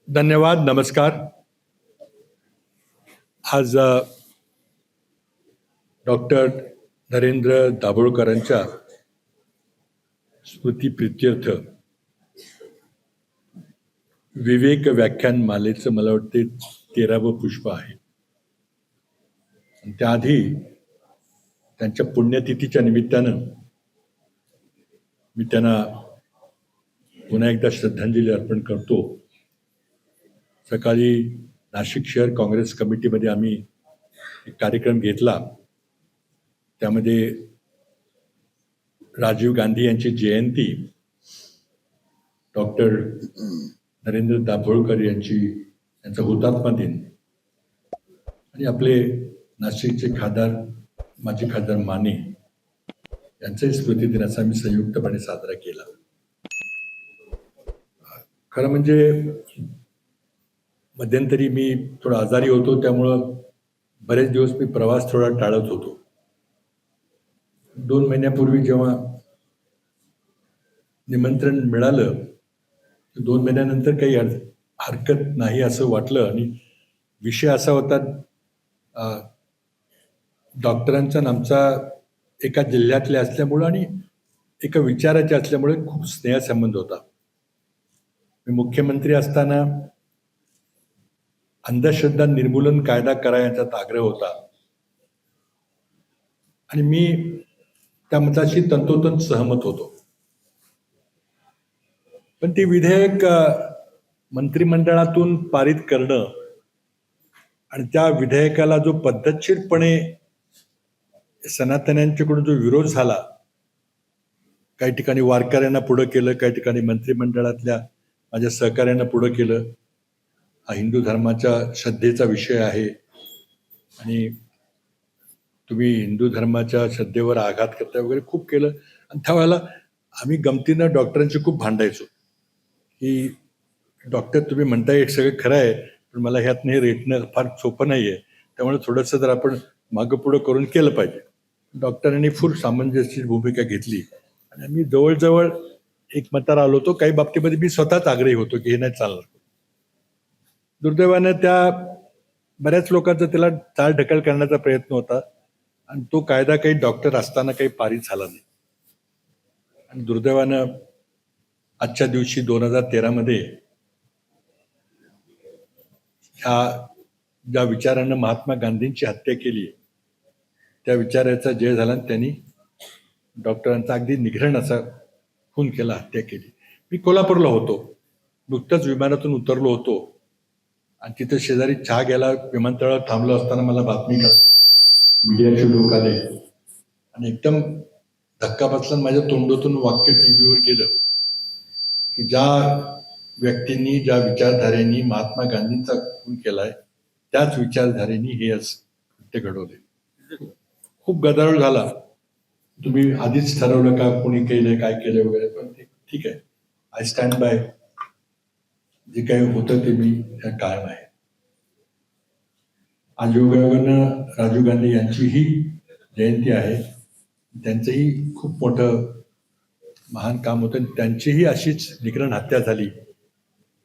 धन्यवाद. नमस्कार. आज डॉक्टर नरेंद्र दाभोळकरांच्या स्मृतिप्रित्यर्थ विवेक व्याख्यान मालेचं मला वाटते 13वं पुष्प आहे. त्याआधी त्यांच्या पुण्यतिथीच्या निमित्तानं मी त्यांना पुन्हा एकदा श्रद्धांजली अर्पण करतो. सकाळी नाशिक शहर काँग्रेस कमिटीमध्ये आम्ही एक कार्यक्रम घेतला. त्यामध्ये राजीव गांधी यांची जयंती, डॉक्टर नरेंद्र दाभोळकर यांचा हुतात्मा दिन आणि आपले नाशिकचे खासदार माजी खासदार माने यांचाही स्मृतिदिनाचा आम्ही संयुक्तपणे साजरा केला. खरं म्हणजे मध्यंतरी मी थोडा आजारी होतो, त्यामुळं बरेच दिवस मी प्रवास थोडा टाळत होतो. 2 महिन्यापूर्वी जेव्हा निमंत्रण मिळालं, 2 महिन्यानंतर काही हरकत नाही असं वाटलं. आणि विषय असा होता, डॉक्टरांचा आणि आमचा एका जिल्ह्यातले असल्यामुळं आणि एका विचाराचे असल्यामुळे खूप स्नेहसंबंध होता. मी मुख्यमंत्री असताना अंधश्रद्धा निर्मूलन कायदा करा यांचा आग्रह होता आणि मी त्या मताशी तंतोतंत सहमत होतो. पण ते विधेयक मंत्रिमंडळातून पारित करणं आणि त्या विधेयकाला जो पद्धतशीरपणे सनातन्यांच्याकडून जो विरोध झाला, काही ठिकाणी वारकऱ्यांना पुढं केलं, काही ठिकाणी मंत्रिमंडळातल्या माझ्या सहकार्यांना पुढं केलं. हा हिंदू धर्माच्या श्रद्धेचा विषय आहे आणि तुम्ही हिंदू धर्माच्या श्रद्धेवर आघात करता वगैरे खूप केलं. आणि त्यावेळेला आम्ही गमतीनं डॉक्टरांशी खूप भांडायचो की डॉक्टर तुम्ही म्हणताय एक सगळं खरं आहे, पण मला ह्यातनं हे रेटणं फार सोपं नाही आहे, त्यामुळे थोडंसं जर आपण मागं पुढं करून केलं पाहिजे. डॉक्टरांनी फुल सामंजस्य भूमिका घेतली आणि आम्ही जवळजवळ एकमतावर आलो होतो. काही बाबतीमध्ये मी स्वतःच आग्रही होतो की हे नाही चालणार. दुर्दैवानं त्या बऱ्याच लोकांचा त्याला चालढकल करण्याचा प्रयत्न होता आणि तो कायदा काही डॉक्टर असताना काही पारित झाला नाही. आणि दुर्दैवानं आजच्या दिवशी 2013 मध्ये ह्या ज्या विचारानं महात्मा गांधींची हत्या केली, त्या विचाराचा जय झाला आणि त्यांनी डॉक्टरांचा अगदी निघृण असा खून केला, हत्या केली. मी कोल्हापूरला होतो, नुकतंच विमानातून उतरलो होतो आणि तिथं शेजारी चहा घ्यायला विमानतळावर थांबलो असताना मला बातमी कळली, मीडियाचे लोक आले आणि एकदम धक्का बसला. माझ्या तोंडातून वाक्य टीव्हीवर गेलं की ज्या व्यक्तींनी, ज्या विचारधारेनी महात्मा गांधींचा खून केलाय, त्याच विचारधारेनी हे कृत्य घडवले. खूप गदारोळ झाला. तुम्ही आधीच ठरवलं का कोणी केलंय, काय केलंय वगैरे, पण ठीक आहे, आय स्टँड बाय. जे काही होतं ते मी कायम आहे. आज योगायोगानं राजीव गांधी यांचीही जयंती आहे. त्यांचंही खूप मोठं महान काम होतं. त्यांचीही अशीच निग्रह हत्या झाली.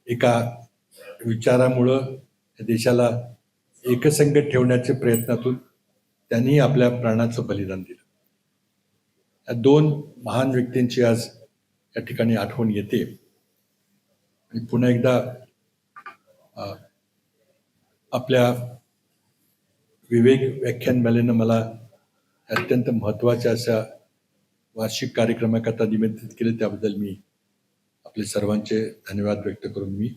एका विचारामुळं देशाला एकसंगत ठेवण्याच्या प्रयत्नातून त्यांनी आपल्या प्राणाचं बलिदान दिलं. या 2 महान व्यक्तींची आज या ठिकाणी आठवण येते. आणि पुन्हा एकदा आपल्या विवेक व्याख्यान मालेनं मला अत्यंत महत्त्वाच्या अशा वार्षिक कार्यक्रमाकरता निमंत्रित केले, त्याबद्दल मी आपले सर्वांचे धन्यवाद व्यक्त करून मी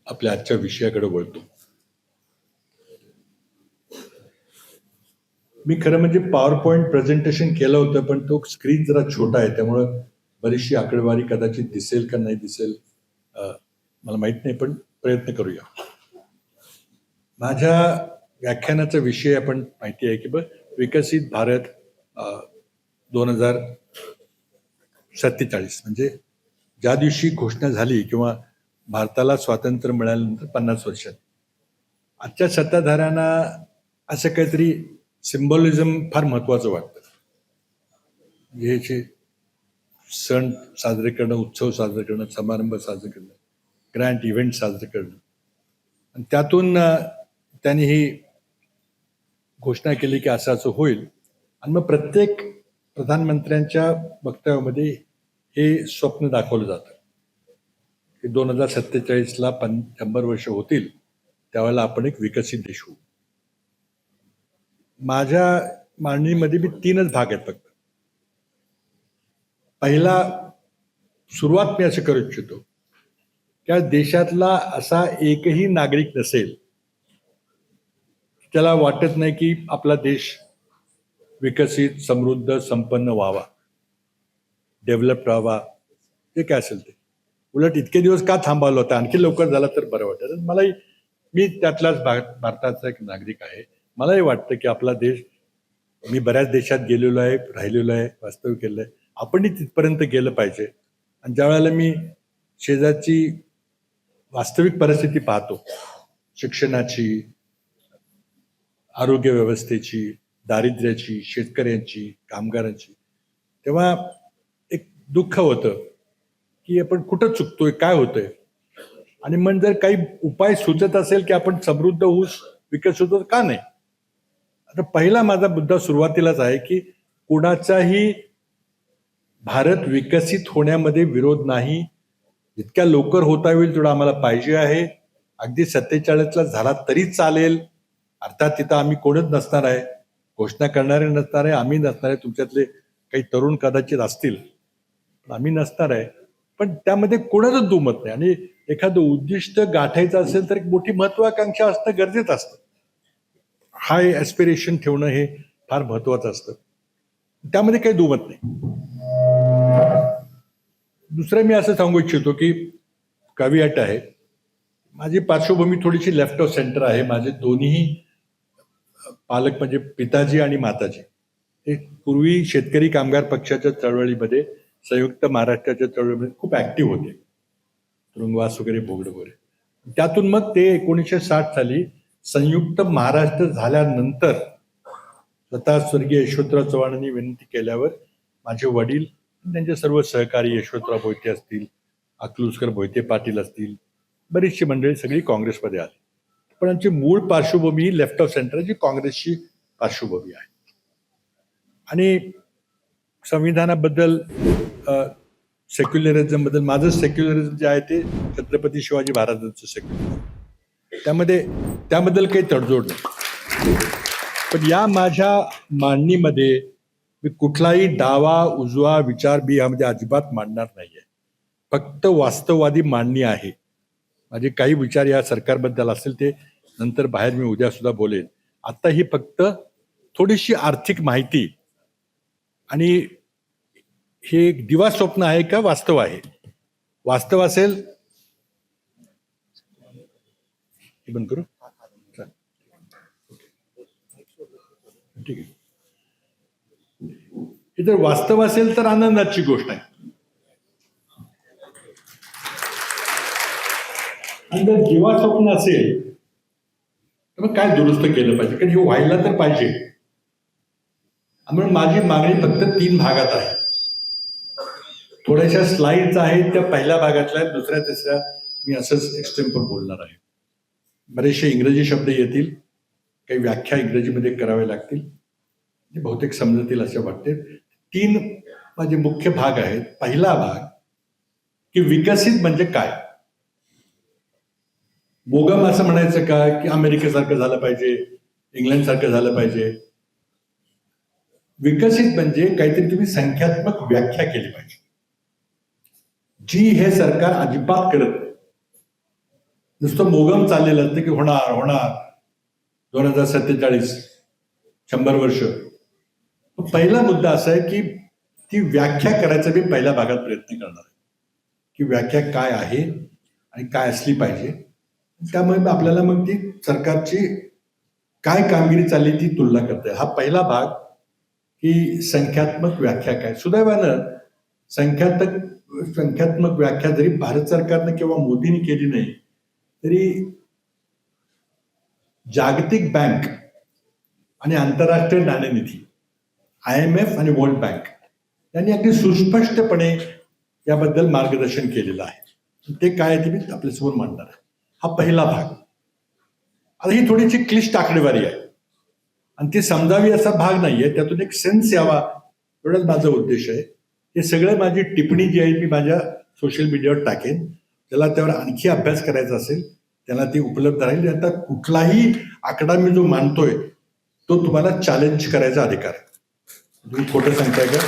आपल्या आजच्या विषयाकडे वळतो. मी खरं म्हणजे पॉवर पॉईंट प्रेझेंटेशन केलं होतं, पण तो स्क्रीन जरा छोटा आहे, त्यामुळं बरीचशी आकडेवारी कदाचित दिसेल का नाही दिसेल मला माहित नाही, पण प्रयत्न करूया. माझ्या व्याख्यानाचा विषय आपण माहिती आहे की विकसित भारत 2047, म्हणजे ज्या दिवशी घोषणा झाली किंवा भारताला स्वातंत्र्य मिळाल्यानंतर 50 वर्षात आजच्या सत्ताधाऱ्यांना असं काहीतरी सिम्बॉलिझम फार महत्वाचं वाटतं. हे सण साजरे करणं, उत्सव साजरे करणं, समारंभ साजरे करणं, ग्रँड इव्हेंट साजरं करणं. आणि त्यातून त्यांनी ही घोषणा केली की असं असं होईल. आणि मग प्रत्येक प्रधानमंत्र्यांच्या वक्तव्यामध्ये हे स्वप्न दाखवलं जातं की 2047ला 100 वर्ष होतील, त्यावेळेला आपण एक विकसित देश होऊ. माझ्या मांडणीमध्ये मी 3च भाग आहेत फक्त. पहिला, सुरुवात मी असं करू इच्छितो की देशातला असा एकही नागरिक नसेल त्याला वाटत नाही की आपला देश विकसित, समृद्ध, संपन्न व्हावा, डेव्हलप व्हावा, ते काय असेल ते. उलट इतके दिवस का थांबवलं होतं, आणखी लवकर झाला तर बरं वाटेल. मलाही, मी त्यातलाच भारताचा एक नागरिक आहे. मलाही वाटतं की आपला देश, मी बऱ्याच देशात गेलेलो आहे, राहिलेलो आहे, वास्तव्य केलं आहे, आपणही तिथपर्यंत गेलं पाहिजे. आणि ज्या वेळेला मी शेजारची वास्तविक परिस्थिती पाहतो, शिक्षणाची, आरोग्य व्यवस्थेची, दारिद्र्याची, शेतकऱ्यांची, कामगारांची, तेव्हा एक दुःख होतं की आपण कुठं चुकतोय, काय होतंय. आणि मग जर काही उपाय सुचत असेल की आपण समृद्ध होऊ, विकसित होतो, का नाही. आता पहिला माझा मुद्दा सुरुवातीलाच आहे की कुणाचाही भारत विकसित होण्यामध्ये विरोध नाही. जितक्या लवकर होता येईल तेवढा आम्हाला पाहिजे आहे. अगदी 47ला झाला तरी चालेल. अर्थात तिथं आम्ही कोणच नसणार आहे, घोषणा करणारे नसणार आहे, आम्ही नसणार आहे, तुमच्यातले काही तरुण कदाचित असतील, पण आम्ही नसणार आहे. पण त्यामध्ये कोणाचंच दुमत नाही. आणि एखादं उद्दिष्ट गाठायचं असेल तर एक मोठी महत्वाकांक्षा असणं गरजेचं असतं. हाय ॲस्पिरेशन ठेवणं हे फार महत्वाचं असतं, त्यामध्ये काही दुमत नाही. दुसरं मी असं सांगू इच्छितो की कॅव्हिएट आहे, माझी पार्श्वभूमी थोडीशी लेफ्ट ऑफ सेंटर आहे. माझे दोन्ही पालक म्हणजे पिताजी आणि माताजी हे पूर्वी शेतकरी कामगार पक्षाच्या चळवळीमध्ये, संयुक्त महाराष्ट्राच्या चळवळीमध्ये खूप ऍक्टिव्ह होते, तुरुंगवास वगैरे भोगडं वगैरे. त्यातून मग ते 1960 साली संयुक्त महाराष्ट्र झाल्यानंतर स्वतः स्वर्गीय यशवंतराव चव्हाणांनी विनंती केल्यावर माझे वडील, त्यांचे सर्व सहकारी, यशवंतराव मोहिते असतील, अकलूजकर मोहिते पाटील असतील, बरीचशी मंडळी सगळी काँग्रेसमध्ये आली. पण आमची मूळ पार्श्वभूमी लेफ्ट ऑफ सेंटर, जी काँग्रेसची पार्श्वभूमी आहे. आणि संविधानाबद्दल, सेक्युलरिझम बद्दल, माझं सेक्युलरिझम जे आहे ते छत्रपती शिवाजी महाराजांचं सेक्युलरिझम, त्याबद्दल काही तडजोड नाही. पण या माझ्या मांडणीमध्ये मी कुठलाही डावा उजवा विचार बी यामध्ये अजिबात मांडणार नाहीये. फक्त वास्तववादी मांडणी आहे. माझे काही विचार या सरकारबद्दल असेल ते नंतर बाहेर मी उद्या सुद्धा बोलेन. आता ही फक्त थोडीशी आर्थिक माहिती, आणि हे एक दिवा स्वप्न आहे का वास्तव आहे. वास्तव असेल, हे बंद करू, ठीक आहे. हे जर वास्तव असेल तर आनंदाची गोष्ट आहे. आणि जर दिवा स्वप्न असेल तर मग काय दुरुस्त केलं पाहिजे, कारण हे व्हायला तर पाहिजे. म्हणून माझी मागणी फक्त 3 भागात आहे. थोड्याशा स्लाइड्स आहेत त्या पहिल्या भागातल्या, दुसऱ्या तिसऱ्या मी असंच एक्सटेम्पर बोलणार आहे. बरेचसे इंग्रजी शब्द येतील, काही व्याख्या इंग्रजीमध्ये कराव्या लागतील, बहुतेक समजतील असे वाटते. 3 माझे मुख्य भाग आहेत. पहिला भाग की विकसित म्हणजे काय. बोगम असं म्हणायचं का की अमेरिकेसारखं झालं पाहिजे, इंग्लंड सारखं झालं पाहिजे. विकसित म्हणजे काहीतरी तुम्ही संख्यात्मक व्याख्या केली पाहिजे, जी हे सरकार अजिबात करत नाही. नुसतं मोगम चाललेलं असतं की होणार होणार 2047 100 वर्ष. पहिला मुद्दा असा आहे की ती व्याख्या करायचा मी पहिल्या भागात प्रयत्न करणार आहे की व्याख्या काय आहे आणि काय असली पाहिजे. त्यामुळे आपल्याला मग ती सरकारची काय कामगिरी चालली ती तुलना करता येईल. हा पहिला भाग की संख्यात्मक व्याख्या काय. सुदैवानं संख्यात्मक व्याख्या जरी भारत सरकारनं किंवा मोदींनी केली नाही तरी जागतिक बँक आणि आंतरराष्ट्रीय नाणेनिधी, IMF आणि वर्ल्ड बँक यांनी अगदी सुस्पष्टपणे याबद्दल मार्गदर्शन केलेलं आहे. ते काय आहे ते मी आपल्यासमोर मांडणार आहे. हा पहिला भाग. आता ही थोडीशी क्लिष्ट आकडेवारी आहे आणि ती समजावी असा भाग नाहीये, त्यातून एक सेन्स यावा एवढाच माझा उद्देश आहे. हे सगळं माझी टिप्पणी जी आहे मी माझ्या सोशल मीडियावर टाकेन. त्याला त्यावर आणखी अभ्यास करायचा असेल त्याला ती उपलब्ध राहील. आता कुठलाही आकडा मी जो मानतोय तो तुम्हाला चॅलेंज करायचा अधिकार आहे. तुम्ही खोटं सांगताय का?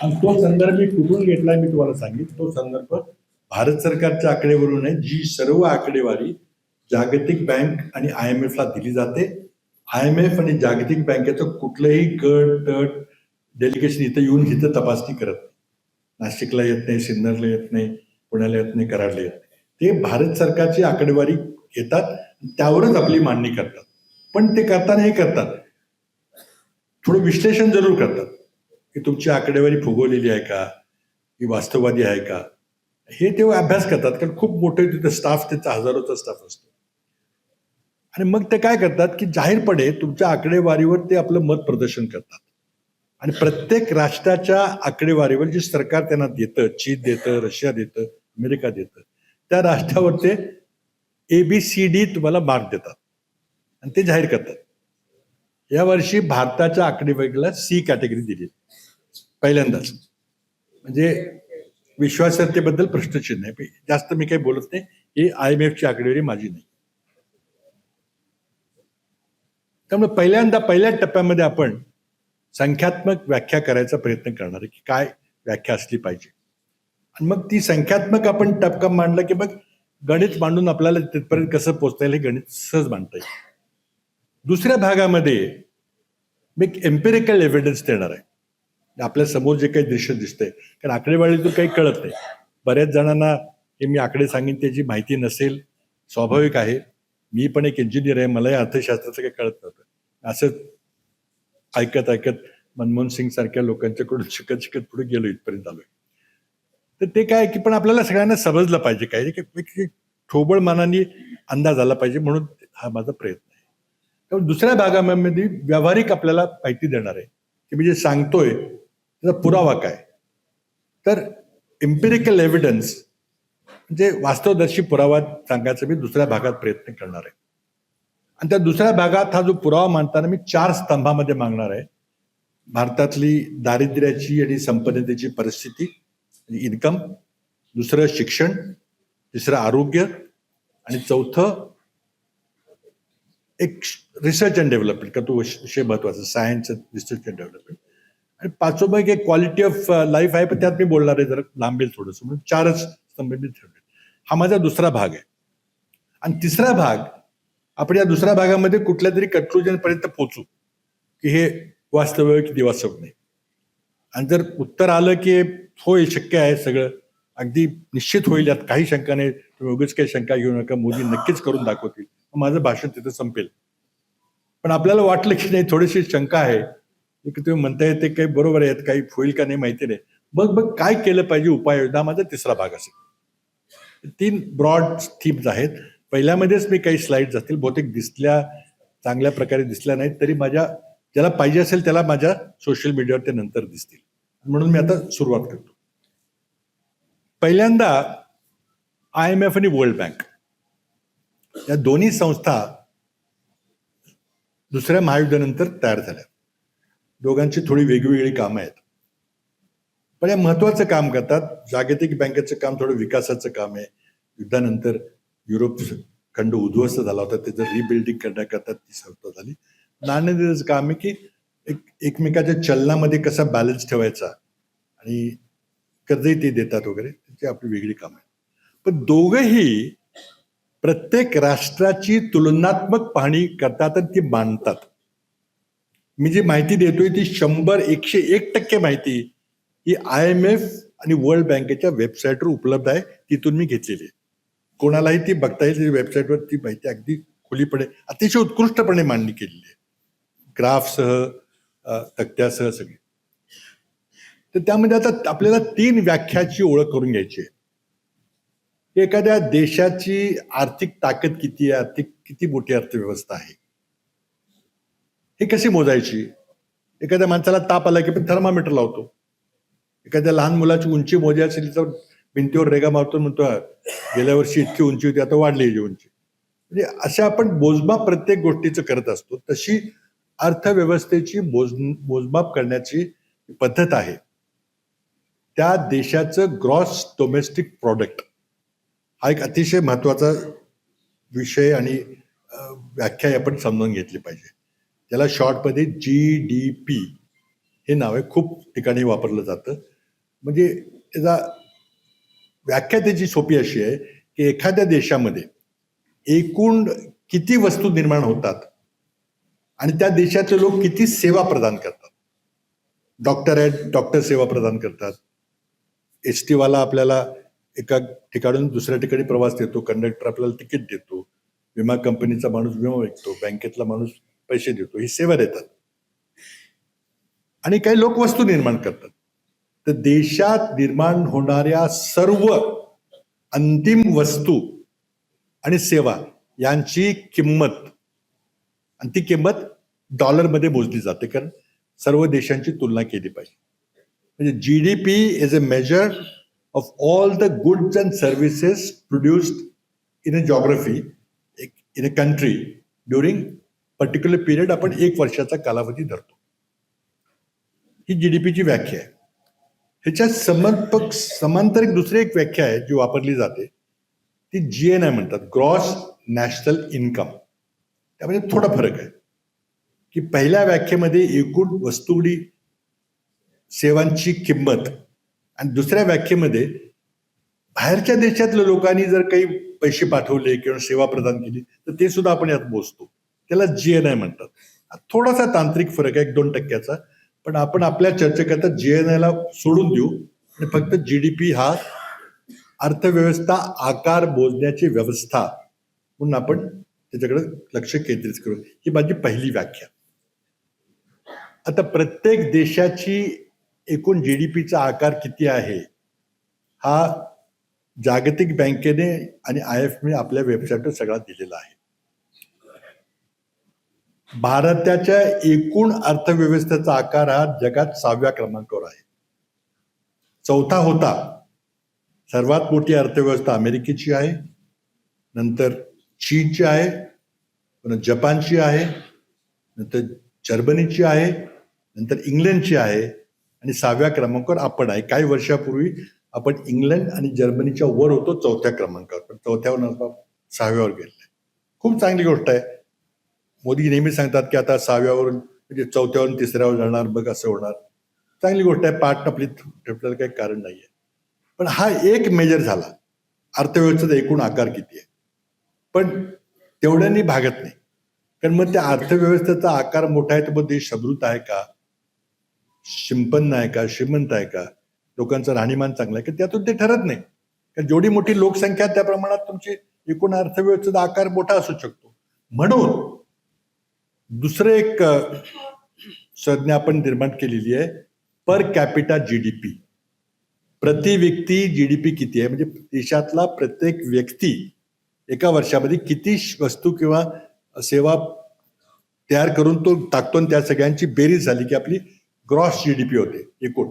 आणि तो संदर्भ मी कुठून घेतलाय मी तुम्हाला सांगितलं. तो संदर्भ भारत सरकारच्या आकडेवरून आहे, जी सर्व आकडेवारी जागतिक बँक आणि IMF ला दिली जाते. IMF आणि जागतिक बँकेचं कुठलंही गट तट डेलिगेशन इथं येऊन इथं तपासणी करत नाही. नाशिकला येत नाही, सिन्नरला येत नाही, पुण्याला येत नाही, कराडला येत नाही. ते भारत सरकारची आकडेवारी घेतात, त्यावरच आपली मांडणी करतात. पण ते करताना हे करतात, थोडं विश्लेषण जरूर करतात की तुमची आकडेवारी फुगवलेली आहे का, ही वास्तववादी आहे का, हे तेव्हा अभ्यास करतात. कारण खूप मोठे तिथं स्टाफ, त्याचा हजारोचा स्टाफ असतो. आणि मग ते काय करतात की जाहीरपणे तुमच्या आकडेवारीवर ते आपलं मत प्रदर्शन करतात. आणि प्रत्येक राष्ट्राच्या आकडेवारीवर जे सरकार त्यांना देतं, चीन देतं, रशिया देतं, अमेरिका देतं, त्या राष्ट्रावर ते ABCD तुम्हाला मार्क देतात आणि ते जाहीर करतात. यावर्षी भारताच्या आकडेवारीला C कॅटेगरी दिली पहिल्यांदाच. म्हणजे विश्वासार्हतेबद्दल प्रश्नचिन्ह आहे. जास्त मी काही बोलत नाही. ही IMF ची आकडेवारी माझी नाही. त्यामुळे पहिल्या टप्प्यामध्ये आपण संख्यात्मक व्याख्या करायचा प्रयत्न करणार आहे की काय व्याख्या असली पाहिजे. आणि मग ती संख्यात्मक आपण टप्पा मांडला की मग गणित मांडून आपल्याला तिथपर्यंत कसं पोहोचता येईल हे गणित सहज मांडता येईल. दुसऱ्या भागामध्ये मी एक एम्पिरिकल एव्हिडन्स देणार आहे. आपल्या समोर जे काही दृश्य दिसतंय, कारण आकडेवारीतून काही कळत नाही. बऱ्याच जणांना हे मी आकडे सांगेन त्याची माहिती नसेल, स्वाभाविक आहे. मी पण एक इंजिनियर आहे, मलाही अर्थशास्त्राचं काही कळत नव्हतं. असंच ऐकत ऐकत मनमोहन सिंग सारख्या लोकांच्याकडून शिकत शिकत पुढे गेलो, इथपर्यंत आलोय. तर ते काय की पण आपल्याला सगळ्यांना समजलं पाहिजे काय की ठोबळ मानाने अंदाज आला पाहिजे, म्हणून हा माझा प्रयत्न आहे. तर दुसऱ्या भागामध्ये व्यावहारिक आपल्याला माहिती देणार आहे की मी जे सांगतोय त्याचा पुरावा काय. तर एम्पिरिकल एव्हिडन्स म्हणजे वास्तवदर्शी पुरावा सांगायचा मी दुसऱ्या भागात प्रयत्न करणार आहे. आणि त्या दुसऱ्या भागात हा जो पुरावा मांडताना मी 4 स्तंभामध्ये मागणार आहे. भारतातली दारिद्र्याची आणि संपन्नतेची परिस्थिती, इन्कम, दुसरं शिक्षण, तिसरं आरोग्य आणि चौथं एक रिसर्च अँड डेव्हलपमेंट, का तो विषय महत्वाचा, सायन्स रिसर्च अँड डेव्हलपमेंट. आणि पाचवं एक क्वालिटी ऑफ लाईफ आहे, पण त्यात मी बोलणार आहे, जरा लांबेल थोडंसं, म्हणून 4च स्तंभ मी ठेवले. हा माझा दुसरा भाग आहे. आणि तिसरा भाग आपण या दुसऱ्या भागामध्ये कुठल्या तरी कन्क्लुजन पर्यंत पोहोचू की हे वास्तव आहे की वास्तव नाही. आणि जर उत्तर आलं की होय शक्य आहे, सगळं अगदी निश्चित होईल, यात काही शंका नाही, तुम्ही उगाच काही शंका घेऊ नका, मोदी नक्कीच करून दाखवतील, माझं भाषण तिथं संपेल. पण आपल्याला वाटलं की नाही, थोडीशी शंका आहे की तुम्ही म्हणताय ते काही बरोबर आहेत, काही होईल का नाही माहिती नाही, मग काय केलं पाहिजे उपाययोजना, माझा तिसरा भाग असेल. 3 ब्रॉड थीम्स आहेत. पहिल्यामध्येच मी काही स्लाइड्स असतील, बहुतेक दिसल्या, चांगल्या प्रकारे दिसल्या नाहीत तरी माझ्या ज्याला पाहिजे असेल त्याला माझ्या सोशल मीडियावर ते नंतर दिसतील, म्हणून मी आता सुरुवात करतो. पहिल्यांदा IMF आणि वर्ल्ड बँक या दोन्ही संस्था दुसऱ्या महायुद्धानंतर तयार झाल्या. दोघांची थोडी वेगवेगळी कामं आहेत, पण या महत्वाचं काम करतात. जागतिक बँकेचं काम थोडं विकासाचं काम आहे. युद्धानंतर युरोप खंड उद्ध्वस्त झाला होता, त्याचं रिबिल्डिंग करण्याकरता ती संस्था झाली. नाणेनिधीचं काम आहे की एकमेकाच्या चलनामध्ये कसा बॅलन्स ठेवायचा, आणि कर्जही ते देतात वगैरे, त्याची आपली वेगळी काम आहे. पण दोघंही प्रत्येक राष्ट्राची तुलनात्मक पाहणी करतात आणि ती मांडतात. मी जी माहिती देतोय ती 101% माहिती ही IMF आणि वर्ल्ड बँकेच्या वेबसाईटवर उपलब्ध आहे, तिथून मी घेतलेली आहे. कोणालाही ती बघता येईल. वेबसाईटवर ती माहिती अगदी खुलीपणे, अतिशय उत्कृष्टपणे मांडणी केलेली आहे, ग्राफसह, तक्त्यासह सगळी. तर त्यामध्ये आता आपल्याला 3 व्याख्याची ओळख करून घ्यायची आहे. एखाद्या देशाची आर्थिक ताकद किती आहे, आर्थिक किती मोठी अर्थव्यवस्था आहे, हे कशी मोजायची. एखाद्या माणसाला ताप आला की आपण थर्मामीटर लावतो. एखाद्या लहान मुलाची उंची मोजायची असेल तर भिंतीवर रेगा मारतो म्हणतो गेल्या वर्षी इतकी उंची होती आता वाढली ही उंची. म्हणजे अशा आपण मोजमाप प्रत्येक गोष्टीचं करत असतो. तशी अर्थव्यवस्थेची मोजमाप करण्याची पद्धत आहे. त्या देशाचं ग्रॉस डोमेस्टिक प्रॉडक्ट हा एक अतिशय महत्वाचा विषय आणि व्याख्या आपण समजून घेतली पाहिजे. त्याला शॉर्टमध्ये GDP हे नाव आहे. खूप ठिकाणी वापरलं जातं. म्हणजे त्याचा व्याख्या त्याची सोपी अशी आहे की एखाद्या देशामध्ये एकूण किती वस्तू निर्माण होतात आणि त्या देशाचे लोक किती सेवा प्रदान करतात. डॉक्टर आहेत, डॉक्टर सेवा प्रदान करतात. ST वाला आपल्याला एका ठिकाणून दुसऱ्या ठिकाणी प्रवास देतो, कंडक्टर आपल्याला तिकीट देतो, विमा कंपनीचा माणूस विमा विकतो, बँकेतला माणूस पैसे देतो, ही सेवा देतात. आणि काही लोक वस्तू निर्माण करतात. तर देशात निर्माण होणाऱ्या सर्व अंतिम वस्तू आणि सेवा यांची किंमत, आणि ती किंमत डॉलरमध्ये मोजली जाते, कारण सर्व देशांची तुलना केली पाहिजे. म्हणजे GDP is a major of all the goods and services produced in a geography, in a country during particular period. आपण 1 वर्षाचा कालावधी धरतो. ही GDPची व्याख्या आहे. ह्याच्या समांतर एक दुसरी एक व्याख्या आहे जी वापरली जाते, ती GNI म्हणतात, ग्रॉस नॅशनल इन्कम. त्यामध्ये थोडा फरक आहे की पहिल्या व्याख्येमध्ये एकूण वस्तूंची सेवांची किंमत, आणि दुसऱ्या व्याख्येमध्ये बाहेरच्या देशातल्या लोकांनी जर काही पैसे पाठवले किंवा सेवा प्रदान केली तर ते सुद्धा आपण यात मोजतो. त्याला GNI म्हणतात. थोडासा तांत्रिक फरक आहे, 1-2% पण आपण आपल्या चर्चेकरता GNIला सोडून देऊ आणि फक्त GDP हा अर्थव्यवस्था आकार मोजण्याची व्यवस्था म्हणून आपण त्याच्याकडे लक्ष केंद्रित करू. ही माझी पहिली व्याख्या. आता प्रत्येक देशाची एकूण GDPचा आकार किती आहे हा जागतिक बँकेने आणि IMFने आपल्या वेबसाईटवर सगळा दिलेला आहे. भारताच्या एकूण अर्थव्यवस्थेचा आकार हा जगात 6व्या क्रमांकावर आहे. 4था होता. सर्वात मोठी अर्थव्यवस्था अमेरिकेची आहे, नंतर चीनची आहे, पुन्हा जपानची आहे, नंतर जर्मनीची आहे, नंतर इंग्लंडची आहे, आणि 6व्या क्रमांकावर आपण आहे. काही वर्षापूर्वी आपण इंग्लंड आणि जर्मनीच्या वर होतो 4थ्या क्रमांकावर, पण 4थ्यावर 6व्यावर गेलेलं. खूप चांगली गोष्ट आहे. मोदी नेहमी सांगतात की आता 6व्यावरून म्हणजे 4थ्यावरून 3ऱ्यावर जाणार, बघ असं होणार. चांगली गोष्ट आहे. पाठ आपली ठेवण्याला काही कारण नाहीये. पण हा एक मेजर झाला अर्थव्यवस्थेचा एकूण आकार किती आहे. पण तेवढ्यांनी भागत नाही, कारण मग त्या अर्थव्यवस्थेचा आकार मोठा आहे तर मग देश समृद्ध आहे का, संपन्न आहे का, श्रीमंत आहे का, लोकांचं राहणीमान चांगलं आहे का, त्यातून ते ठरत नाही. कारण जेवढी मोठी लोकसंख्या त्या प्रमाणात तुमची एकूण अर्थव्यवस्थेचा आकार मोठा असू शकतो. म्हणून दुसरं एक संज्ञा आपण निर्माण केलेली आहे, पर कॅपिटा GDP. प्रति व्यक्ती GDP किती आहे, म्हणजे देशातला प्रत्येक व्यक्ती एका वर्षामध्ये किती वस्तू किंवा सेवा तयार करून तो टाकतो, आणि त्या सगळ्यांची बेरीज झाली की आपली ग्रॉस GDP होते एकूण.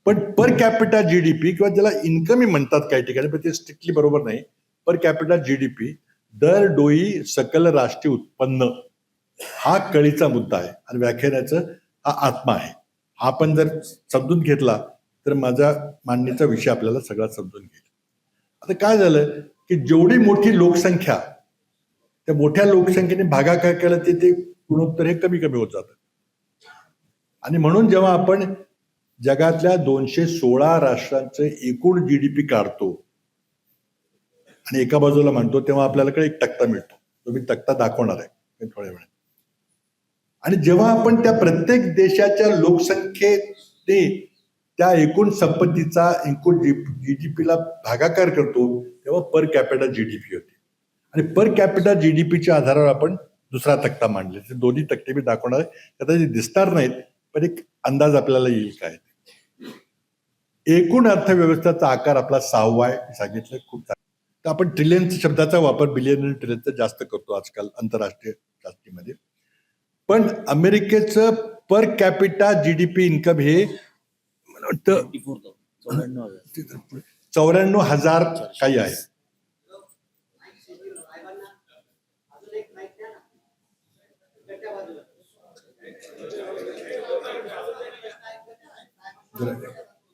पण पर कॅपिटा GDP किंवा ज्याला इन्कमही म्हणतात काही ठिकाणी, पण ते स्ट्रिक्टली बरोबर नाही. पर कॅपिटा GDP दर डोई सकल राष्ट्रीय उत्पन्न हा कळीचा मुद्दा आहे आणि व्याख्यानाचा हा आत्मा आहे. हा पण जर समजून घेतला तर माझा मांडणीचा विषय आपल्याला सगळा समजून घेईल. आता काय झालं की जेवढी मोठी लोकसंख्या, त्या मोठ्या लोकसंख्येने भागाकार केला ते गुणोत्तर हे कमी कमी होत जातं. आणि म्हणून जेव्हा आपण जगातल्या 216 राष्ट्रांचं एकूण GDP काढतो आणि एका बाजूला मांडतो, तेव्हा आपल्याला एक तक्ता मिळतो. तो मी तक्ता दाखवणार आहे थोड्या वेळात. आणि जेव्हा आपण त्या प्रत्येक देशाच्या लोकसंख्येने त्या एकूण संपत्तीचा एकूण GDPला भागाकार करतो, तेव्हा पर कॅपिटा GDP होते. आणि पर कॅपिटा GDPच्या आधारावर आपण दुसरा तक्ता मांडले. ते दोन्ही तक्ते मी दाखवणार आहे. कदाचित दिसणार नाहीत, पण एक अंदाज आपल्याला येईल काय. एकूण अर्थव्यवस्थेचा आकार आपला 6वा आहे सांगितलं. खूप तर आपण ट्रिलियन शब्दाचा वापर बिलियन आणि ट्रिलियनचा जास्त करतो आजकाल आंतरराष्ट्रीय शास्त्रीमध्ये. पण अमेरिकेचं पर कॅपिटा GDP इन्कम हे 94,000 काही आहे.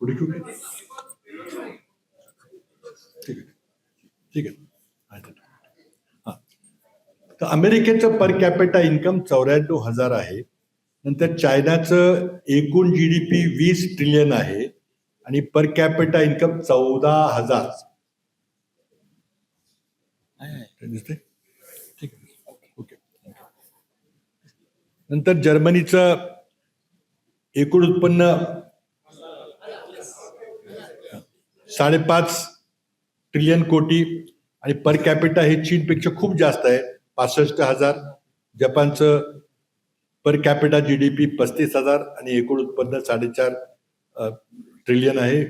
पुढे घेऊ का? ठीक आहे. हा, तर अमेरिकेचं पर कॅपिटा इन्कम 94,000 आहे. नंतर चायनाचं एकूण GDP 20 ट्रिलियन आहे आणि पर कॅपिटा इन्कम 14,000. दिसते? ठीक आहे. ओके. नंतर जर्मनीचं एकूण उत्पन्न 5.5 ट्रिलियन कोटी आणि पर कॅपिटा हे चीनपेक्षा खूप जास्त आहे, 65,000. जपानचं पर कॅपिटा GDP 35,000 आणि एकूण उत्पन्न 4.5 ट्रिलियन आहे.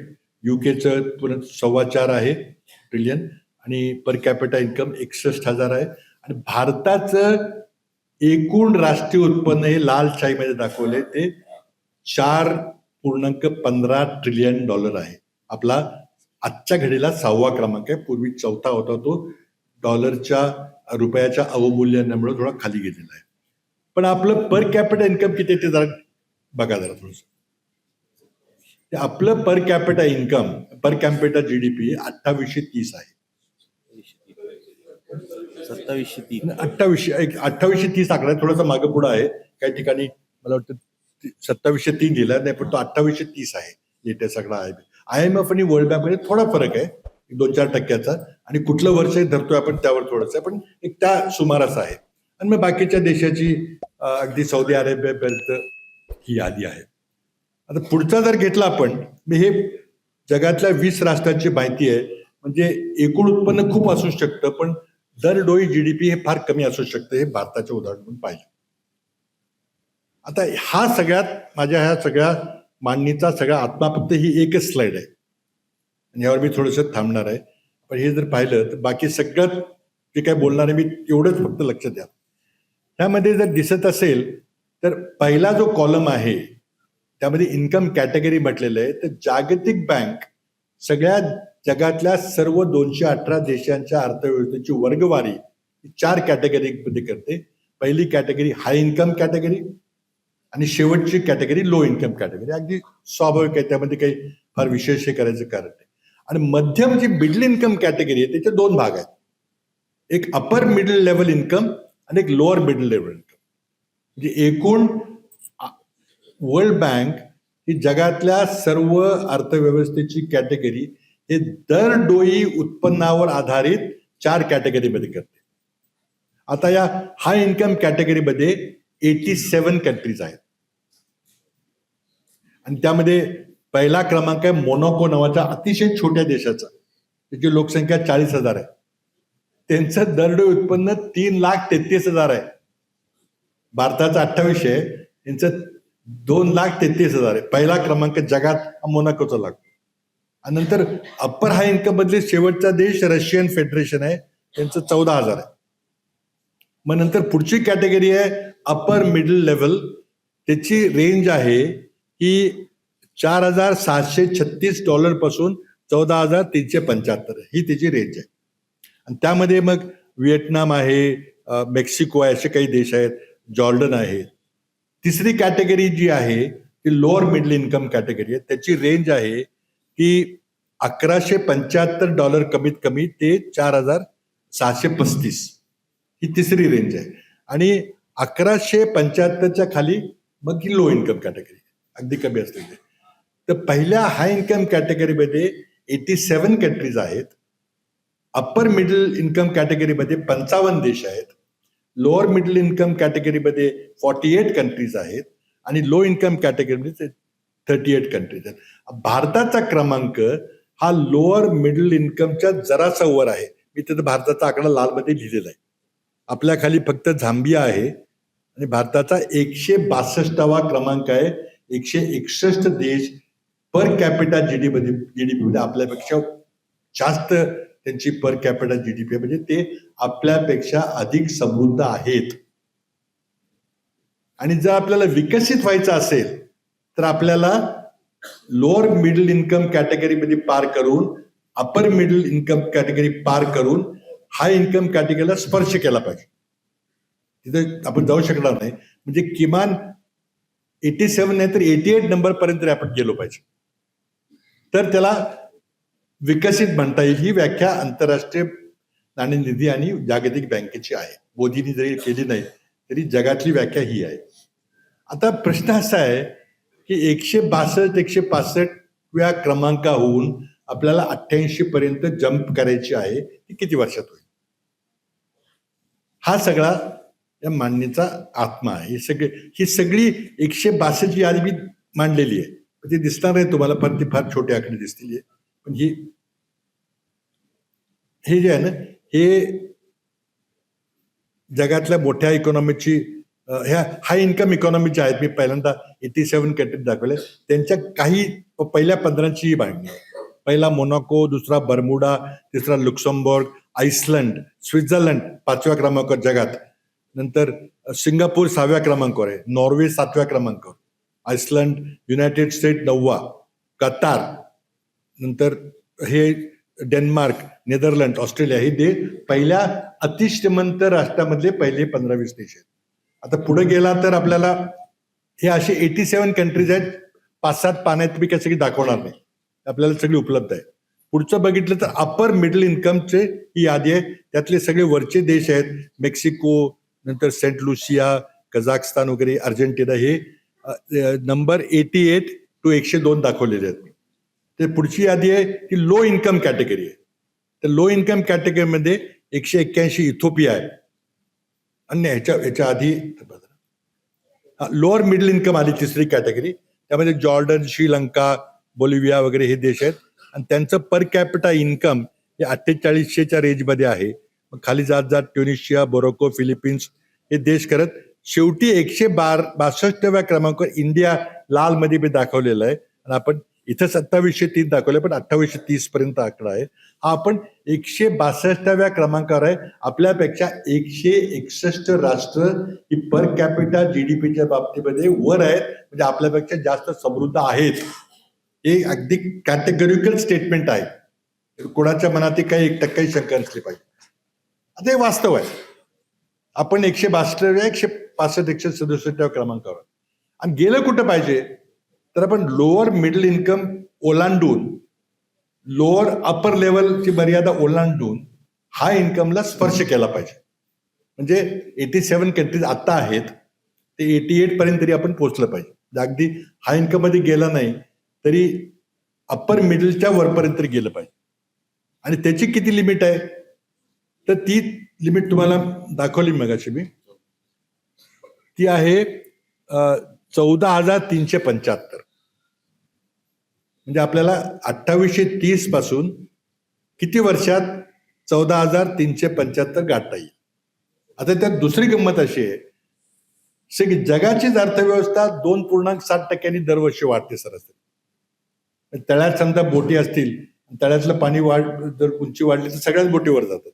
युकेचं 4.25 आहे ट्रिलियन आणि पर कॅपिटा इन्कम 61,000 आहे. आणि भारताचं एकूण राष्ट्रीय उत्पन्न हे लाल शाईमध्ये दाखवले ते $4.15 ट्रिलियन आहे. आपला आजच्या घडीला 6वा क्रमांक आहे. पूर्वी 4था होता, तो रुपयाच्या अवमूल्यनामुळे थोडा खाली गेलेला आहे. पण आपलं पर कॅपिटा इन्कम किती ते जरा बघा जरा थोडस. आपलं per capita income, per capita GDP 2830 आहे. 2830 आकडा थोडासा मागे पुढे आहे. काही ठिकाणी मला वाटतं 2703 दिला नाही, पण तो 2830 आहे लेटेस्ट आकडा आहे. IMF आणि वर्ल्ड बँक मध्ये थोडा फरक आहे, 2-4 टक्क्याचा. आणि कुठलं वर्ष धरतोय आपण त्यावर थोडंसं आहे, पण एक त्या सुमारास आहे. आणि मग बाकीच्या देशाची अगदी सौदी अरेबियापर्यंत ही यादी आहे. आता पुढचा जर घेतला आपण, हे जगातल्या 20 राष्ट्रांची माहिती आहे. म्हणजे एकूण उत्पन्न खूप असू शकतं, पण दरडोई GDP हे फार कमी असू शकतं. हे भारताचे उदाहरण म्हणून पाहिजे. आता हा सगळ्यात माझ्या ह्या सगळ्या मांडणीचा सगळा आत्मा फक्त ही एकच स्लाइड आहे आणि यावर मी थोडंसं थांबणार आहे. पण हे जर पाहिलं तर बाकी सगळं जे काय बोलणार आहे मी एवढंच फक्त लक्ष द्या. त्यामध्ये जर दिसत असेल तर पहिला जो कॉलम आहे त्यामध्ये इन्कम कॅटेगरी म्हटलेलं आहे. तर जागतिक बँक सगळ्या जगातल्या सर्व 218 देशांच्या अर्थव्यवस्थेची वर्गवारी 4 कॅटेगरीमध्ये करते. पहिली कॅटेगरी हाय इन्कम कॅटेगरी आणि शेवटची कॅटेगरी लो इन्कम कॅटेगरी. अगदी स्वाभाविक आहे, त्यामध्ये काही फार विशेष हे करायचं कारण नाही. आणि मध्यम जी मिडल इन्कम कॅटेगरी आहे त्याचे 2 भाग आहेत. एक अपर मिडल लेवल इन्कम आणि एक लोअर मिडल लेवल इन्कम. म्हणजे एकूण वर्ल्ड बँक ही जगातल्या सर्व अर्थव्यवस्थेची कॅटेगरी हे दरडोई उत्पन्नावर आधारित 4 कॅटेगरीमध्ये करते. आता या हाय इन्कम कॅटेगरीमध्ये 87 कंट्रीज आहेत आणि त्यामध्ये पहिला क्रमांक आहे मोनाको नावाच्या अतिशय छोट्या देशाचा. त्याची लोकसंख्या 40,000 आहे. त्यांचं दरडोई उत्पन्न 3,33,000 आहे. भारताचं 28 आहे, त्यांचं 2,33,000 आहे. पहिला क्रमांक जगात मोनाकोचा लागतो. आणि नंतर अप्पर हाय इन्कम मधले शेवटचा देश रशियन फेडरेशन आहे, त्यांचं 14,000 आहे. मग नंतर पुढची कॅटेगरी आहे अपर मिडल लेवल. त्याची रेंज आहे ही $4,736 पासून $14,375 ही त्याची रेंज आहे. आणि त्यामध्ये मग व्हिएतनाम आहे, मेक्सिको आहे, असे काही देश आहेत, जॉर्डन आहे. तिसरी कॅटेगरी जी आहे ती लोअर मिडल इन्कम कॅटेगरी आहे. त्याची रेंज आहे की $1,175 कमीत कमी ते $4,635 ही तिसरी रेंज आहे. आणि 1,175च्या खाली मग ही लो इन्कम कॅटेगरी अगदी कमी असते. तर पहिल्या हाय इन्कम कॅटेगरीमध्ये 87 कंट्रीज आहेत. अप्पर मिडल इन्कम कॅटेगरीमध्ये 55 देश आहेत. लोअर मिडल इन्कम कॅटेगरीमध्ये 48 कंट्रीज आहेत आणि लो इन्कम कॅटेगरीमध्ये 38 कंट्रीज आहेत. भारताचा क्रमांक हा लोअर मिडल इन्कमच्या जरासा वर आहे. मी तिथं भारताचा आकडा लालमध्ये लिहिलेला आहे. आपल्या खाली फक्त झांबिया आहे आणि भारताचा 162वा क्रमांक आहे. 161 देश पर कॅपिटा जीडीपी मध्ये आपल्यापेक्षा जास्त त्यांची पर कॅपिटा जीडीपी म्हणजे ते आपल्यापेक्षा अधिक समृद्ध आहेत. आणि जर आपल्याला विकसित व्हायचं असेल तर आपल्याला लोअर मिडल इन्कम कॅटेगरीमध्ये पार करून अपर मिडल इन्कम कॅटेगरी पार करून हाय इन्कम कॅटेगरीला स्पर्श केला पाहिजे. तिथे आपण जाऊ शकणार नाही, म्हणजे किमान 87 नाही तर 88 नंबर पर्यंत आपण गेलो पाहिजे, तर त्याला विकसित म्हणता येईल. ही व्याख्या आंतरराष्ट्रीय नाणेनिधी आणि जागतिक बँकेची आहे. मोदींनी जरी केली नाही तरी जगातली व्याख्या ही आहे. आता प्रश्न असा आहे की 162-165व्या क्रमांकाहून आपल्याला 88 पर्यंत जम्प करायची आहे, ती किती वर्षात होईल? हा सगळा या मांडणीचा आत्मा आहे. ही सगळी 162 यादी मी मांडलेली आहे. ते दिसणार नाही तुम्हाला, पण ती फार छोटे आकडे दिसतील. पण हे जे आहे ना, हे जगातल्या मोठ्या इकॉनॉमीची, ह्या हाय इन्कम इकॉनॉमी ज्या आहेत, मी पहिल्यांदा 87 कंट्री दाखवले, त्यांच्या काही पहिल्या 15ची ही मांडणी आहे. पहिला मोनाको, दुसरा बर्मुडा, तिसरा लुक्समबर्ग, आइसलंड, स्वित्झर्लंड 5व्या क्रमांकावर जगात, नंतर सिंगापूर 6व्या क्रमांकावर आहे, नॉर्वे 7व्या क्रमांकावर, आइसलंड, युनायटेड स्टेट 9वा, कतार, नंतर हे डेन्मार्क, नेदरलँड, ऑस्ट्रेलिया, हे पहिल्या अतिश्रीमंत राष्ट्रामधले पहिले 15-20 देश आहेत. आता पुढे गेला तर आपल्याला हे असे 87 कंट्रीज आहेत. 5-7 पाण्यात मी काही सगळी दाखवणार नाही, आपल्याला सगळी उपलब्ध आहे. पुढचं बघितलं तर अपर मिडल इन्कमचे ही यादी आहे. त्यातले सगळे वरचे देश आहेत, मेक्सिको, नंतर सेंट लुसिया, कझाकस्तान वगैरे, अर्जेंटिना, हे नंबर 88 to 102 दाखवलेले आहेत. ते पुढची यादी आहे ती लो इन्कम कॅटेगरी आहे. तर लो इन्कम कॅटेगरीमध्ये 181 इथोपिया आहे. आणि ह्याच्या आधी लोअर मिडल इन्कम आली तिसरी कॅटेगरी, त्यामध्ये जॉर्डन, श्रीलंका, बोलिव्हिया वगैरे हे देश आहेत. आणि त्यांचं पर कॅपिटा इन्कम हे 4800च्या रेंजमध्ये आहे. मग खाली जात जात ट्युनिशिया, मोरोको, फिलिपिन्स हे देश करत शेवटी 162व्या क्रमांकावर इंडिया लाल मध्ये मी दाखवलेला आहे. आणि आपण इथं 2703 दाखवले, पण 2830 पर्यंत आकडा आहे. हा आपण 162व्या क्रमांकावर आहे. आपल्यापेक्षा 161 राष्ट्र ही पर कॅपिटा जीडीपीच्या बाबतीमध्ये वर आहेत, म्हणजे आपल्यापेक्षा जास्त समृद्ध आहेत. हे अगदी कॅटेगरिकल स्टेटमेंट आहे. कोणाच्या मनात काही 1% शंका नसली पाहिजे. आता हे वास्तव आहे. आपण 162व्या 165-167व्या क्रमांकावर, आणि गेलं कुठं पाहिजे तर आपण लोअर मिडल इन्कम ओलांडून, लोअर अपर लेवलची मर्यादा ओलांडून हाय इन्कमला स्पर्श केला पाहिजे. म्हणजे 87 कंट्रीज आता आहेत, ते 88 पर्यंत तरी आपण पोहोचलं पाहिजे. अगदी हाय इन्कम मध्ये गेला नाही तरी अप्पर मिडलच्या वरपर्यंत तरी गेलं पाहिजे. आणि त्याची किती लिमिट आहे तर ती लिमिट तुम्हाला दाखवली मगाशी मी, ती आहे 14,375. म्हणजे आपल्याला 2830 पासून किती वर्षात 14,375 गाठता येईल. आता त्यात दुसरी गंमत अशी आहे की जगाचीच अर्थव्यवस्था 2.7% दरवर्षी वाढते सरासरी. तळ्यात समजा बोटी असतील, तळ्यातलं पाणी जर उंची वाढली तर सगळ्याच बोटीवर जातात.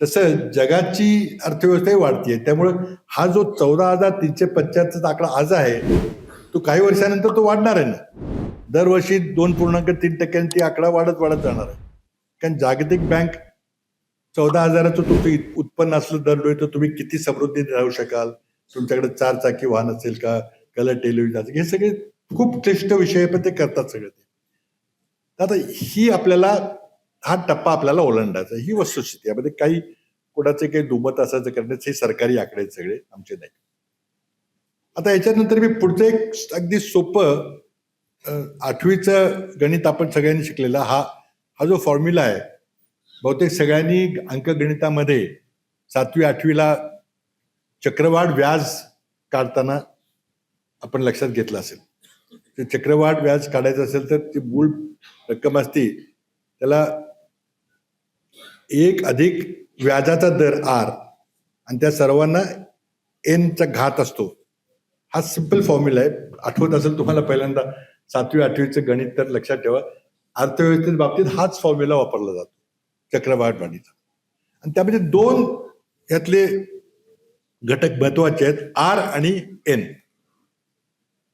तसं जगाची अर्थव्यवस्थाही वाढतीये. त्यामुळे हा जो 14,375 आकडा आज आहे, तो काही वर्षानंतर तो वाढणार आहे ना. दरवर्षी 2.3% ती आकडा वाढत जाणार आहे. कारण जागतिक बँक 14,000चं तुमचं उत्पन्न असलं दरडोई तर तुम्ही किती समृद्धीत राहू शकाल, तुमच्याकडे 4 चाकी वाहन असेल का, कलर टेलिव्हिजन असेल, हे सगळे खूप क्लिष्ट विषय, पण ते करतात सगळे ते. आता ही आपल्याला हा टप्पा आपल्याला ओलांडायचा, ही वस्तुस्थिती. यामध्ये काही कोणाचे काही दुमत असायचं करण्याचे हे सरकारी आकडे आहेत सगळे, आमचे नाही. आता याच्यानंतर मी पुढचं एक अगदी सोपं 8वीचं गणित आपण सगळ्यांनी शिकलेला हा जो फॉर्म्युला आहे, बहुतेक सगळ्यांनी अंकगणितामध्ये 7वी 8वीला चक्रवाढ व्याज काढताना आपण लक्षात घेतलं असेल. ते चक्रवाढ व्याज काढायचं असेल तर ती मूळ रक्कम असती, त्याला 1 अधिक व्याजाचा दर R आणि त्या सर्वांना Nचा घात असतो. हा सिंपल फॉर्म्युला आहे. आठवत असेल तुम्हाला पहिल्यांदा 7वी 8वीचं गणित तर लक्षात ठेवा. अर्थव्यवस्थेच्या बाबतीत हाच फॉर्म्युला वापरला जातो, चक्रवाढ वाढीचा. आणि त्यामध्ये 2 यातले घटक महत्वाचे आहेत, R आणि N.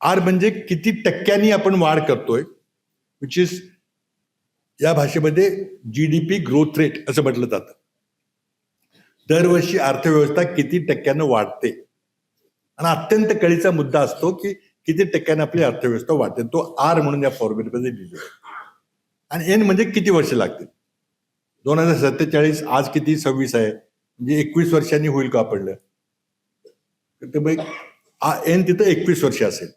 आर म्हणजे किती टक्क्यांनी आपण वाढ करतोय, विच इज या भाषेमध्ये जीडीपी ग्रोथ रेट असं म्हटलं जातं. दरवर्षी अर्थव्यवस्था किती टक्क्यानं वाढते आणि अत्यंत कळीचा मुद्दा असतो की किती टक्क्यानं आपली अर्थव्यवस्था वाढते. तो आर म्हणून या फॉर्म्युलेमध्ये लिहिलेला आहे. आणि एन म्हणजे किती वर्ष लागतील. 2047 आज किती 26 आहे, म्हणजे 21 वर्षांनी होईल का पडलं तर मग एन तिथं 21 वर्ष असेल.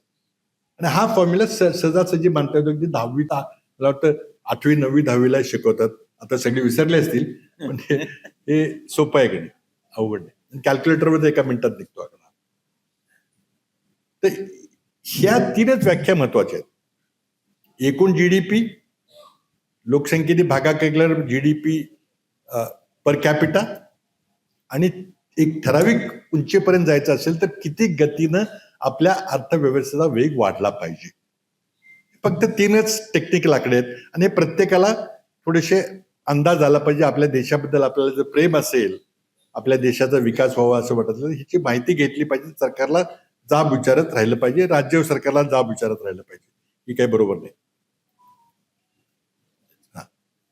आणि हा फॉर्म्युला सहजासहजी मानता येतो की 10वी मला वाटतं 8वी 9वी 10वीला शिकवतात. आता सगळे विसरले असतील, पण हे सोपं आहे गणित, अवघड नाही. कॅल्क्युलेटरमध्ये एका मिनिटात निघतो आकडा. तर ह्या तीनच व्याख्या महत्वाच्या आहेत. एकूण जीडीपी, लोकसंख्येने भागाकार जीडीपी पर कॅपिटा, आणि एक ठराविक उंचीपर्यंत जायचं असेल तर किती गतीनं आपल्या अर्थव्यवस्थेचा वेग वाढला पाहिजे. फक्त तीनच टेक्निकल आकडे आहेत आणि प्रत्येकाला थोडेसे अंदाज आला पाहिजे. आपल्या देशाबद्दल आपल्याला जर प्रेम असेल, आपल्या देशाचा विकास व्हावा असं वाटत असेल, ह्याची माहिती घेतली पाहिजे. सरकारला जाब विचारत राहिलं पाहिजे, राज्य सरकारला जाब विचारत राहिलं पाहिजे. ही काही बरोबर नाही.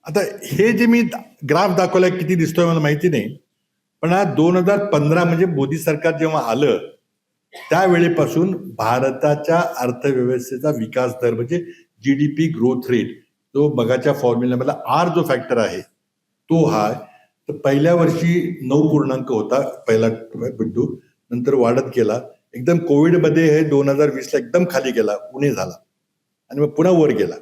आता हे जे मी ग्राफ दाखवलाय किती दिसतोय मला माहिती नाही, पण हा 2015 म्हणजे मोदी सरकार जेव्हा आलं त्यावेळेपासून भारताच्या अर्थव्यवस्थेचा विकास दर म्हणजे जीडीपी ग्रोथ रेट, जो बघाच्या फॉर्म्युल्यामधला आर जो फॅक्टर आहे तो हा. तर पहिल्या वर्षी 9 होता पहिला बिंदू, नंतर वाढत गेला. एकदम कोविडमध्ये हे 2020ला एकदम खाली गेला, उणे झाला आणि मग पुन्हा वर गेला.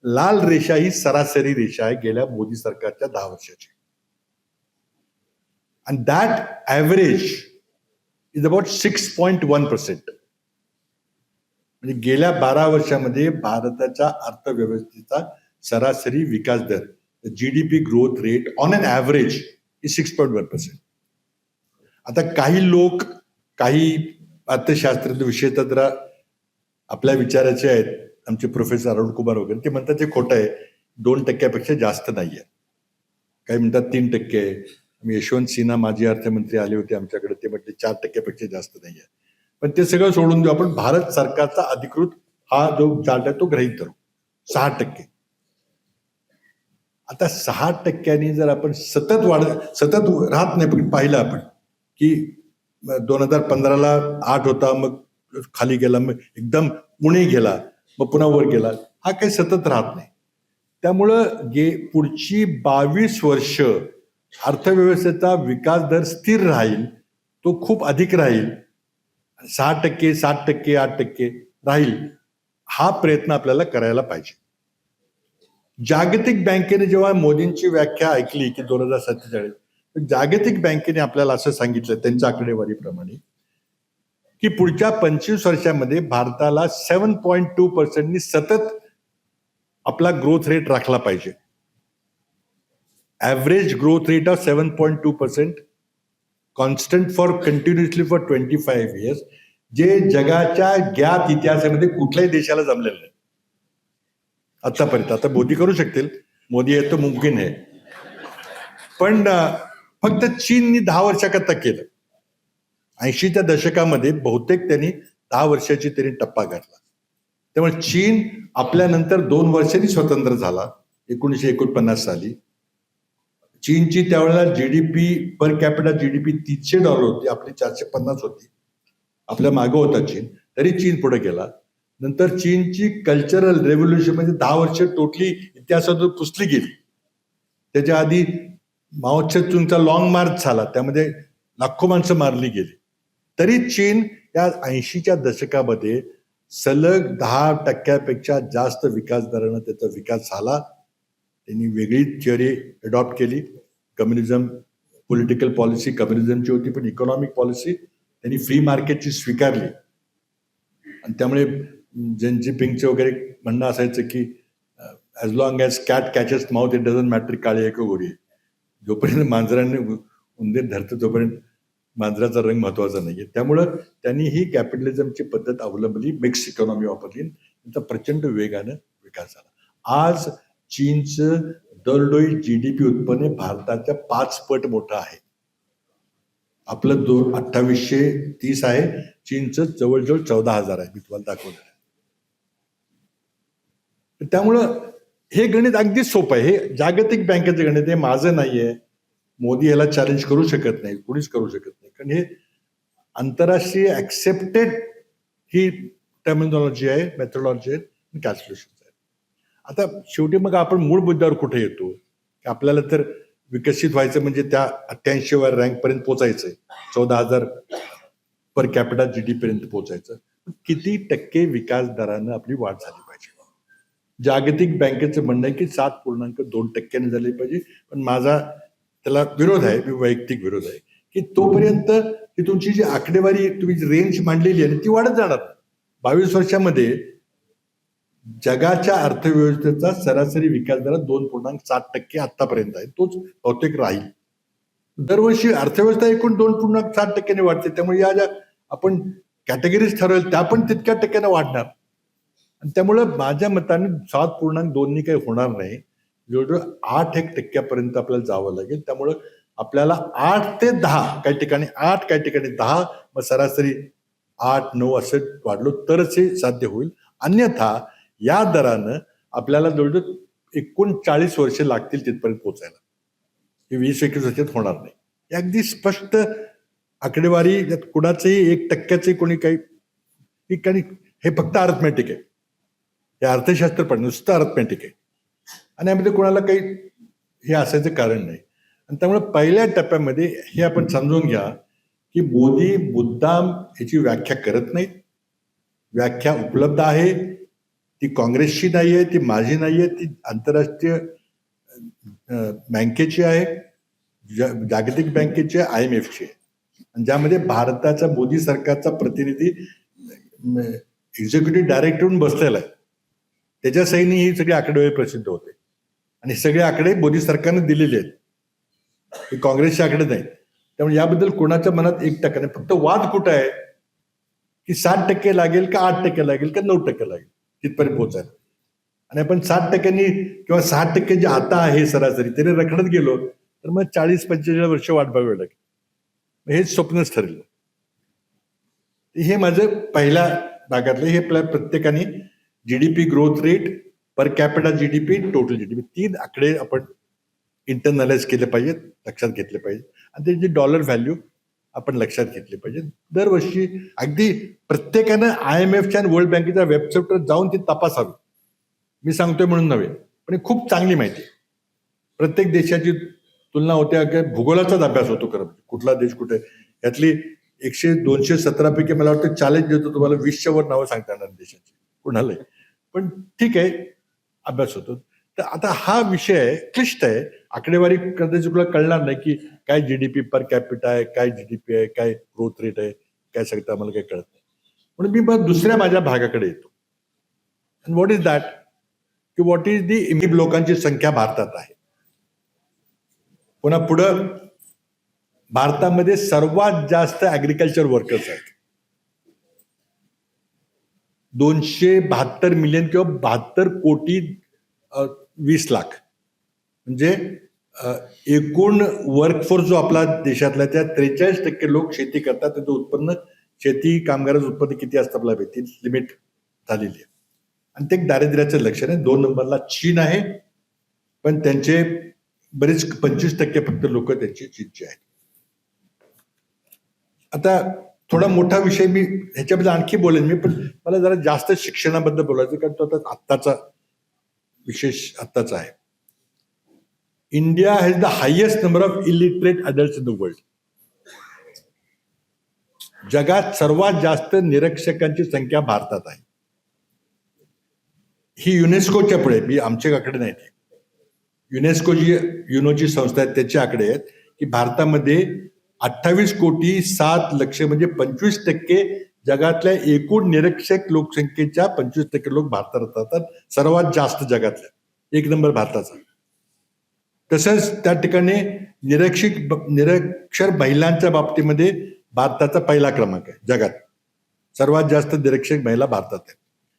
लाल रेषा ही सरासरी रेषा आहे गेल्या मोदी सरकारच्या 10 वर्षाची. आणि दॅट ॲव्हरेज इज अबाउट 6.1%. म्हणजे गेल्या 12 वर्षामध्ये भारताच्या अर्थव्यवस्थेचा सरासरी विकास दर, GDP growth rate on an average is 6.1%. आता काही लोक, काही अर्थशास्त्रज्ञ विशेषतः जरा आपल्या विचाराचे आहेत, आमचे प्रोफेसर अरुण कुमार वगैरे, ते म्हणतात ते खोटं आहे, 2% जास्त नाहीये. काही म्हणतात 3% आहे. यशवंत सिन्हा माजी अर्थमंत्री आले होते आमच्याकडे, ते म्हटले 4% जास्त नाहीये. पण ते सगळं सोडून देऊ आपण. भारत सरकारचा अधिकृत हा जो चार्ट आहे तो गृहीत धरू 6%. आता 6%नी जर आपण सतत राहत नाही, पण पाहिलं आपण की 2015ला 8 होता, मग खाली गेला, मग एकदम उणे गेला, मग पुन्हा वर गेला. हा काही सतत राहत नाही. त्यामुळं पुढची 22 वर्ष अर्थव्यवस्थेचा विकास दर स्थिर राहील, तो खूप अधिक राहील, 6%, 7%, 8% राहील. हा प्रयत्न आपल्याला करायला पाहिजे. जागतिक बँकेने जेव्हा मोदींची व्याख्या ऐकली की 2047, जागतिक बँकेने आपल्याला असं सांगितलं त्यांच्या आकडेवारीप्रमाणे की पुढच्या 25 वर्षामध्ये भारताला 7.2% सतत आपला ग्रोथ रेट राखला पाहिजे. Average growth rate of 7.2%, constant for continuously for 25 years, जे जगाच्या ज्ञात इतिहासामध्ये कुठल्याही देशाला जमलेलं नाही आतापर्यंत. आता मोदी करू शकतील, मोदी आहे तो मुमकिन आहे, पण फक्त चीननी 10 वर्षाकरता केलं. 80च्या दशकामध्ये बहुतेक त्यांनी 10 वर्षाची त्यांनी टप्पा घातला. त्यामुळे चीन आपल्यानंतर 2 वर्षांनी स्वतंत्र झाला 1949 साली. चीनची त्यावेळेला जीडीपी पर कॅपिटा जीडीपी $300 होती, आपली 450 होती. आपल्या मागं होता चीन, तरी चीन पुढे गेला. नंतर चीनची कल्चरल रेव्होल्युशन म्हणजे 10 वर्ष टोटली इतिहासातून पुसली गेली. त्याच्या आधी माओ त्से-तुंगचा लॉंग मार्च झाला, त्यामध्ये लाखो माणसं मारली गेली. तरी चीन या 80च्या दशकामध्ये सलग 10%पेक्षा जास्त विकास दरानं त्याचा विकास झाला. त्यांनी वेगळी थिअरी अडॉप्ट केली. कम्युनिझम, पॉलिटिकल पॉलिसी कम्युनिझमची होती, पण इकॉनॉमिक पॉलिसी त्यांनी फ्री मार्केटची स्वीकारली. आणि त्यामुळे जिनपिंगचे वगैरे म्हणणं असायचं की as long as cat catches mouth it doesn't matter काळी आहे का गोरी आहे. जोपर्यंत मांजराने उंदीर धरतं तोपर्यंत मांजराचा रंग महत्वाचा नाहीये. त्यामुळं त्यांनी ही कॅपिटलिझमची पद्धत अवलंबली, मिक्स इकॉनॉमी वापरली, त्यांचा प्रचंड वेगानं विकास झाला. आज चीनचं दरडोई जीडीपी उत्पन्न भारताच्या 5 पट मोठं आहे. आपलं 2830 आहे, चीनचं जवळजवळ 14,000 आहे. मी तुम्हाला दाखवलं. त्यामुळं हे गणित अगदी सोपं आहे. हे जागतिक बँकेचं गणित आहे, माझं नाहीये. मोदी याला चॅलेंज करू शकत नाही, कुणीच करू शकत नाही, कारण हे आंतरराष्ट्रीय ऍक्सेप्टेड ही टर्मिनॉलॉजी आहे, मेथोडॉलॉजी आहे, कॅल्क्युलेशन आहे. आता शेवटी मग आपण मूळ मुद्द्यावर कुठे येतो की आपल्याला तर विकसित व्हायचं म्हणजे त्या 88व्या रँक पर्यंत पोहोचायचंय, 14,000 पर कॅपिटल जीडीपी पर्यंत पोहोचायचं. किती टक्के विकास दरानं आपली वाढ झाली पाहिजे? जागतिक बँकेचं म्हणणं आहे की 7.2% झाली पाहिजे, पण माझा त्याला विरोध आहे, वैयक्तिक विरोध आहे की तोपर्यंत ती तुमची जी आकडेवारी तुम्ही रेंज मांडलेली आहे ती वाढत जाणार. 22 वर्षामध्ये जगाच्या अर्थव्यवस्थेचा सरासरी विकास दर 2.7% आतापर्यंत आहे, तोच बहुतेक राहील. दरवर्षी अर्थव्यवस्था एकूण 2.7% वाढते, त्यामुळे या ज्या आपण कॅटेगरीज ठरवेल त्या पण तितक्या टक्क्यानं वाढणार. आणि त्यामुळं माझ्या मताने 7.2 काही होणार नाही, जवळजवळ 8% आपल्याला जावं लागेल. त्यामुळं आपल्याला 8 ते 10 काही ठिकाणी 8 काही ठिकाणी 10, मग सरासरी 8-9 असं वाढलो तरच हे साध्य होईल. अन्यथा या दरानं आपल्याला जवळजवळ 39 वर्षे लागतील तिथपर्यंत पोहोचायला. हे 20-21 वर्षात होणार नाही. हे अगदी स्पष्ट आकडेवारी, यात कुणाचंही 1% कोणी काही हे फक्त अर्थमॅटिक आहे, हे अर्थशास्त्र पण नुसतं अर्थमॅटिक आहे आणि यामध्ये कोणाला काही हे असायचं कारण नाही. आणि त्यामुळे पहिल्या टप्प्यामध्ये हे आपण समजून घ्या की मोदी मुद्दाम ह्याची व्याख्या करत नाहीत. व्याख्या उपलब्ध आहे, ती काँग्रेसची नाही आहे, ती माझी नाही आहे, ती आंतरराष्ट्रीय बँकेची आहे, जागतिक बँकेची आहे, IMFची आहे. आणि ज्यामध्ये भारताचा मोदी सरकारचा प्रतिनिधी एक्झिक्युटिव्ह डायरेक्टर म्हणून बसलेला आहे. त्याच्या सहीने ही सगळी आकडेवारी प्रसिद्ध होते आणि सगळे आकडे मोदी सरकारने दिलेले आहेत, हे काँग्रेसचे आकडे नाहीत. त्यामुळे याबद्दल कोणाच्या मनात 1% नाही. फक्त वाद कुठं आहे की 7% लागेल का 8% लागेल का 9% लागेल तिथपर्यंत पोहोचायला. आणि आपण 7% किंवा 6% जे आता आहे सरासरी त्याने रखडत गेलो तर मग 40-45 वर्ष वाट बघावी लागेल. हेच स्वप्नच ठरलं. हे माझं पहिल्या भागातलं. हे प्रत्येकाने GDP growth rate, per capital GDP, total GDP 3 आकडे आपण इंटरनलाइज केले पाहिजेत, लक्षात घेतले पाहिजे. आणि त्याची डॉलर व्हॅल्यू आपण लक्षात घेतली पाहिजे. दरवर्षी अगदी प्रत्येकानं IMFच्या आणि वर्ल्ड बँकेच्या वेबसाईटवर जाऊन ती तपासावी. मी सांगतोय म्हणून नव्हे, पण खूप चांगली माहिती. प्रत्येक देशाची तुलना होते, भूगोलाचाच अभ्यास होतो खरं म्हणजे कुठला देश कुठे. यातली 100-217 पैकी मला वाटतं चॅलेंज देतो तुम्हाला 20च्या वर नावं सांगता येणार देशाची कुणालाही, पण ठीक आहे, अभ्यास होतो. तर आता हा विषय क्लिष्ट आहे. आकडेवारी कदाचित तुला कळणार नाही की काय जीडीपी पर कॅपिटा आहे, काय जीडीपी आहे, काय ग्रोथ रेट आहे, काय सांगता आम्हाला काही कळत नाही. म्हणून मी मग दुसऱ्या माझ्या भागाकडे येतो. अँड व्हॉट इज दॅट की व्हॉट इज दी इमिब लोकांची संख्या भारतात आहे. पुन्हा पुढं भारतामध्ये सर्वात जास्त ऍग्रिकल्चर वर्कर्स आहेत, 272 मिलियन किंवा 72 कोटी 20 लाख. म्हणजे एकूण वर्कफोर्स जो आपला देशातला त्या 43% लोक शेती करतात. त्याचं उत्पन्न, शेती कामगाराचं उत्पन्न किती असतं आपल्याला माहिती, लिमिट झालेली आहे. आणि ते दारिद्र्याचं लक्षण आहे. 2 नंबरला चीन आहे, पण त्यांचे बरेच 25% फक्त लोक त्यांची चीनची आहेत. आता थोडा मोठा विषय, मी ह्याच्याबद्दल आणखी बोलेन मी, पण मला जरा जास्त शिक्षणाबद्दल बोलायचं, कारण तो आता आत्ताचा विशेष आत्ताचा आहे. India has the highest number of illiterate adults in the world. जगात सर्वात जास्त निरक्षरांची संख्या भारतात आहे. ही युनेस्कोच्या पुढे, मी आमच्या आकडे नाही, युनेस्को जी युनोची संस्था आहे त्याचे आकडे आहेत की भारतामध्ये 28 कोटी 7 लक्ष म्हणजे 25% जगातल्या एकूण निरक्षर लोकसंख्येच्या 25% लोक भारतात राहतात. सर्वात जास्त जगातल्या 1 नंबर भारताचा. तसंच त्या ठिकाणी निरक्षर महिलांच्या बाबतीमध्ये भारताचा पहिला क्रमांक आहे जगात. सर्वात जास्त निरक्षर महिला भारतात आहेत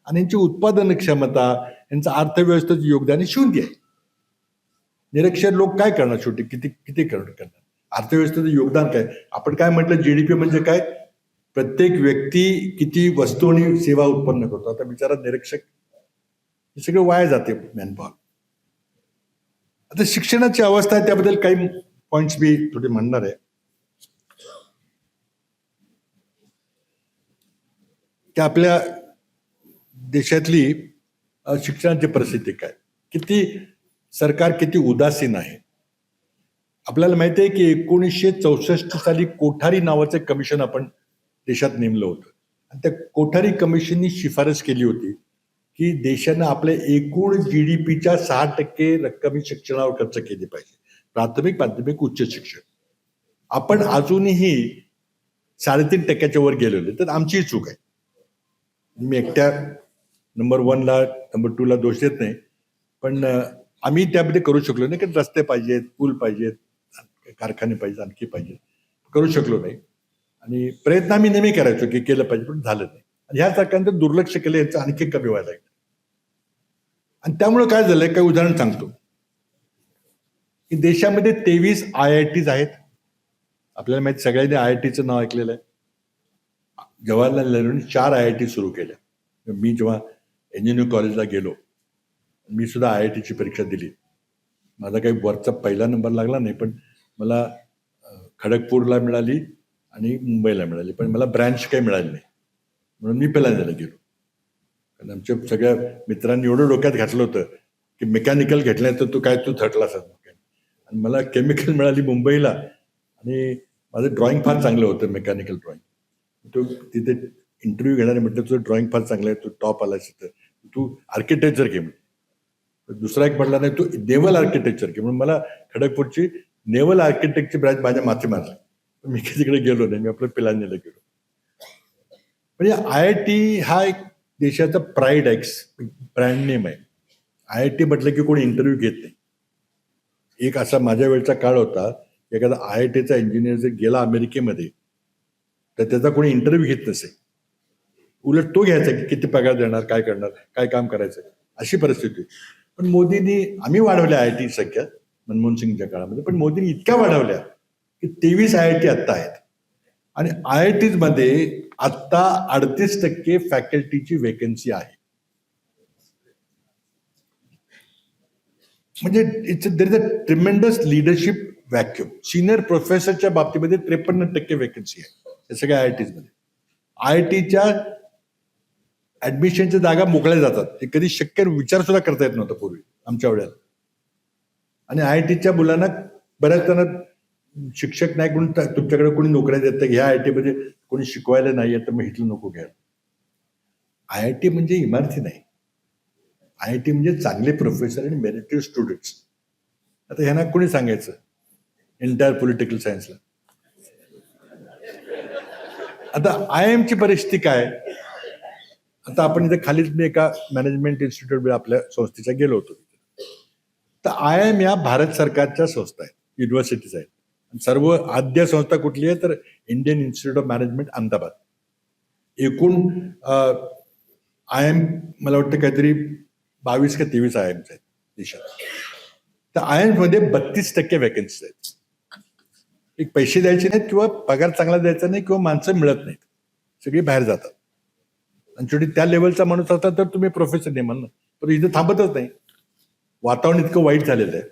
आणि यांची उत्पादन क्षमता, यांचं अर्थव्यवस्थेचं योगदान शून्य आहे. निरक्षर लोक काय करणार शेवटी, किती करणार. अर्थव्यवस्थेचं योगदान काय? आपण काय म्हटलं, जीडीपी म्हणजे काय? प्रत्येक व्यक्ती किती वस्तू आणि सेवा उत्पन्न करतो. आता बिचारा निरीक्षक हे सगळं वाया जाते मॅनपॉवर. आता शिक्षणाची अवस्था आहे, त्याबद्दल काही पॉइंट्स मी थोडे म्हणणार आहे. की आपल्या देशातली शिक्षणाची परिस्थिती काय, किती सरकार किती उदासीन आहे. आपल्याला माहिती आहे की 1964 साली कोठारी नावाचं कमिशन आपण देशात नेमलं होतं. आणि त्या कोठारी कमिशननी शिफारस केली होती की देशानं आपल्या एकूण जीडीपीच्या 6% रक्कम शिक्षणावर खर्च केली पाहिजे, प्राथमिक, माध्यमिक, उच्च शिक्षण. आपण अजूनही 3.5% वर गेलेलो, तर आमचीही चूक आहे. मी एकट्या नंबर 1ला नंबर 2ला दोष देत नाही, पण आम्ही त्यामध्ये करू शकलो नाही, की रस्ते पाहिजेत, पूल पाहिजेत, कारखाने पाहिजे, आणखी पाहिजे, करू शकलो नाही. आणि प्रयत्न आम्ही नेहमी करायचो की केलं पाहिजे, पण झालं नाही. ह्या सरकारनं दुर्लक्ष केलं, याचं आणखी कमी व्हायला लागलं. आणि त्यामुळे काय झालंय, काही उदाहरण सांगतो की देशामध्ये 23 IITs आहेत. आपल्याला माहिती, सगळ्यांनी IITचं नाव ऐकलेलं आहे. जवाहरलाल नेहरूंनी 4 IIT सुरू केल्या. मी जेव्हा इंजिनिअरिंग कॉलेजला गेलो, मी सुद्धा IITची परीक्षा दिली. माझा काही वरचा पहिला नंबर लागला नाही, पण मला खडगपूरला मिळाली आणि मुंबईला मिळाली, पण मला ब्रँच काही मिळाली नाही, म्हणून मी पहिल्यांदाला गेलो. कारण आमच्या सगळ्या मित्रांनी एवढं डोक्यात घातलं होतं की मेकॅनिकल घेतलं तर तू थर्ड क्लास. आणि मला केमिकल मिळाली मुंबईला, आणि माझं ड्रॉइंग फार चांगलं होतं, मेकॅनिकल ड्रॉइंग. तो तिथे इंटरव्ह्यू घेणारे म्हटलं, तुझं ड्रॉइंग फार चांगलं आहे, तू टॉप आलास, तर तू आर्किटेक्चर घे. दुसरा एक म्हटला, नाही तू नेव्हल आर्किटेक्चर घे. म्हणून मला खडगपूरची नेव्हल आर्किटेक्टची ब्रँच माझ्या माथी मारली. मी तिकडे गेलो नाही, मी आपल्या पिलांनीला गेलो. म्हणजे IIT हा एक देशाचा प्राईड आहे, ब्रँड नेम आहे. IIT म्हटलं की कोणी इंटरव्ह्यू घेत नाही. एक असा माझ्या वेळचा काळ होता, एखादा IITचा इंजिनियर जर गेला अमेरिकेमध्ये, तर त्याचा कोणी इंटरव्ह्यू घेत नसे. उलट तो घ्यायचा की किती पगार देणार, काय करणार, काय काम करायचं, अशी परिस्थिती. पण मोदींनी, आम्ही वाढवल्या IIT संख्या मनमोहन सिंगच्या काळामध्ये, पण मोदींनी इतक्या वाढवल्या की 23 IIT आत्ता आहेत. आणि IITs मध्ये आत्ता 38% फॅकल्टीची वेकन्सी आहे. म्हणजे there is a tremendous leadership vacuum. Senior प्रोफेसरच्या बाबतीमध्ये 53% वेकन्सी आहे या सगळ्या IITs मध्ये. IITच्या ऍडमिशनच्या जागा मोकळ्या जातात, हे कधी शक्य विचार सुद्धा करता येत नव्हता पूर्वी आमच्या वेळेला. आणि IITच्या मुलांना बऱ्याच जण शिक्षक नाही म्हणून तुमच्याकडे कोणी नोकऱ्या देत नाही, ह्या IIT मध्ये कोणी शिकवायला नाहीये, तर मग इथलं नको घ्या. IIT म्हणजे इमारती नाही, IIT म्हणजे चांगले प्रोफेसर आणि मेरिटरी स्टुडंट्स. आता ह्यांना कोणी सांगायचं एंटायर पॉलिटिकल सायन्सला. आता IIM ची परिस्थिती काय? आता आपण इथे खालीच मी एका मॅनेजमेंट इन्स्टिट्यूट आपल्या संस्थेच्या गेलो होतो. तर IIM या भारत सरकारच्या संस्था आहेत, युनिव्हर्सिटीज आहेत. सर्व आद्य संस्था कुठली आहे, तर Indian institute of management Ahmedabad. एकूण IIM मला वाटतं काहीतरी 22 का 23 IIMs आहेत देशात. तर IIMs मध्ये 32% वॅकन्सीज आहेत. एक पैसे द्यायचे नाहीत, किंवा पगार चांगला द्यायचा नाही, किंवा माणसं मिळत नाहीत, सगळी बाहेर जातात. आणि शेवटी त्या लेवलचा माणूस असता तर तुम्ही प्रोफेसर नेमाल ना, पण इथे थांबतच नाही. वातावरण इतकं वाईट झालेलं आहे.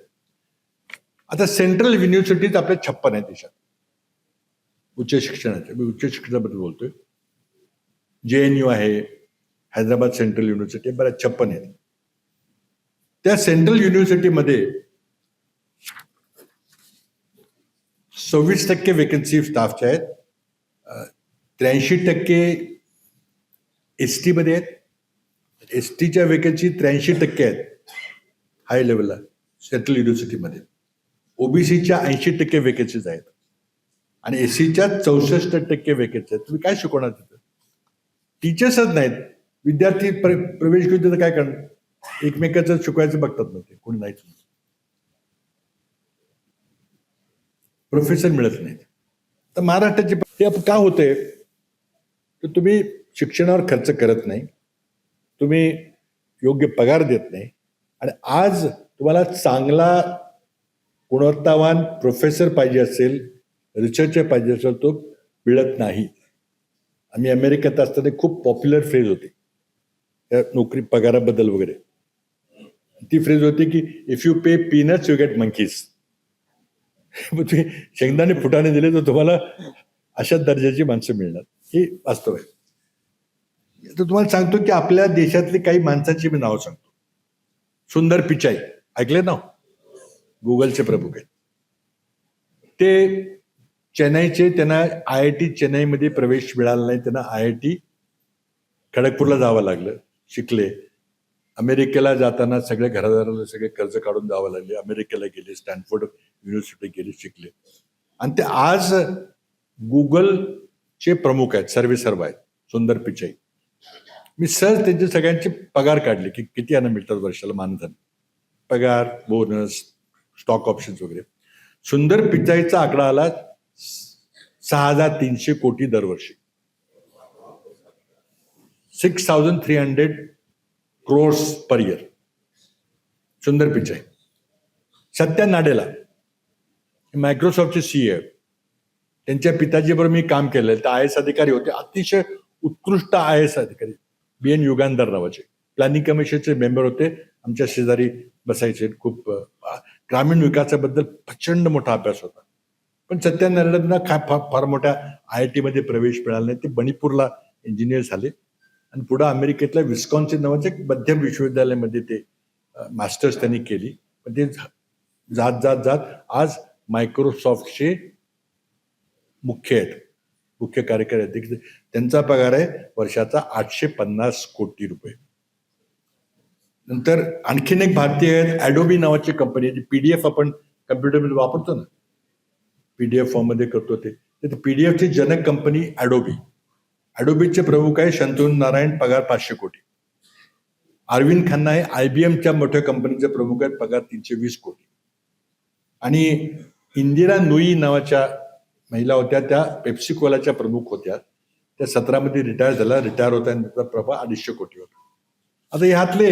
आता सेंट्रल युनिव्हर्सिटीज आपल्या 56 आहेत देशात उच्च शिक्षणाच्या. मी उच्च शिक्षणाबद्दल बोलतोय. JNU आहे, हैदराबाद सेंट्रल युनिव्हर्सिटी, बऱ्याच 56 आहेत. त्या सेंट्रल युनिव्हर्सिटीमध्ये 26% वेकन्सी स्टाफच्या आहेत. 83% ST मध्ये आहेत. STच्या वेकन्सी 83% आहेत हाय लेवलला सेंट्रल युनिव्हर्सिटीमध्ये. OBCच्या 80% वेकन्सीज आहेत, आणि SCच्या 64% वेकन्सी आहेत. तुम्ही काय शिकवणार तिथं? टीचर्सच नाहीत. विद्यार्थी प्रवेश घेऊन तिथं काय करणार? एकमेकाचं शिकवायचं बघतात नव्हते, कोणी नाहीच. प्रोफेसर मिळत नाहीत. तर महाराष्ट्राची हे का होतंय, तर तुम्ही शिक्षणावर खर्च करत नाही, तुम्ही योग्य पगार देत नाही. आणि आज तुम्हाला चांगला गुणवत्तावान प्रोफेसर पाहिजे असेल, रिसर्चर पाहिजे असेल, तो मिळत नाही. आम्ही अमेरिकेत असताना खूप पॉप्युलर फ्रेज होती त्या नोकरी पगाराबद्दल वगैरे. ती फ्रेज होती की if you pay peanuts you get monkeys. मग तुम्ही शेंगदाणे फुटाणे दिले तर तुम्हाला अशा दर्जाची माणसं मिळणार. ही वास्तव आहे. तर तुम्हाला सांगतो की आपल्या देशातली काही माणसांची मी नावं सांगतो. सुंदर पिचाई ऐकले ना, गुगलचे प्रमुख आहेत ते. चेन्नईचे, त्यांना IIT चेन्नईमध्ये प्रवेश मिळाला नाही, त्यांना IIT खडगपूरला जावं लागलं, शिकले. अमेरिकेला जाताना सगळे घरादाराला सगळे कर्ज काढून जावं लागले. अमेरिकेला गेले, स्टॅनफोर्ड युनिव्हर्सिटी गेले, शिकले. आणि ते आज गुगलचे प्रमुख आहेत, सर्वेसर्वा आहेत, सुंदर पिचाई. मी सहज त्यांचे सगळ्यांचे पगार काढले की किती यांना मिळतात वर्षाला मानधन, पगार, बोनस, स्टॉक ऑप्शन्स वगैरे. सुंदर पिचाईचा आकडा आला 6,300 कोटी दरवर्षी. 6,300 crores पर इयर. सुंदर पिचाई. सत्या नाडेला मायक्रोसॉफ्टचे CEO आहेत. त्यांच्या पिताजीबरोबर मी काम केलं. ते IAS अधिकारी होते, अतिशय उत्कृष्ट IAS अधिकारी. BN युगांधर नावाचे प्लॅनिंग कमिशनचे मेंबर होते. आमच्या शेजारी बसायचे. खूप ग्रामीण विकासाबद्दल प्रचंड मोठा अभ्यास होता. पण सत्यानारायणना फार मोठ्या IIT मध्ये प्रवेश मिळाला नाही. ते मणिपूरला इंजिनियर झाले आणि पुढे अमेरिकेतल्या विस्कॉन्सिन नावाच्या मध्यम विश्वविद्यालयामध्ये ते मास्टर्स त्यांनी केली. पण ते जात जात जात आज मायक्रोसॉफ्टचे मुख्य आहेत, मुख्य कार्यकारी अध्यक्ष. त्यांचा पगार आहे वर्षाचा 850 कोटी रुपये. नंतर आणखीन एक भारतीय आहेत, ॲडोबी नावाची कंपनी आहे. PDF आपण कम्प्युटरमध्ये वापरतो ना, PDF फॉर्म मध्ये करतो ते. PDFची जनक कंपनी ॲडोबी. ॲडोबीचे प्रमुख आहे शंतनू नारायण, पगार 500 कोटी. अरविंद खन्ना आहे, IBMच्या मोठ्या कंपनीचे प्रमुख आहेत, पगार 320 कोटी. आणि इंदिरा नुई नावाच्या महिला होत्या, त्या पेप्सिकोलाच्या प्रमुख होत्या. त्या 17 मध्ये रिटायर झाल्या. रिटायर होता आणि त्याचा प्रभाव 250 कोटी होता. आता ह्यातले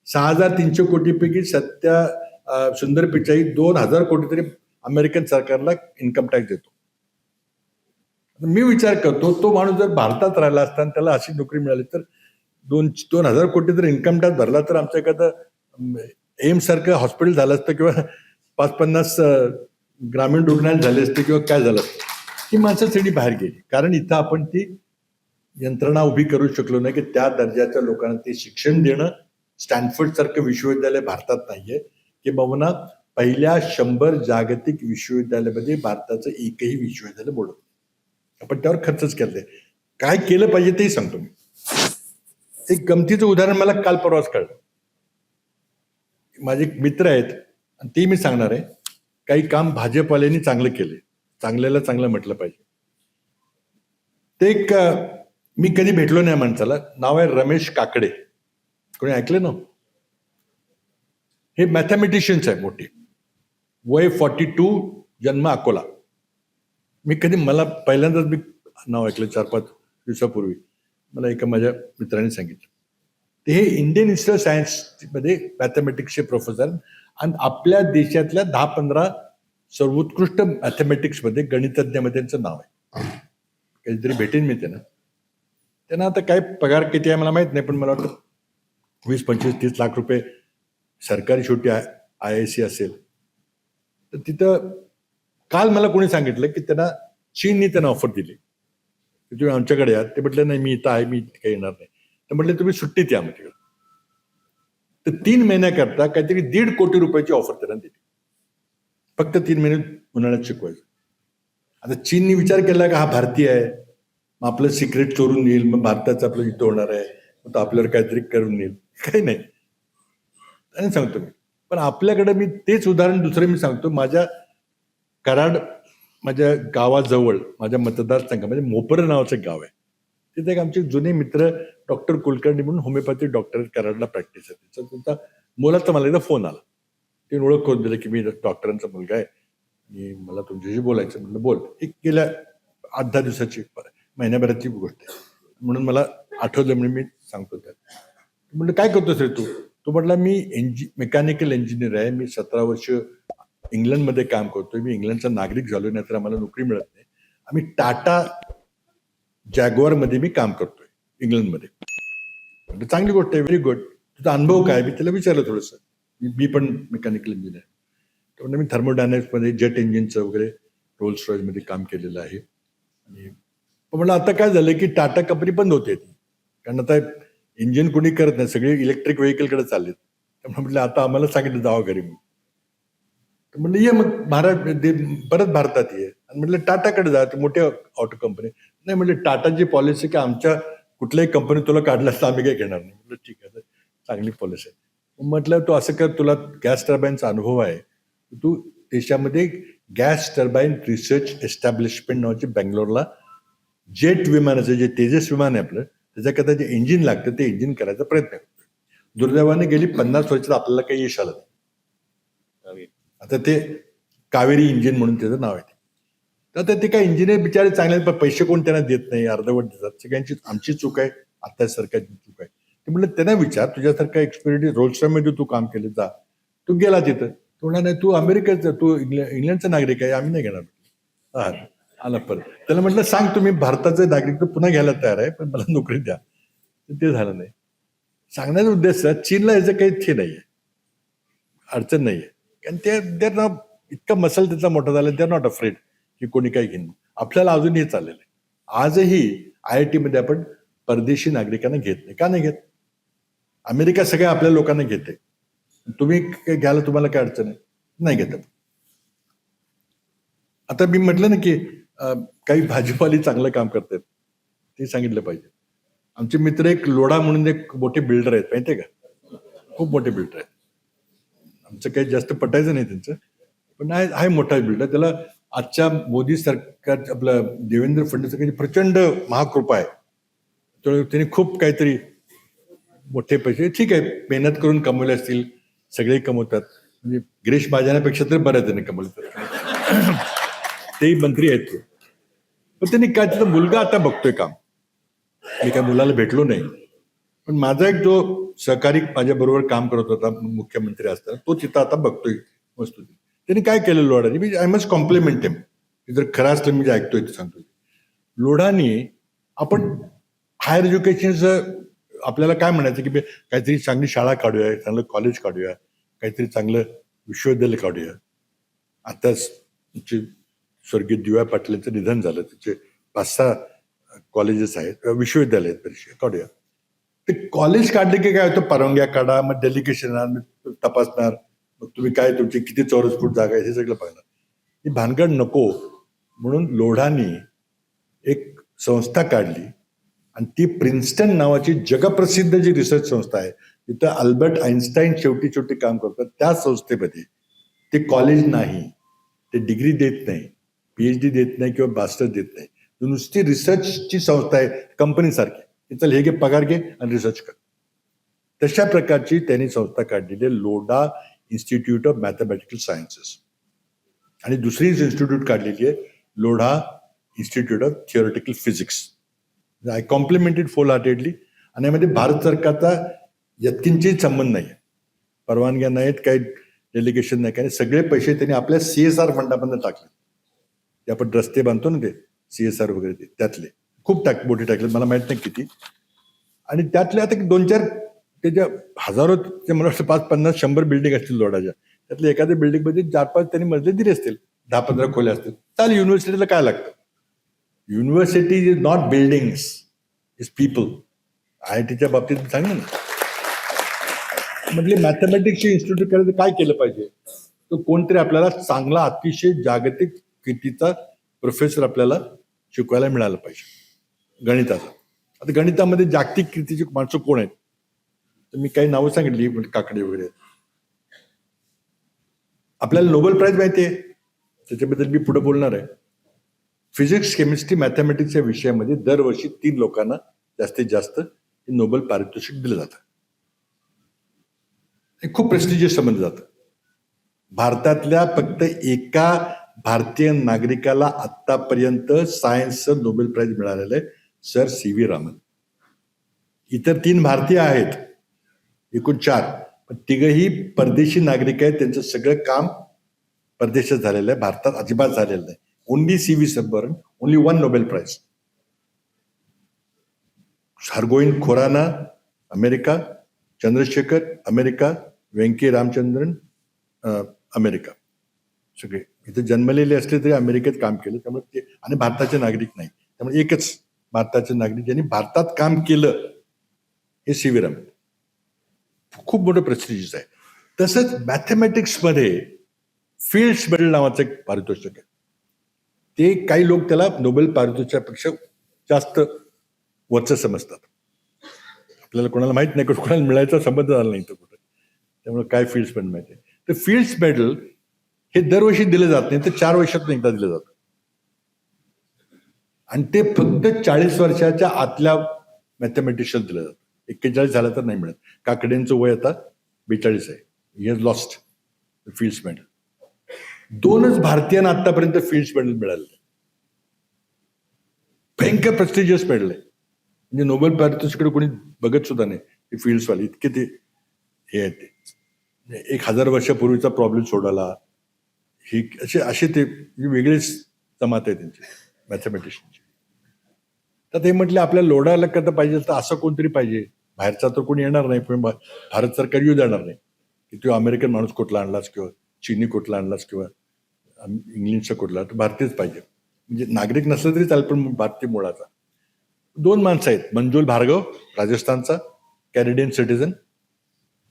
6,300 कोटीपैकी सुंदर पिचाई 2,000 कोटी तरी अमेरिकन सरकारला इन्कम टॅक्स देतो. मी विचार करतो, तो माणूस जर भारतात राहिला असता आणि त्याला अशी नोकरी मिळाली तर 2,000 कोटी जर इन्कम टॅक्स भरला तर आमच्या एखादं एम्स सारखं हॉस्पिटल झालं असतं किंवा 5-50 ग्रामीण रुग्णालय झाले असते किंवा काय झालं असतं. ही माणसं सगळी बाहेर गेली कारण इथं आपण ती यंत्रणा उभी करू शकलो नाही की त्या दर्जाच्या लोकांना ते शिक्षण देणं. स्टॅनफोर्ड सारखं विश्वविद्यालय भारतात नाहीये की बाबा पहिल्या 100 जागतिक विश्वविद्यालयामध्ये भारताचं एकही विश्वविद्यालय बोलत. आपण त्यावर खर्चच केलाय. काय केलं पाहिजे तेही सांगतो मी. एक गमतीचं उदाहरण मला काल परवाच कळलं. माझे मित्र आहेत आणि ते मी सांगणार आहे. काही काम भाजपवाल्यांनी चांगलं केले, चांगल्याला चांगलं म्हटलं पाहिजे. ते एक मी कधी भेटलो नाही माणसाला, नाव आहे रमेश काकडे. कोणी ऐकलं ना? हे मॅथमॅटिशियन्स आहे मोठे, वय 42, जन्म अकोला. मला पहिल्यांदाच मी नाव ऐकलं 4-5 दिवसापूर्वी. मला एका माझ्या मित्राने सांगितलं. ते हे इंडियन इन्स्टिट्यूट ऑफ सायन्स मध्ये मॅथमॅटिक्सचे प्रोफेसर आणि आपल्या देशातल्या 10-15 सर्वोत्कृष्ट मॅथमॅटिक्स मध्ये गणितज्ञामध्ये त्यांचं नाव आहे. कधीतरी भेटेन मी त्यांना. आता काय पगार किती आहे मला माहित नाही, पण मला वाटतं 20-25-30 लाख रुपये सरकारी शेवटी IIC असेल. तर तिथं काल मला कोणी सांगितलं की त्यांना चीननी त्यांना ऑफर दिली की तुम्ही आमच्याकडे या. ते म्हटलं नाही, मी इथं आहे, मी काही येणार नाही. तर म्हटलं तुम्ही सुट्टीत या आमच्याकडे. तर 3 महिन्याकरता काहीतरी 1.5 कोटी रुपयाची ऑफर त्यांना दिली. फक्त 3 महिने उन्हाळ्यात शिकवायचं. आता चीननी विचार केला का हा भारतीय आहे, मग आपलं सिक्रेट चोरून येईल, मग भारताचं आपलं युद्ध होणार आहे, मग तो आपल्याला काहीतरी करून येईल. काही नाही. आणि सांगतो मी. पण आपल्याकडे मी तेच उदाहरण दुसरं मी सांगतो. माझ्या कराड, माझ्या गावाजवळ, माझ्या मतदारसंघामध्ये मोपर नावाचं गाव आहे. तिथे एक आमचे जुने मित्र डॉक्टर कुलकर्णी म्हणून होमिओपॅथिक डॉक्टर कराडला प्रॅक्टिस आहे. त्यांचा मुलाचा मला एकदा फोन आला. ते ओळख करून दिलं की मी डॉक्टरांचा मुलगा आहे आणि मला तुमच्याशी बोलायचं. म्हणलं बोल. एक गेल्या 8-10 दिवसाची, महिन्याभराची गोष्ट आहे. म्हणून मला आठवलं म्हणून मी सांगतो. त्यात म्हणलं काय करतोस रे तू? तो म्हटला मी मेकॅनिकल इंजिनियर आहे, मी 17 वर्ष इंग्लंडमध्ये काम करतोय, मी इंग्लंडचा नागरिक झालो, नाही तर आम्हाला नोकरी मिळत नाही. आम्ही टाटा जॅग्वारमध्ये मी काम करतोय इंग्लंडमध्ये. म्हटलं चांगली गोष्ट आहे, व्हेरी गुड. तुझा अनुभव काय? मी त्याला विचारलं थोडंसं. मी पण मेकॅनिकल इंजिनियर. तर म्हणजे मी थर्मोडायनॅमिक्समध्ये जेट इंजिनचं वगैरे रोल्स रॉयसमध्ये काम केलेलं आहे. आणि म्हटलं आता काय झालं की टाटा कंपनी बंद होते ती, कारण आता इंजिन कोणी करत नाही, सगळे इलेक्ट्रिक व्हेकलकडे चाललेत. त्यामुळे म्हटलं आता आम्हाला सांगितलं जावं घरी. तर म्हणलं ये मग परत भारतात ये. आणि म्हटलं टाटाकडे जा, ते मोठे ऑटो कंपनी. नाही म्हटलं टाटाची पॉलिसी की आमच्या कुठल्याही कंपनी तुला काढलं तर आम्ही काही घेणार नाही. म्हटलं ठीक आहे, चांगली पॉलिसी आहे. म्हटलं तू असं कर, तुला गॅस टर्बाईनचा अनुभव आहे, तू देशामध्ये गॅस टर्बाईन रिसर्च एस्टॅब्लिशमेंट नावाची बँगलोरला जेट विमानाचं जे तेजस विमान आहे आपलं, त्याच्याकरता जे इंजिन लागतं ते इंजिन करायचा प्रयत्न करतो. दुर्दैवाने गेली 50 वर्षात आपल्याला काही यश आलं नाही. आता ते कावेरी इंजिन म्हणून त्याचं नाव आहे. तर ते काय इंजिनियर बिचारे चांगले, पण पैसे कोण त्यांना देत नाही, अर्धवट देतात. सगळ्यांची आमची चूक आहे, आता सरकारची चूक आहे. ते म्हटलं त्यांना विचार, तुझ्यासारखा एक्सपिरियन्स रोल्स रॉयसमध्ये तू काम केलं, जा. तू गेला तिथं, तो म्हणा नाही तू अमेरिकेचा, तू इंग्लंडचा नागरिक आहे, आम्ही नाही घेणार. हा आला परत. त्याला म्हटलं सांग तुम्ही भारताचं नागरिक पुन्हा घ्यायला तयार आहे, पण मला नोकरी द्या. ते झालं नाही. सांगण्याचा उद्देश चीनला याचं काही हे नाहीये, अडचण नाहीये. कारण ते ना इतका मसल त्याचा मोठा झाला, दे आर नॉट अफ्रेड की कोणी काही घेईन. आपल्याला अजूनही चाललेलं आहे. आजही IIT मध्ये आपण परदेशी नागरिकांना घेत नाही. का नाही घेत? अमेरिका सगळ्या आपल्या लोकांना घेते. तुम्ही घ्यायला तुम्हाला काय अडचण आहे? नाही घेत. आता मी म्हटलं ना की काही भाजीपाली चांगलं काम करतात, ते सांगितलं पाहिजे. आमचे मित्र एक लोढा म्हणून एक मोठे बिल्डर आहेत, माहितीये का? खूप मोठे बिल्डर आहेत. आमचं काही जास्त पटायचं नाही त्यांचं, पण आहे मोठा बिल्डर. त्याला आजच्या मोदी सरकार, आपलं देवेंद्र फडणवीस प्रचंड महाकृपा आहे. तर त्यांनी खूप काहीतरी मोठे पैसे, ठीक आहे, मेहनत करून कमवले असतील, सगळे कमवतात. म्हणजे गिरीश महाजनापेक्षा तर बऱ्याच जण कमवले. तेही मंत्री आहेत ते. पण त्यांनी काय, त्याचा मुलगा आता बघतोय काम. मी काय मुलाला भेटलो नाही, पण माझा एक जो सहकारी माझ्या बरोबर काम करत होता मुख्यमंत्री असताना, तो तिथं आता बघतोय वस्तू. त्यांनी काय केलं लोढानी, मी आय मस्ट कॉम्प्लिमेंट हिम. जर खरं असलं मी जे ऐकतोय ते सांगतोय. लोढानी आपण हायर एज्युकेशनचं आपल्याला काय म्हणायचं की काहीतरी चांगली शाळा काढूया, चांगलं कॉलेज काढूया, काहीतरी चांगलं विश्वविद्यालय काढूया. आताच स्वर्गीय DY पाटलांचं निधन झालं, त्याचे 5-6 कॉलेजेस आहेत, विश्वविद्यालय आहेत, काढूया. ते कॉलेज काढले की काय होतं, परवानग्या काढा, मग डेलिगेशन तपासणार, मग तुम्ही काय, तुमची किती चौरस फूट जागा आहे हे सगळं पाहणार. ही भानगड नको म्हणून लोढानी एक संस्था काढली, आणि ती प्रिन्स्टन नावाची जगप्रसिद्ध जी रिसर्च संस्था आहे, तिथं अल्बर्ट आईन्स्टाईन शेवटी काम करतात. त्या संस्थेमध्ये ते कॉलेज नाही, ते डिग्री देत नाही, PhD देत नाही किंवा मास्टर देत नाही, नुसती रिसर्चची संस्था आहे, कंपनीसारखी. चल हे घे, पगार घे आणि रिसर्च कर. तशा प्रकारची त्यांनी संस्था काढलेली आहे, Lodha institute of mathematical sciences. आणि दुसरी इन्स्टिट्यूट काढलेली आहे, Lodha institute of theoretical physics. I complimented full heartedly. आणि यामध्ये भारत सरकारचा यत्किंचित संबंध नाही, परवानग्या नाहीत, काही डेलिगेशन नाही, काही. सगळे पैसे त्यांनी आपल्या CSR फंडामधून टाकले. ते आपण रस्ते बांधतो ना, ते CSR वगैरे, त्यातले खूप मोठे टाकले, मला माहित नाही किती. आणि त्यातले आता 2-4 त्याच्या हजारो, मला वाटतं 5-50-100 बिल्डिंग असतील लोढाच्या. त्यातल्या एखाद्या बिल्डिंग मध्ये 4-5 त्यांनी मजले दिले असतील, 10-15 खोल्या असतील. चालेल, युनिव्हर्सिटीला काय लागतं? University is not buildings, is people. IITच्या बाबतीत सांगितलं ना, म्हटले मॅथमॅटिक्सचे इन्स्टिट्यूट करायचं काय केलं पाहिजे, तर कोणतरी आपल्याला चांगला, अतिशय जागतिक कीर्तीचा प्रोफेसर आपल्याला शिकवायला मिळालं पाहिजे गणिताचा. आता गणितामध्ये जागतिक कीर्तीची माणसं कोण आहेत, तर मी काही नावं सांगितली, म्हणजे काकडे वगैरे. आपल्याला नोबेल प्राइज माहिती आहे, त्याच्याबद्दल मी पुढे बोलणार आहे. फिजिक्स, केमिस्ट्री, मॅथमॅटिक्स या विषयामध्ये दरवर्षी 3 लोकांना जास्तीत जास्त नोबेल पारितोषिक दिलं जातं. हे खूप प्रेस्टिजियस समजलं जातं. भारतातल्या फक्त एका भारतीय नागरिकाला आतापर्यंत सायन्सचं नोबेल प्राइज मिळालेलं आहे, सर CV रामन. इतर 3 भारतीय आहेत, एकूण 4, पण तिघही परदेशी नागरिक आहेत. त्यांचं सगळं काम परदेशात झालेलं आहे, भारतात अजिबात झालेलं नाही. Only CV. सबर्न, only 1 Nobel prize. Hargobind Khorana America, Chandrasekhar America, Venki Ramachandran America. सगळे इथे जन्मलेले असले तरी अमेरिकेत काम केलं, त्यामुळे ते आणि भारताचे नागरिक नाही. त्यामुळे एकच भारताचे नागरिक ज्यांनी भारतात काम केलं हे सी.व्ही. रमन. खूप मोठं प्रेस्टिजियस आहे. तसंच मॅथमॅटिक्समध्ये फील्ड्स मेडल नावाचं एक पारितोषिक आहे. ते काही लोक त्याला नोबेल पारितोषिकापेक्षा जास्त वरचं समजतात. आपल्याला कोणाला माहित नाही, कोणाला मिळायचा संबंध झाला नाही तर कुठं, त्यामुळे काय फील्ड्स मेडल माहिती आहे. तर फील्ड्स मेडल हे दरवर्षी दिलं जात नाही, तर 4 वर्षातून एकदा दिलं जातं. आणि ते फक्त 40 वर्षाच्या आतल्या मॅथमॅटिशियन दिलं जातं. 41 झालं तर नाही मिळत. काकडेंचं वय आता 42 आहे. He has lost Fields medal. 2च भारतीयांना आतापर्यंत फील्ड्स मेडल मिळाले. भयंकर प्रेस्टिजियस मेडल आहे. म्हणजे नोबेल पारितोषिकडे कोणी बघत सुद्धा नाही. ते फील्ड्सवाले इतके ते हे आहेत. ते 1000 वर्षापूर्वीचा प्रॉब्लेम सोडवला, ही असे ते वेगळेच जमात आहे त्यांची मॅथमॅटिशियनची. तर ते म्हटले आपल्याला लोडायला करता पाहिजे तर असं कोणतरी पाहिजे. बाहेरचा तर कोणी येणार नाही, पण भारत सरकार येऊ देणार नाही की तो अमेरिकन माणूस कुठला आणलास किंवा चीनी कुठला आणलास किंवा इंग्लिशचा कुठला, तर भारतीयच पाहिजे. म्हणजे नागरिक नसलं तरी चालेल, पण भारतीय मुळाचा. 2 माणसं आहेत. मंजुल भार्गव राजस्थानचा, कॅनेडियन सिटीजन,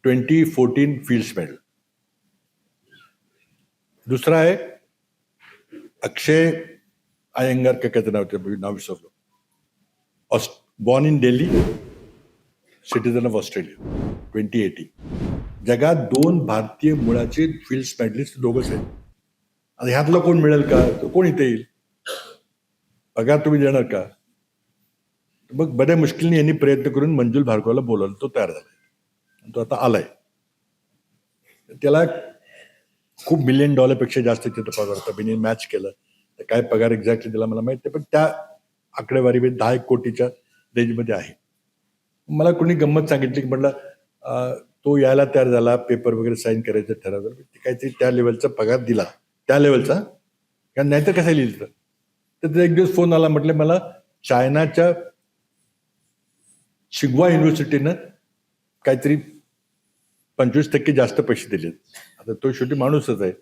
2014 फील्ड्स मेडल. दुसरा आहे अक्षय अयंगार, काय त्याचं नाव विसरलो. Born in Delhi, citizen of Australia, 2018. जगात 2 भारतीय मुळाचे फील्ड्स मेडलिस्ट दोघंच आहेत. आता ह्यातलं कोण मिळेल का, तर कोण इथे येईल? पगार तुम्ही देणार का? मग बऱ्या मुश्किलने यांनी प्रयत्न करून मंजुल भार्गवला बोलवलं. तो तयार झालाय, तो आता आलाय. त्याला खूप $1 मिलियन पेक्षा जास्त तिथं पगार होता. मी मॅच केलं तर काय पगार एक्झॅक्टली दिला मला माहित नाही, पण त्या आकडेवारी 10 कोटीच्या रेंजमध्ये आहे. मला कोणी गंमत सांगितली की म्हटलं तो यायला तयार झाला, पेपर वगैरे साईन करायचं ठरवलं, काहीतरी त्या लेवलचा पगार दिला, त्या लेवलचा, कारण नाहीतर कसं लिहिलं. तर त्याचा एक दिवस फोन आला, म्हटलं मला चायनाच्या शिग्वा युनिव्हर्सिटीनं काहीतरी 25% जास्त पैसे दिलेत. आता तो शेवटी माणूसच आहे.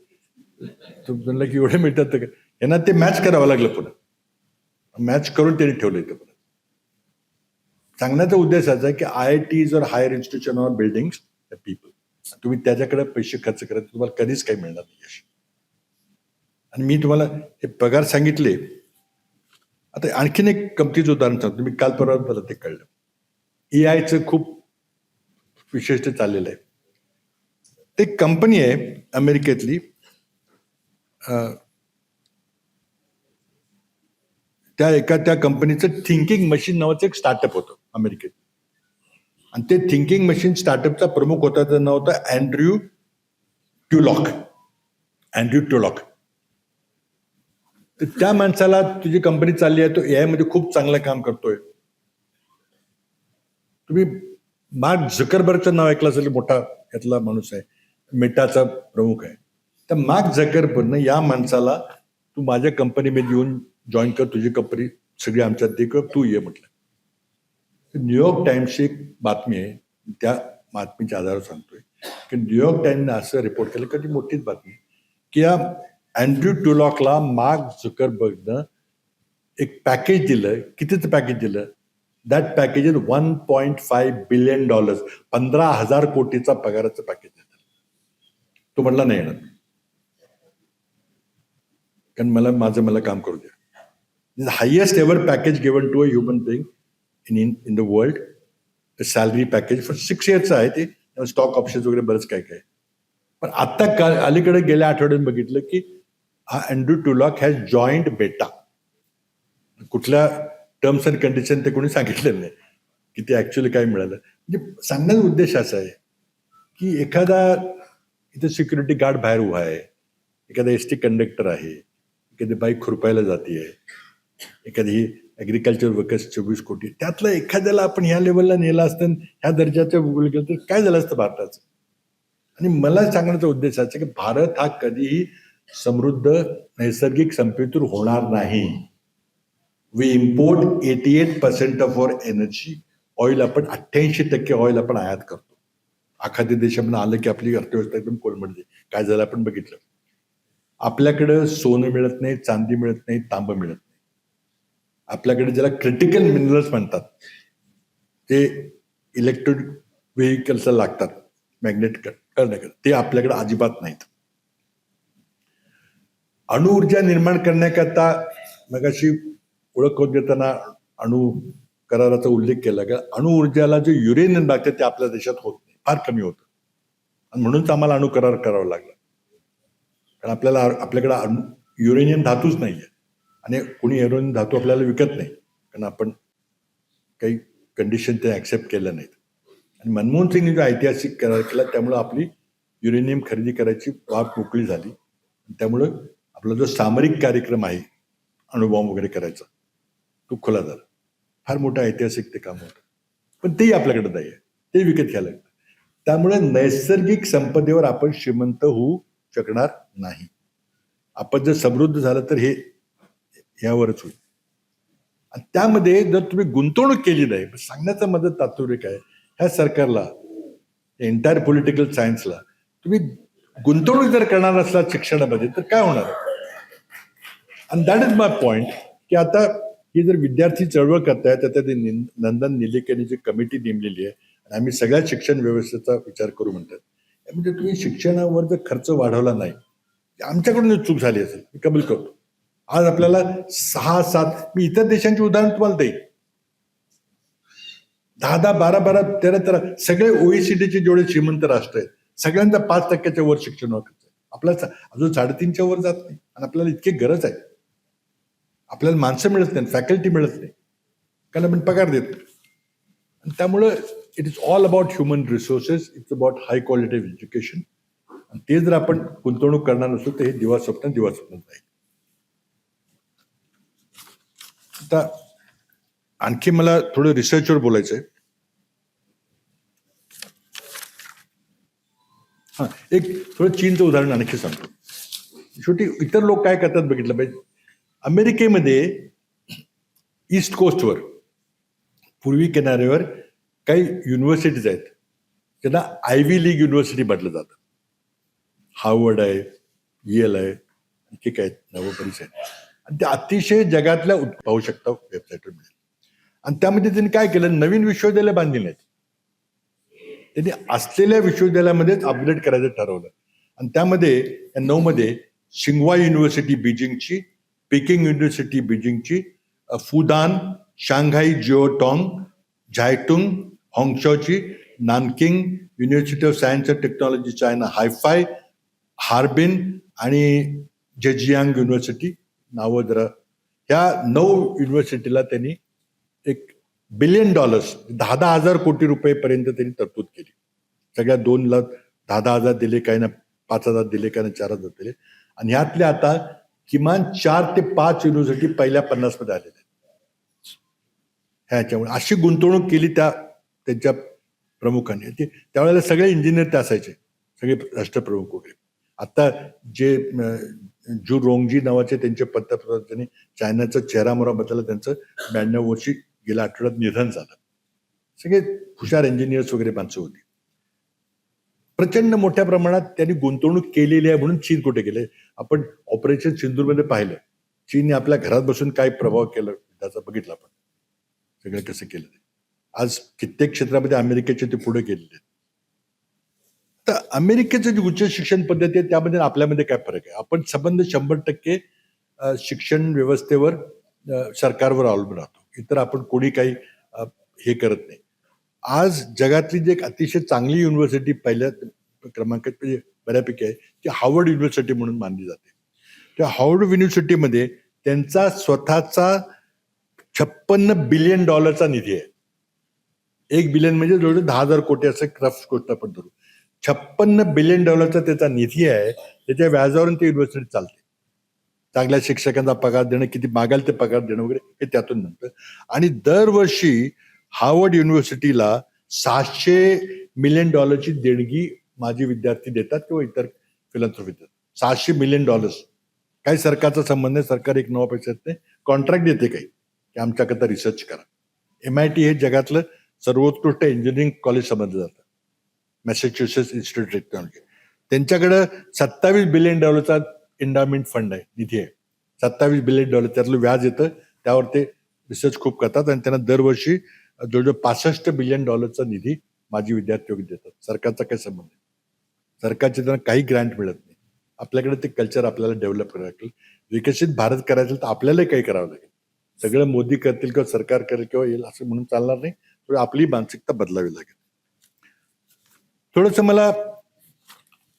तो म्हणलं की एवढे मिळतात तर यांना ते मॅच करावं लागलं. पुन्हा मॅच करून त्यांनी ठेवलं इथं. पुन्हा सांगण्याचा उद्देश असा आहे की IITs और higher institution or buildings people, तुम्ही त्याच्याकडे पैसे खर्च करत तुम्हाला कधीच काही मिळणार नाही. आणि मी तुम्हाला हे पगार सांगितले. आता आणखीन एक कंपनीचं उदाहरण सांगतो. मी काल परवा मला ते कळलं. AI खूप विशेष चाललेलं आहे. ते कंपनी आहे अमेरिकेतली, त्या कंपनीचं थिंकिंग मशीन नावाचं एक स्टार्टअप होतं अमेरिकेत. आणि ते थिंकिंग मशीन स्टार्टअपचा प्रमुख होता, त्याचं नाव होतं अँड्र्यू ट्युलॉक. तर त्या माणसाला तुझी कंपनी चालली आहे, तो AI मध्ये खूप चांगलं काम करतोय. तुम्ही मार्क झकरबर्गचं नाव ऐकलं असेल, मोठा यातला माणूस आहे, मेटाचा प्रमुख आहे. तर मार्क झकरबर्गनं या माणसाला तू माझ्या कंपनीमध्ये येऊन जॉईन कर, तुझी कंपनी सगळी आमच्यात दे, तू ये म्हटलं. न्यूयॉर्क टाइम्सची एक बातमी आहे, त्या बातमीच्या आधारावर सांगतोय की न्यूयॉर्क टाइम्सने असं रिपोर्ट केलं, कधी मोठीच बातमी, की या अँड्र्यू ट्युलॉकला मार्क झकरबर्गनं एक पॅकेज दिलं. कितीचं पॅकेज दिलं? दॅट पॅकेज इज $1.5 बिलियन, 15,000 कोटीचा पगाराचं पॅकेज दिलं. तो म्हटला नाही येणार, कारण मला काम करू द्या. Highest ever package given to a human being in the world. Salary package for 6 years आहे. ते स्टॉक ऑप्शन्स वगैरे बरंच काय काय. पण आता अलीकडे गेल्या आठवड्यात बघितलं की हा अँड्र्यू ट्युलॉक हॅज जॉईंड मेटा. कुठल्या टर्म्स अँड कंडिशन ते कोणी सांगितलेलं नाही की ते ऍक्च्युअली काय मिळालं. म्हणजे सांगण्याचा उद्देश असा आहे की एखादा इथे सिक्युरिटी गार्ड बाहेर उभा आहे, एखादा ST कंडक्टर आहे, एखादी बाईक खुरपायला जाते, एखादी ऍग्रिकल्चर वर्कर्स 24 कोटी, त्यातलं एखाद्याला आपण ह्या लेवलला नेला असतं, ह्या दर्जाचं गेलं तर काय झालं असतं भारताचं. आणि मला सांगण्याचा उद्देश असा की भारत हा कधीही समृद्ध नैसर्गिक संपत्तीतून होणार नाही. We import 88% of our energy. Oil आपण 88% ऑइल आपण आयात करतो. एखाद्या देशामध्ये आलं की आपली अर्थव्यवस्था एकदम कोलमडते. काय झालं आपण बघितलं. आपल्याकडं सोनं मिळत नाही, चांदी मिळत नाही, तांबं मिळत नाही. आपल्याकडे ज्याला क्रिटिकल मिनरल्स म्हणतात ते इलेक्ट्रिक व्हेकल्सला लागतात मॅग्नेट करण्याकरता, ते आपल्याकडे अजिबात नाहीत. अणुऊर्जा निर्माण करण्याकरता मगाशी ओळख करून देताना अणु कराराचा उल्लेख केला का, अणुऊर्जाला जे युरेनियम लागतं ते आपल्या देशात होत नाही, फार कमी होतं. आणि म्हणूनच आम्हाला अणु करार करावा लागला. कारण आपल्याकडे युरेनियम धातूच नाहीये आणि कोणी युरेनियम धातू आपल्याला विकत नाही, कारण आपण काही कंडिशन ते ऍक्सेप्ट केल्या नाहीत. आणि मनमोहन सिंगने जो ऐतिहासिक करार केला त्यामुळे आपली युरेनियम खरेदी करायची वाट मोकळी झाली. त्यामुळं आपला जो सामरिक कार्यक्रम आहे अणुबॉम्ब वगैरे करायचा तो खुला झाला. फार मोठं ऐतिहासिक ते काम होतं, पण तेही आपल्याकडे नाही आहे, ते विकत घ्यायला लागतं. त्यामुळे नैसर्गिक संपदेवर आपण श्रीमंत होऊ शकणार नाही. आपण जर समृद्ध झालं तर हे यावरच होईल. आणि त्यामध्ये जर तुम्ही गुंतवणूक केली नाही, सांगण्याचा माझं तात्पर्य काय, ह्या सरकारला, एंटायर पॉलिटिकल सायन्सला तुम्ही गुंतवणूक जर करणार असला शिक्षणामध्ये तर काय होणार. आणि दॅट इज माय पॉइंट की आता ही जर विद्यार्थी चळवळ करतायत, आता ते नंदन निलेकरनी जी कमिटी नेमलेली आहे आणि आम्ही सगळ्या शिक्षण व्यवस्थेचा विचार करू म्हणतात, म्हणजे तुम्ही शिक्षणावर जर खर्च वाढवला नाही, आमच्याकडून चूक झाली असेल मी कबूल करतो. आज आपल्याला 6-7, मी इतर देशांची उदाहरण तुम्हाला देईन, 10-10, 12-12, 13-13 सगळे ओईसीडीचे जेवढे श्रीमंत राष्ट्र आहेत सगळ्यांचा 5% वर शिक्षण खर्च आहे. आपल्याला अजून 3.5च्या वर जात नाही. आणि आपल्याला इतकी गरज आहे. आपल्याला माणसं मिळत नाही, फॅकल्टी मिळत नाही, कारण आपण पगार देत नाही. आणि त्यामुळं it is all about human resources, it's about high quality of education. आणि ते जर आपण गुंतवणूक करणार नसू तर हे दिवास्वप्न जाईल. आता आणखी मला थोडं रिसर्चवर बोलायचं आहे. एक थोडं चीनचं उदाहरण आणखी सांगतो. शेवटी इतर लोक काय करतात बघितलं पाहिजे. अमेरिकेमध्ये ईस्ट कोस्टवर पूर्वी किनाऱ्यावर काही युनिव्हर्सिटीज आहेत ज्यांना आयव्ही लीग युनिव्हर्सिटी म्हटलं जातं. हार्वर्ड आहे, येल आहे, आणखी काय नवोपरीच आहेत. आणि ते अतिशय जगातल्या पाहू शकता वेबसाईटवर मिळेल. आणि त्यामध्ये त्यांनी काय केलं, नवीन विश्वविद्यालय बांधली नाहीत, त्यांनी असलेल्या विश्वविद्यालयामध्येच अपग्रेड करायचं ठरवलं. आणि त्यामध्ये या 9 मध्ये शिंगवा युनिव्हर्सिटी बीजिंगची, पेकिंग युनिव्हर्सिटी बीजिंगची, फुदान, शांघाई जिओटॉंग, झायटुंग हाँगशॉची, Nanking university of science and technology China Hefei, Harbin आणि जेजियांग युनिव्हर्सिटी नावं जरा, ह्या 9 युनिव्हर्सिटीला त्यांनी $1 बिलियन 10,000 कोटी रुपयेपर्यंत त्यांनी तरतूद केली. सगळ्या 2ला 10,000 दिले, काही ना 5,000 दिले, काही ना 4,000 दिले. आणि ह्यातल्या आता किमान 4 ते 5 युनिव्हर्सिटी पहिल्या 50 मध्ये आलेल्या आहेत. ह्याच्यामुळे अशी गुंतवणूक केली त्यांच्या प्रमुखांनी. त्यावेळेला सगळे इंजिनियर ते असायचे, सगळे राष्ट्रप्रमुख वगैरे. आता जे जू रोंगजी नावाचे त्यांचे पंतप्रधान, त्यांनी चायनाचा चेहरामोहरा बदलला, त्यांचं 92 वर्षी गेल्या आठवड्यात निधन झालं. सगळे हुशार इंजिनियर्स वगैरे माणसं होती. प्रचंड मोठ्या प्रमाणात त्यांनी गुंतवणूक केलेली आहे. म्हणून चीन कुठे गेले, आपण ऑपरेशन सिंदूरमध्ये पाहिलं. चीनने आपल्या घरात बसून काय प्रभाव केला त्याचा बघितलं आपण, सगळं कसं केलं. आज कित्येक क्षेत्रामध्ये अमेरिकेचे ते पुढे गेलेले आहेत. तर अमेरिकेचं जे उच्च शिक्षण पद्धती आहे त्यामध्ये आपल्यामध्ये काय फरक आहे. आपण संबंध 100% शिक्षण व्यवस्थेवर सरकारवर अवलंबून राहतो. इतर आपण कोणी काही हे करत नाही. आज जगातली जी एक अतिशय चांगली युनिव्हर्सिटी पहिल्या क्रमांकात म्हणजे बऱ्यापैकी आहे ती हार्वर्ड युनिव्हर्सिटी म्हणून मानली जाते. त्या हार्वर्ड युनिव्हर्सिटीमध्ये त्यांचा स्वतःचा $56 बिलियन निधी आहे. 1 बिलियन म्हणजे जवळ 10,000 कोटी असं रफ गोष्ट आपण धरू. $56 बिलियन त्याचा निधी आहे. त्याच्या व्याजावरून ती युनिव्हर्सिटी चालते. चांगल्या शिक्षकांचा पगार देणं, किती मागाल ते पगार देणं वगैरे हे त्यातून नंतर. आणि दरवर्षी हार्वर्ड युनिव्हर्सिटीला $600 मिलियन देणगी माझे विद्यार्थी देतात किंवा इतर फिलॅन्थ्रोफी देतात. $600 मिलियन. काही सरकारचा संबंध नाही, सरकार एक नवा पैसे येत नाही, कॉन्ट्रॅक्ट देते काही की आमच्याकरता रिसर्च करा. MIT हे जगातलं सर्वोत्कृष्ट इंजिनिअरिंग कॉलेज समजलं जातं, मॅसेच्युसेट्स इन्स्टिट्यूट ऑफ टेक्नॉलॉजी. त्यांच्याकडं $27 बिलियन एंडामेंट फंड आहे, निधी आहे. $27 बिलियन त्यातलं व्याज येतं, त्यावर ते रिसर्च खूप करतात आणि त्यांना दरवर्षी जवळजवळ $65 बिलियन निधी माजी विद्यार्थी वगैरे देतात. सरकारचा काय संबंध आहे? सरकारचे त्यांना काही ग्रँट मिळत नाही. आपल्याकडे ते कल्चर आपल्याला डेव्हलप करावं लागेल. विकसित भारत करायचं तर आपल्यालाही काही करावं लागेल. सगळं मोदी करतील किंवा सरकार करेल किंवा येईल असं म्हणून चालणार नाही. थोडी आपली मानसिकता बदलावी लागेल. थोडंसं मला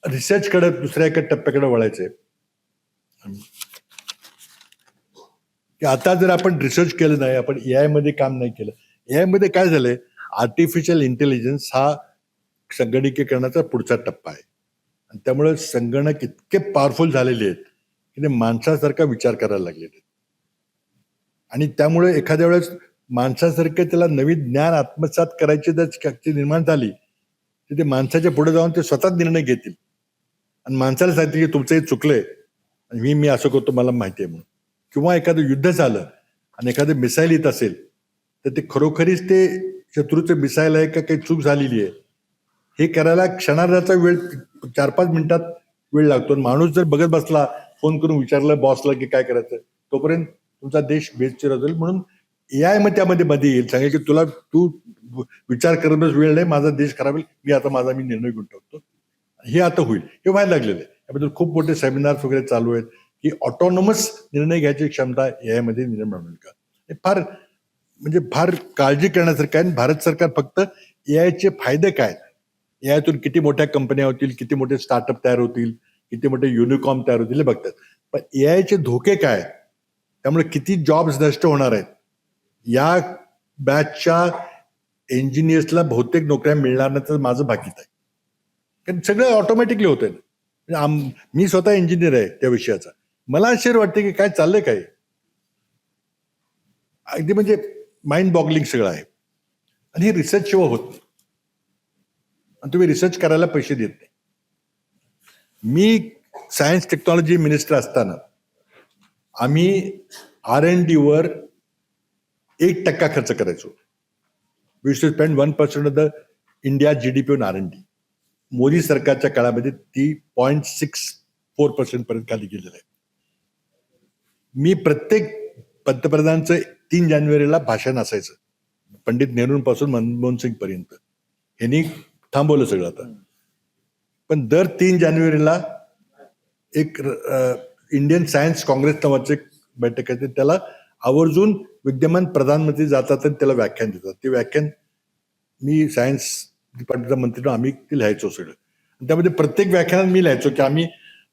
रिसर्चकडे दुसऱ्या एका टप्प्याकडे वळायचंय की आता जर आपण रिसर्च केलं नाही, आपण AI मध्ये काम नाही केलं. AI मध्ये काय झालंय, आर्टिफिशियल इंटेलिजन्स हा संगणकीकरणाचा पुढचा टप्पा आहे आणि त्यामुळे संगणक इतके पॉवरफुल झालेले आहेत की ते माणसासारखा विचार करायला लागलेले आहेत आणि त्यामुळे एखाद्या वेळेस माणसासारखं त्याला नवीन ज्ञान आत्मसात करायची जर शक्ती निर्माण झाली तर ते माणसाच्या पुढे जाऊन ते स्वतःच निर्णय घेतील आणि माणसाला सांगतील की तुमचं हे चुकलंय आणि मी असं करतो, मला माहिती आहे म्हणून. किंवा एखादं युद्ध झालं आणि एखादं मिसाईल येत असेल तर ते खरोखरीच ते शत्रूचं मिसाईल आहे का काही चूक झालेली आहे हे करायला क्षणार्धाचा वेळ, 4-5 मिनिटात वेळ लागतो. माणूस जर बघत बसला, फोन करून विचारलं बॉसला की काय करायचं, तोपर्यंत तुमचा देश बेचिराज होईल. म्हणून AI मग त्यामध्ये येईल, सांगेल की तू विचार करणंच वेळ नाही, माझा देश खराब होईल, मी निर्णय घेऊन टाकतो. हे आता होईल, हे व्हायला लागलेलं आहे. याबद्दल खूप मोठे सेमिनार्स वगैरे चालू आहेत की ऑटोनॉमस निर्णय घ्यायची क्षमता AI मध्ये निर्माण होईल का. हे फार काळजी करण्यासारखं आहे. भारत सरकार फक्त AI चे फायदे काय, यातून किती मोठ्या कंपन्या होतील, किती मोठे स्टार्टअप तयार होतील, किती मोठे युनिकॉर्न तयार होतील हे बघतात. पण AI चे धोके काय, त्यामुळे किती जॉब्स नष्ट होणार आहेत, या बॅचच्या इंजिनियर्सला बहुतेक नोकऱ्या मिळणार नाही तर माझं भाकीत आहे. कारण सगळं ऑटोमॅटिकली होतंय. मी स्वतः इंजिनियर आहे त्या विषयाचा, मला आश्चर्य वाटते की काय चाललंय काय, अगदी म्हणजे माइंड बॉगलिंग सगळं आहे. आणि हे रिसर्च शिवाय होत नाही आणि तुम्ही रिसर्च करायला पैसे देत नाही. मी सायन्स टेक्नॉलॉजी मिनिस्टर असताना आम्ही R&D वर 1% खर्च करायचो. We should spend 1% of the India GDP on R&D. Modi सरकारच्या काळामध्ये ती 0.64% पर्यंत खाली गेलेलं आहे. मी प्रत्येक पंतप्रधानांचं 3 जानेवारीला भाषण असायचं, पंडित नेहरूंपासून मनमोहन सिंग पर्यंत. ह्यांनी थांबवलं सगळं आता. पण दर 3 जानेवारीला एक इंडियन सायन्स काँग्रेस नावाचं एक बैठक आहे, त्याला आवर्जून विद्यमान प्रधानमंत्री जातात आणि त्याला व्याख्यान देतात. ते व्याख्यान मी सायन्स डिपार्टमेंटचा मंत्री आम्ही ते लिहायचो सगळं. त्यामध्ये प्रत्येक व्याख्यानात मी लिहायचो की आम्ही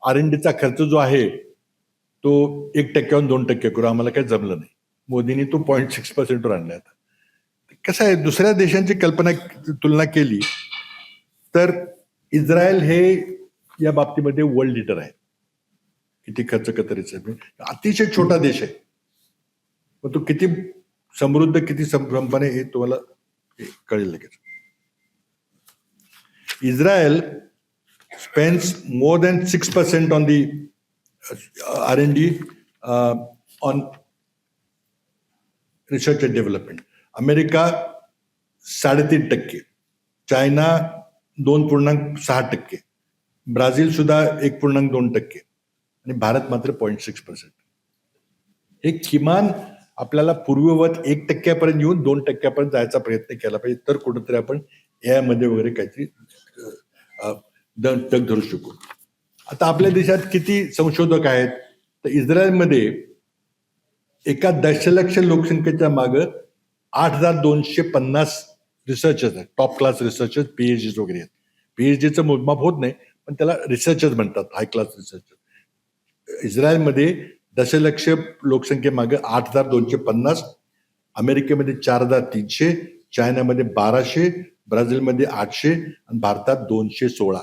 R&Dचा खर्च जो आहे तो 1%हून 2% करू, आम्हाला काही जमलं नाही. मोदींनी तो 0.6% वर आणला. आता कसं आहे, दुसऱ्या देशांची तुलना केली तर इस्रायल हे या बाबतीमध्ये वर्ल्ड लीडर आहे. किती खर्च कतरीचा, अतिशय छोटा देश आहे, पण तो किती समृद्ध, किती संपन्न हे तुम्हाला कळेल लगेच. Israel spends more than 6% on the R&D on research and development. America 3.5%, China 2.6%, Brazil सुद्धा 1.2% आणि भारत मात्र 0.6%. हे किमान आपल्याला पूर्ववत 1% येऊन 2% जायचा प्रयत्न केला पाहिजे, तर कुठेतरी आपण AI मध्ये वगैरे काहीतरी तग धरू शकू. आता आपल्या देशात किती संशोधक आहेत, तर इस्रायलमध्ये 1 दशलक्ष लोकसंख्येच्या मागे 8,250 रिसर्चर्स आहेत, टॉप क्लास रिसर्चर्स, PhDs वगैरे आहेत. PhDचं मोजमाप होत नाही, पण त्याला रिसर्चर्स म्हणतात, हाय क्लास रिसर्चर. इस्रायलमध्ये दशलक्ष लोकसंख्येमागे 8,250, अमेरिकेमध्ये 4,300, चायनामध्ये 1,200, ब्राझीलमध्ये 800 आणि भारतात 216.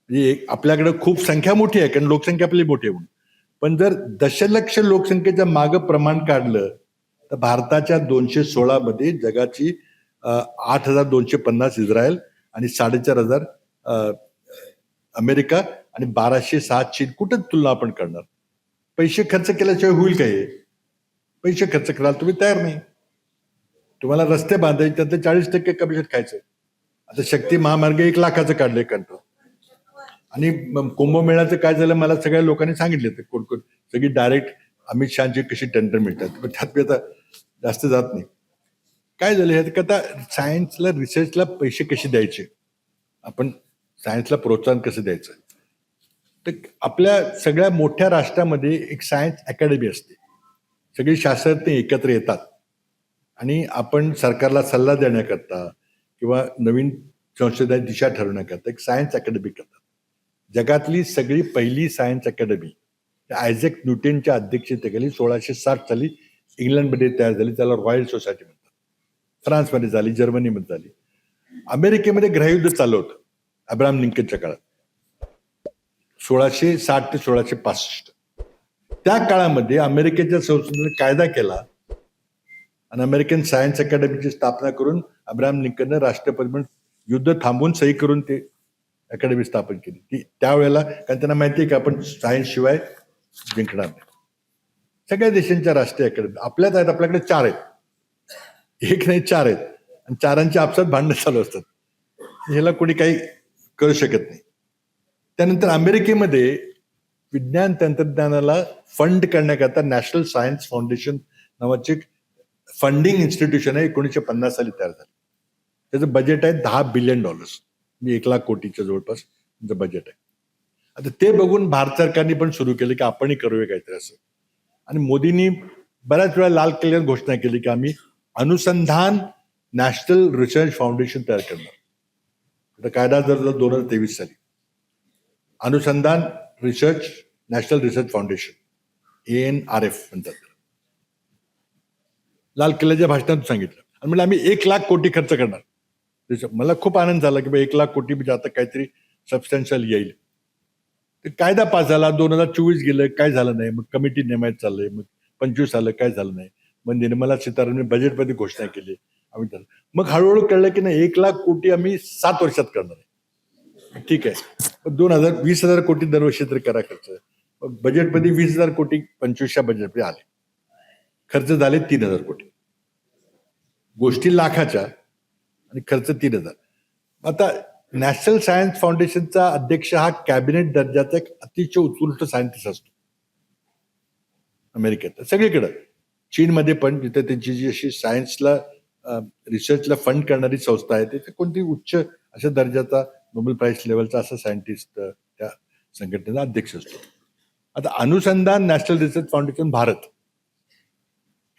म्हणजे आपल्याकडे खूप संख्या मोठी आहे, कारण लोकसंख्या आपली मोठी आहे म्हणून. पण जर दशलक्ष लोकसंख्येच्या मागं प्रमाण काढलं तर भारताच्या 216 मध्ये जगाची 8,250 इस्रायल आणि 4,500 अमेरिका आणि 1206 कुठं तुलना आपण करणार? पैसे खर्च केल्याशिवाय होईल काय? पैसे खर्च करायला तुम्ही तयार नाही. तुम्हाला रस्ते बांधायचे त्यातले 40% कमिशन खायचं. आता शक्ती महामार्ग 1 लाखाचं काढलंय कंट्रोल. आणि कुंभमेळ्याचं काय झालं मला सगळ्या लोकांनी सांगितलं ते कोण कोण सगळी डायरेक्ट अमित शहाची कशी टेंडर मिळतात, पण त्यात मी आता जास्त जात नाही. काय झालं हे आता सायन्सला रिसर्चला पैसे कसे द्यायचे, आपण सायन्सला प्रोत्साहन कसं द्यायचं. तर आपल्या सगळ्या मोठ्या राष्ट्रामध्ये एक सायन्स अकॅडमी असते. सगळी शास्त्रज्ञ एकत्र येतात आणि आपण सरकारला सल्ला देण्याकरता किंवा नवीन संशोधनाची दिशा ठरवण्याकरता एक सायन्स अकॅडमी करतात. जगातली सगळी पहिली सायन्स अकॅडमी आयझॅक न्यूटनच्या अध्यक्षतेखाली 1660 साली इंग्लंडमध्ये तयार झाली. त्याला रॉयल सोसायटी म्हणतात. फ्रान्समध्ये झाली, जर्मनीमध्ये झाली. अमेरिकेमध्ये गृहयुद्ध चालू होतं अब्राहम लिंकनच्या काळात 1660 ते 1665. त्या काळामध्ये अमेरिकेच्या संसदेने कायदा केला आणि अमेरिकन सायन्स अकॅडमीची स्थापना करून अब्राहम लिंकनने राष्ट्रपती म्हणून युद्ध थांबवून सही करून ते अकॅडमी स्थापन केली. ती त्यावेळेला कारण त्यांना माहिती आहे की आपण सायन्स शिवाय जिंकणार नाही. सगळ्या देशांच्या राष्ट्रीय अकॅडमी आपल्यात आहेत. आपल्याकडे 4 आहेत. एक नाही 4 आहेत आणि 4 आपसात भांडणं चालू असतात. ह्याला कोणी काही करू शकत नाही. त्यानंतर अमेरिकेमध्ये विज्ञान तंत्रज्ञानाला फंड करण्याकरता नॅशनल सायन्स फाउंडेशन नावाचे फंडिंग इन्स्टिट्यूशन आहे. 1950 साली तयार झालं. त्याचं बजेट आहे $10 बिलियन, म्हणजे 1 लाख कोटीच्या जवळपास त्याचं बजेट आहे. आता ते बघून भारत सरकारने पण सुरू केलं की आपणही करूया काहीतरी असं. आणि मोदींनी बऱ्याच वेळा लाल किल्ल्यावर घोषणा केली की आम्ही अनुसंधान नॅशनल रिसर्च फाउंडेशन तयार करणार. आता कायदा जर 2023 साली अनुसंधान research national research foundation ANRF म्हणतात. लाल किल्ल्याच्या भाषणात सांगितलं आणि म्हणजे आम्ही 1 लाख कोटी खर्च करणार. मला खूप आनंद झाला की 1 लाख कोटी म्हणजे आता काहीतरी सबस्टॅन्शियल येईल. कायदा पास झाला. 2024 गेलं, काय झालं नाही. मग कमिटी नेमायचं चाललंय. मग 25 आलं, काय झालं नाही. मग निर्मला सीतारामन बजेटमध्ये घोषणा केली. आम्ही मग हळूहळू कळलं की नाही 1 लाख कोटी आम्ही 7 वर्षात करणार आहे. ठीक आहे. 20,000 कोटी दरवर्षी तरी करा खर्च. बजेटमध्ये 20,000 कोटी 25च्या बजेटमध्ये आले. खर्च झाले 3,000 कोटी. गोष्टी लाखाच्या आणि खर्च 3,000. आता नॅशनल सायन्स फाउंडेशनचा अध्यक्ष हा कॅबिनेट दर्जाचा एक अतिशय उत्कृष्ट सायंटिस्ट असतो अमेरिकेत. सगळीकडं चीनमध्ये पण जिथे त्यांची जी अशी सायन्सला रिसर्चला फंड करणारी संस्था आहे तिथे कोणती उच्च अशा दर्जाचा नोबेल प्राइज लेवलचा असा सायंटिस्ट त्या संघटनेचा अध्यक्ष असतो. आता अनुसंधान नॅशनल रिसर्च फाउंडेशन भारत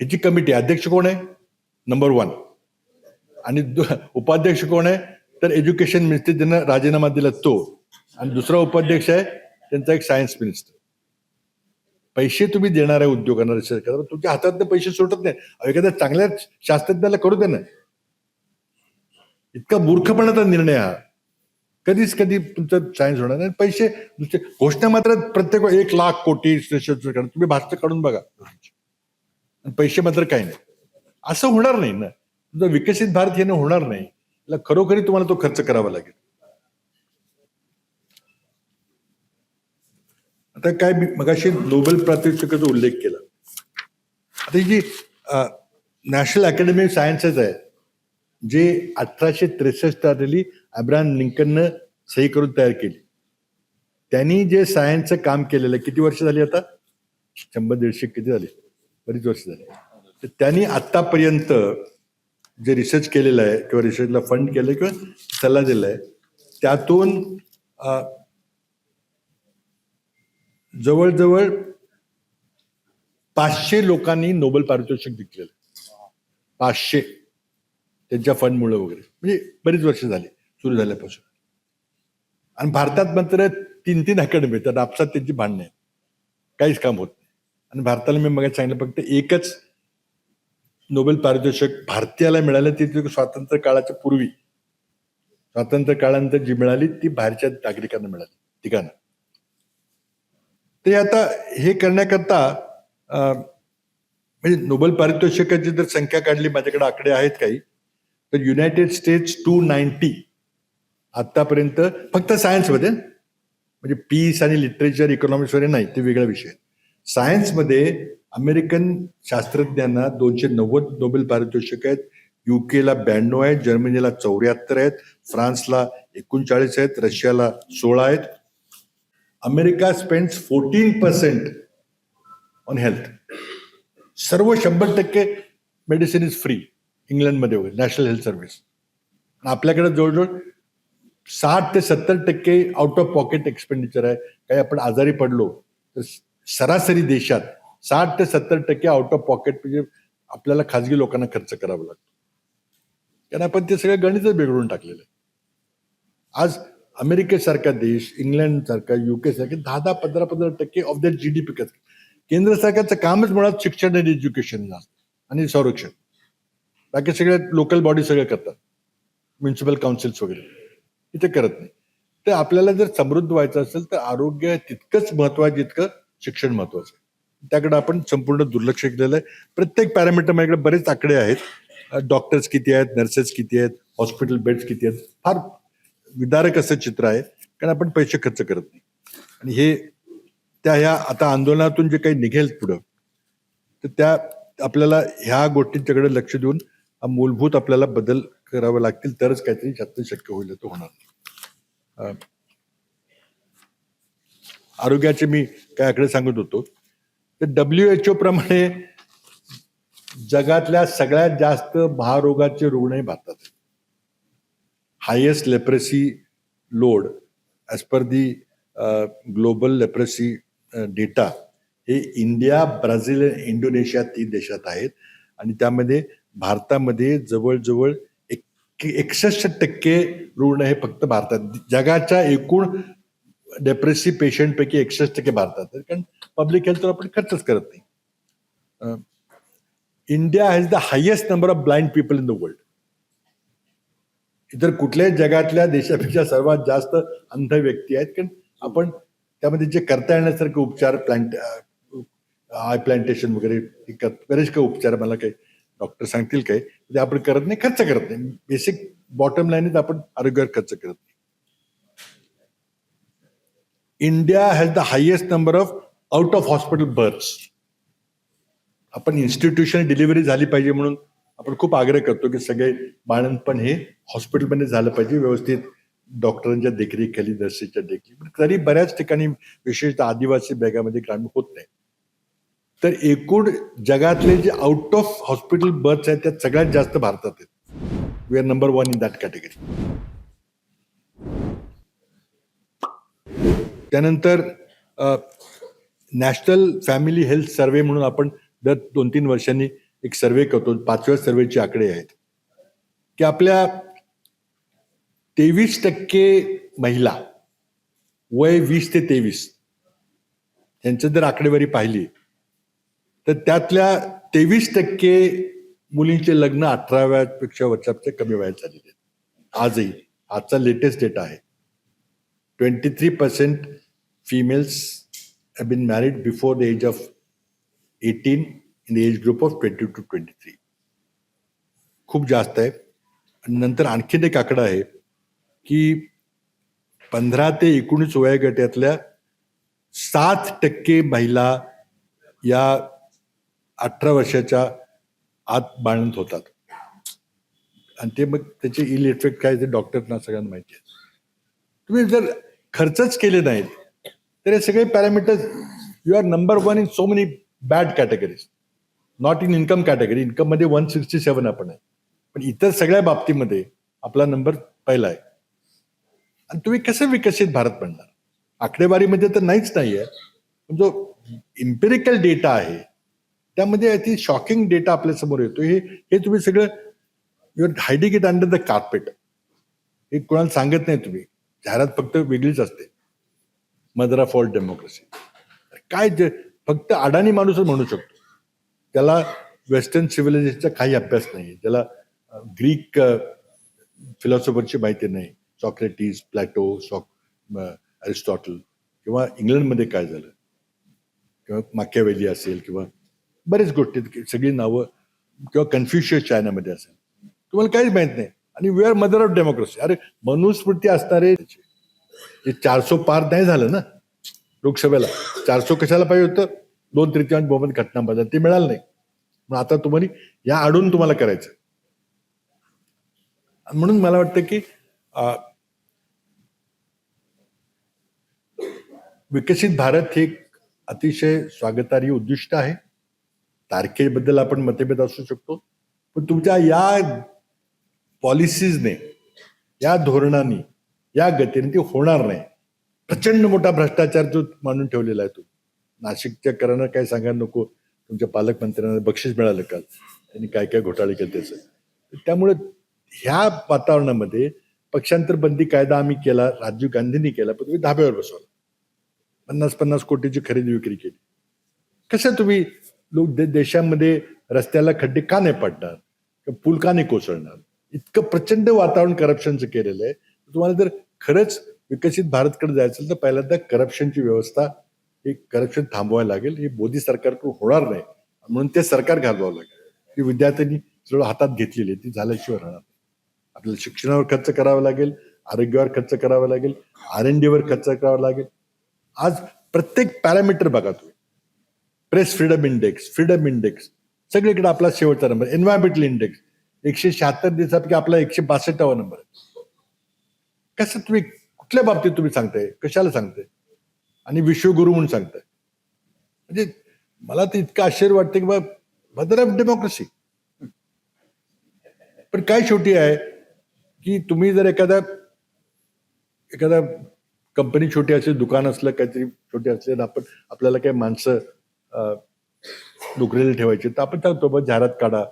ह्याची कमिटी अध्यक्ष कोण आहे? नंबर 1. आणि उपाध्यक्ष कोण आहे? तर एज्युकेशन मिनिस्टर ज्यांना राजीनामा दिला तो. आणि दुसरा उपाध्यक्ष आहे त्यांचा एक सायन्स मिनिस्टर. पैसे तुम्ही देणार आहे उद्योगांना रिसर्च करा, तुमच्या हातात पैसे सुटत नाही. एखाद्या चांगल्या शास्त्रज्ञाला करू दे ना. इतका मूर्खपणाचा निर्णय हा. कधी तुमचं सायन्स होणार नाही. पैसे दुसरे घोषणा मात्र प्रत्येक 1 लाख कोटी रिसर्च करा. तुम्ही भाषण काढून बघा. पैसे मात्र काही नाही. असं होणार नाही ना. तुमचा विकसित भारत हे होणार नाही. खरोखरी तुम्हाला तो खर्च करावा लागेल. आता काय मी मगाशी नोबेल पारितोषिकाचा उल्लेख केला. आता ही जी नॅशनल अकॅडमी ऑफ सायन्सेस आहे जे 1863 साली अब्राहम लिंकननं सही करून तयार केली. त्यांनी जे सायन्सचं काम केलेलं किती वर्ष झाली आता? 100-150 किती झाली? बरीच वर्ष झाली. तर त्यांनी आतापर्यंत जे रिसर्च केलेलं आहे किंवा रिसर्चला फंड केलं किंवा सल्ला दिलाय त्यातून जवळजवळ 500 लोकांनी नोबेल पारितोषिक जिंकलेलं. 500 त्यांच्या फंडमुळे वगैरे, म्हणजे बरीच वर्ष झाली सुरू झाल्यापासून. आणि भारतात मात्र 3 अकॅडमी तर आपसात त्यांची भांडणं आहेत. काहीच काम होत नाही. आणि भारताला मी मग सांगितलं फक्त एकच नोबेल पारितोषिक भारतीयाला मिळालं ती स्वातंत्र्य काळाच्या पूर्वी. स्वातंत्र्य काळानंतर जी मिळाली ती बाहेरच्या नागरिकांना मिळाली ठिकाणं. ते आता हे करण्याकरता म्हणजे नोबेल पारितोषिकाची जर संख्या काढली, माझ्याकडे आकडे आहेत काही, तर युनायटेड स्टेट्स 290 आतापर्यंत फक्त सायन्समध्ये म्हणजे पीस आणि लिटरेचर इकॉनॉमिक्स वगैरे नाही, ते वेगळा विषय. सायन्समध्ये अमेरिकन शास्त्रज्ञांना 290 नोबेल पारितोषिक आहेत, युकेला 92 आहेत, जर्मनीला 74 आहेत, फ्रान्सला 39 आहेत, रशियाला 16 आहेत. America spends 14% on health. सर्व 100% मेडिसिन इज फ्री इंग्लंडमध्ये वगैरे, नॅशनल हेल्थ सर्व्हिस. आपल्याकडे जवळजवळ 60 ते 70% आउट ऑफ पॉकेट एक्सपेंडिचर आहे. काही आपण आजारी पडलो तर सरासरी देशात 60 ते 70% आउट ऑफ पॉकेट म्हणजे आपल्याला खाजगी लोकांना खर्च करावा लागतो. कारण आपण ते सगळं गणितच बिघडून टाकलेलं आहे. आज अमेरिकेसारखा देश, इंग्लंड सारखा, युके सारखे 10-15% ऑफ दॅट GDP करतात. केंद्र सरकारचं कामच मुळात शिक्षण आणि एज्युकेशन आणि संरक्षण. बाकी सगळ्या लोकल बॉडी सगळं करतात, म्युन्सिपल काउन्सिल्स वगैरे, इथे करत नाही. तर आपल्याला जर समृद्ध व्हायचं असेल तर आरोग्य तितकंच महत्वाचं जितकं शिक्षण महत्वाचं आहे. त्याकडे आपण संपूर्ण दुर्लक्ष केलेलं आहे. प्रत्येक पॅरामीटर माझ्याकडे बरेच आकडे आहेत. डॉक्टर्स किती आहेत, नर्सेस किती आहेत, हॉस्पिटल बेड्स किती आहेत, फार विदारक असं चित्र आहे. कारण आपण पैसे खर्च करत नाही. आणि हे त्या ह्या आता आंदोलनातून जे काही निघेल पुढं, तर त्या आपल्याला ह्या गोष्टींच्याकडे लक्ष देऊन मूलभूत आपल्याला बदल करावे लागतील, तरच काहीतरी जास्त शक्य होईल. तो होणार नाही. आरोग्याचे मी काय आकडे सांगत होतो, तर WHO प्रमाणे जगातल्या सगळ्यात जास्त महारोगाचे रुग्ण हे भारतात आहेत. Highest leprosy load as per दी ग्लोबल लेप्रेसी डेटा हे इंडिया, ब्राझील, इंडोनेशिया 3 देशात आहेत. आणि त्यामध्ये भारतामध्ये जवळजवळ 61% रुग्ण हे फक्त भारतात. जगाच्या एकूण डेप्रेसिव्ह पेशंटपैकी 61% भारतात. कारण पब्लिक हेल्थवर आपण खर्चच करत नाही. India has the highest number of blind people in the world. इतर कुठल्याही जगातल्या देशापेक्षा सर्वात जास्त अंध व्यक्ती आहेत. कारण आपण त्यामध्ये जे करता येण्यासारखे उपचार, आय प्लांटेशन वगैरे, बरेच काही उपचार, मला काही डॉक्टर सांगतील काय, ते आपण करत नाही, खर्च करत नाही. बेसिक बॉटम लाईन आपण आरोग्यावर खर्च करत नाही. India has the highest number of out of hospital births. आपण इन्स्टिट्यूशन डिलिव्हरी झाली पाहिजे म्हणून आपण खूप आग्रह करतो की सगळे बाळंतपण हे हॉस्पिटलमध्ये झालं पाहिजे, व्यवस्थित डॉक्टरांच्या देखरेखीखाली, नर्सेसच्या देखरेखी. तरी बऱ्याच ठिकाणी, विशेषतः आदिवासी भागामध्ये, ग्रामीण होत नाही. तर एकूण जगातले जे आउट ऑफ हॉस्पिटल बर्थ्स आहेत त्यात सगळ्यात जास्त भारतात आहेत. We are number 1 in that category. त्यानंतर नॅशनल फॅमिली हेल्थ सर्व्हे म्हणून आपण दर 2-3 वर्षांनी एक सर्व्हे करतो. 5व्या सर्व्हेचे आकडे आहेत की आपल्या 23% महिला वय 20 ते 23 यांचं जर आकडेवारी पाहिली तर त्यातल्या 23% मुलींचे लग्न 18व्या वर्षापेक्षा कमी वयात झालेले आहेत. आजही, आजचा लेटेस्ट डेटा आहे. 23% females have been married before the age of 18 in the age group of 20 to 23. खूप जास्त आहे. आणि नंतर आणखीन एक आकडा आहे की 15 ते 19 वयोगटातल्या 7% महिला या 18 वर्षाच्या आत बाळंत होतात. आणि ते मग त्याचे इल इफेक्ट काय ते डॉक्टरना सगळ्यांना माहिती आहे. तुम्ही जर खर्चच केले नाहीत तर हे सगळे parameters, you are number 1 in so many bad categories. Not in income category. Income मध्ये 167 आपण आहे, पण इतर सगळ्या बाबतीमध्ये आपला नंबर पहिला आहे. आणि तुम्ही कसं विकसित भारत बनणार? आकडेवारीमध्ये तर नाहीच नाहीये. जो इम्पेरिकल डेटा आहे त्यामध्ये अति शॉकिंग डेटा आपल्या समोर येतो. हे तुम्ही सगळं you are hiding it under the carpet. हे कोणाला सांगत नाही तुम्ही. जाहिरात फक्त वेगळीच असते. Mother of all democracy. काय फक्त अडाणी माणूसच म्हणू शकतो. त्याला वेस्टर्न सिव्हिलायझेशनचा काही अभ्यास नाही, त्याला ग्रीक फिलॉसॉफरची माहिती नाही, सॉक्रेटिस, प्लॅटो, अरिस्टॉटल, किंवा इंग्लंडमध्ये काय झालं, किंवा माकियावेली असेल, किंवा बरेच गोष्टी, सगळी नावं, किंवा कन्फ्युशियस चायनामध्ये असेल, तुम्हाला काहीच माहित नाही. आणि we are mother of democracy. अरे मनुस्मृती असणारे हे 400 पार नाही झालं ना लोकसभेला. 400 कशाला पाहिजे होतं? 2/3 बहुमत घटना बदल ते मिळालं नाही. मग आता तुम्हाला या आडून तुम्हाला करायचं. म्हणून मला वाटतं की विकसित भारत हे एक अतिशय स्वागतार्ह उद्दिष्ट आहे. तारखेबद्दल आपण मतभेद असू शकतो, पण तुमच्या या पॉलिसीजने, या धोरणाने, या गतीने ते होणार नाही. प्रचंड मोठा भ्रष्टाचार जो मांडून ठेवलेला आहे तो. नाशिकच्या करानं काय सांगायला नको, तुमच्या पालकमंत्र्यांना बक्षीस मिळालं काल, त्यांनी काय काय घोटाळे केले त्याचं. त्यामुळे ह्या वातावरणामध्ये पक्षांतर बंदी कायदा आम्ही केला, राजीव गांधींनी केला, पण तुम्ही धाब्यावर बसवला. 50-50 कोटीची खरेदी विक्री केली. कसं तुम्ही लोक देशामध्ये रस्त्याला खड्डे का नाही पडणार, पूल का नाही कोसळणार? इतकं प्रचंड वातावरण करप्शनचं केलेलं आहे. तुम्हाला जर खरंच विकसित भारतकडे जायचं असेल तर पहिल्यांदा करप्शनची व्यवस्था, हे करप्शन थांबवायला लागेल. हे मोदी सरकारकडून होणार नाही, म्हणून ते सरकार घालवावं लागेल. ती विद्यार्थ्यांनी सगळं हातात घेतलेली ती झाल्याशिवाय राहणार. आपल्याला शिक्षणावर खर्च करावा लागेल, आरोग्यावर खर्च करावा लागेल, R&D वर खर्च करावा लागेल. आज प्रत्येक पॅरामीटर बघा तुम्ही, प्रेस फ्रीडम इंडेक्स सगळीकडे आपला शेवटचा नंबर. एन्व्हायरमेंटल इंडेक्स 176 दिवसापैकी आपला 162वा नंबर आहे. कसं तुम्ही कुठल्या बाबतीत तुम्ही सांगताय, कशाला सांगताय, आणि विश्वगुरु म्हणून सांगताय? म्हणजे मला तर इतकं आश्चर्य वाटतं की मदर ऑफ डेमोक्रेसी. पण काय शेवटी आहे की तुम्ही जर एखादा कंपनी छोटी असेल, दुकान असलं, काहीतरी छोटे असले, आपल्याला काही माणसं नोकरीला ठेवायची, तर आपण सांगतो बघ जाहिरात काढा,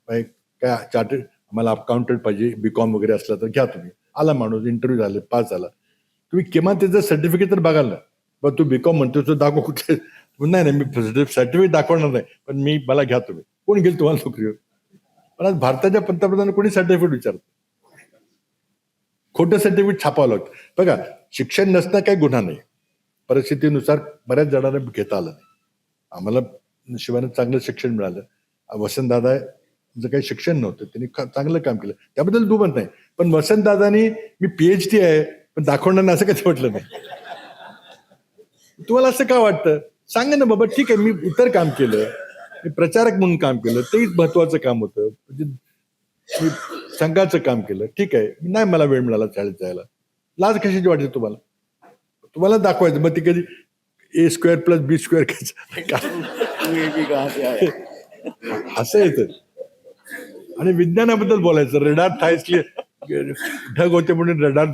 काय चार्टर्ड आम्हाला अकाउंटंट पाहिजे, BCom वगैरे असला तर घ्या तुम्ही. आला माणूस, इंटरव्ह्यू झाले, पास झाला, तुम्ही किमान त्याचं सर्टिफिकेट तर बघाल ना. बघ तू BCom म्हणतो तो दाखव कुठे. नाही मी सर्टिफिकेट दाखवणार नाही, पण मला घ्या तुम्ही. कोण घेईल तुम्हाला नोकरीवर? पण आज भारताच्या पंतप्रधान कोणी सर्टिफिकेट विचारतं? खोटं सर्टिफिकेट छापावं लागतं. बघा, शिक्षण नसणं काही गुन्हा नाही, परिस्थितीनुसार बऱ्याच जणांना घेता आलं नाही. आम्हाला नशिबाने चांगलं शिक्षण मिळालं. वसंतदादाचं काही शिक्षण नव्हतं, त्यांनी चांगलं काम केलं, त्याबद्दल दुमत नाही. पण वसंतदादांनी मी PhD आहे पण दाखवणार नाही असं कधी म्हटलं नाही. तुम्हाला असं का वाटतं? सांगा ना बाबा, ठीक आहे, मी इतर काम केलं, मी प्रचारक म्हणून काम केलं, तेही महत्वाचं काम होतं. म्हणजे मी संघाचं काम केलं, ठीक आहे, नाही मला वेळ मिळाला शाळेत जायला, लाज कशाची वाटते तुम्हाला? तुम्हाला दाखवायचं मग ती कधी A² + B² असं येतं. आणि विज्ञानाबद्दल बोलायचं, रडार थायसले ढग होते म्हणून रडार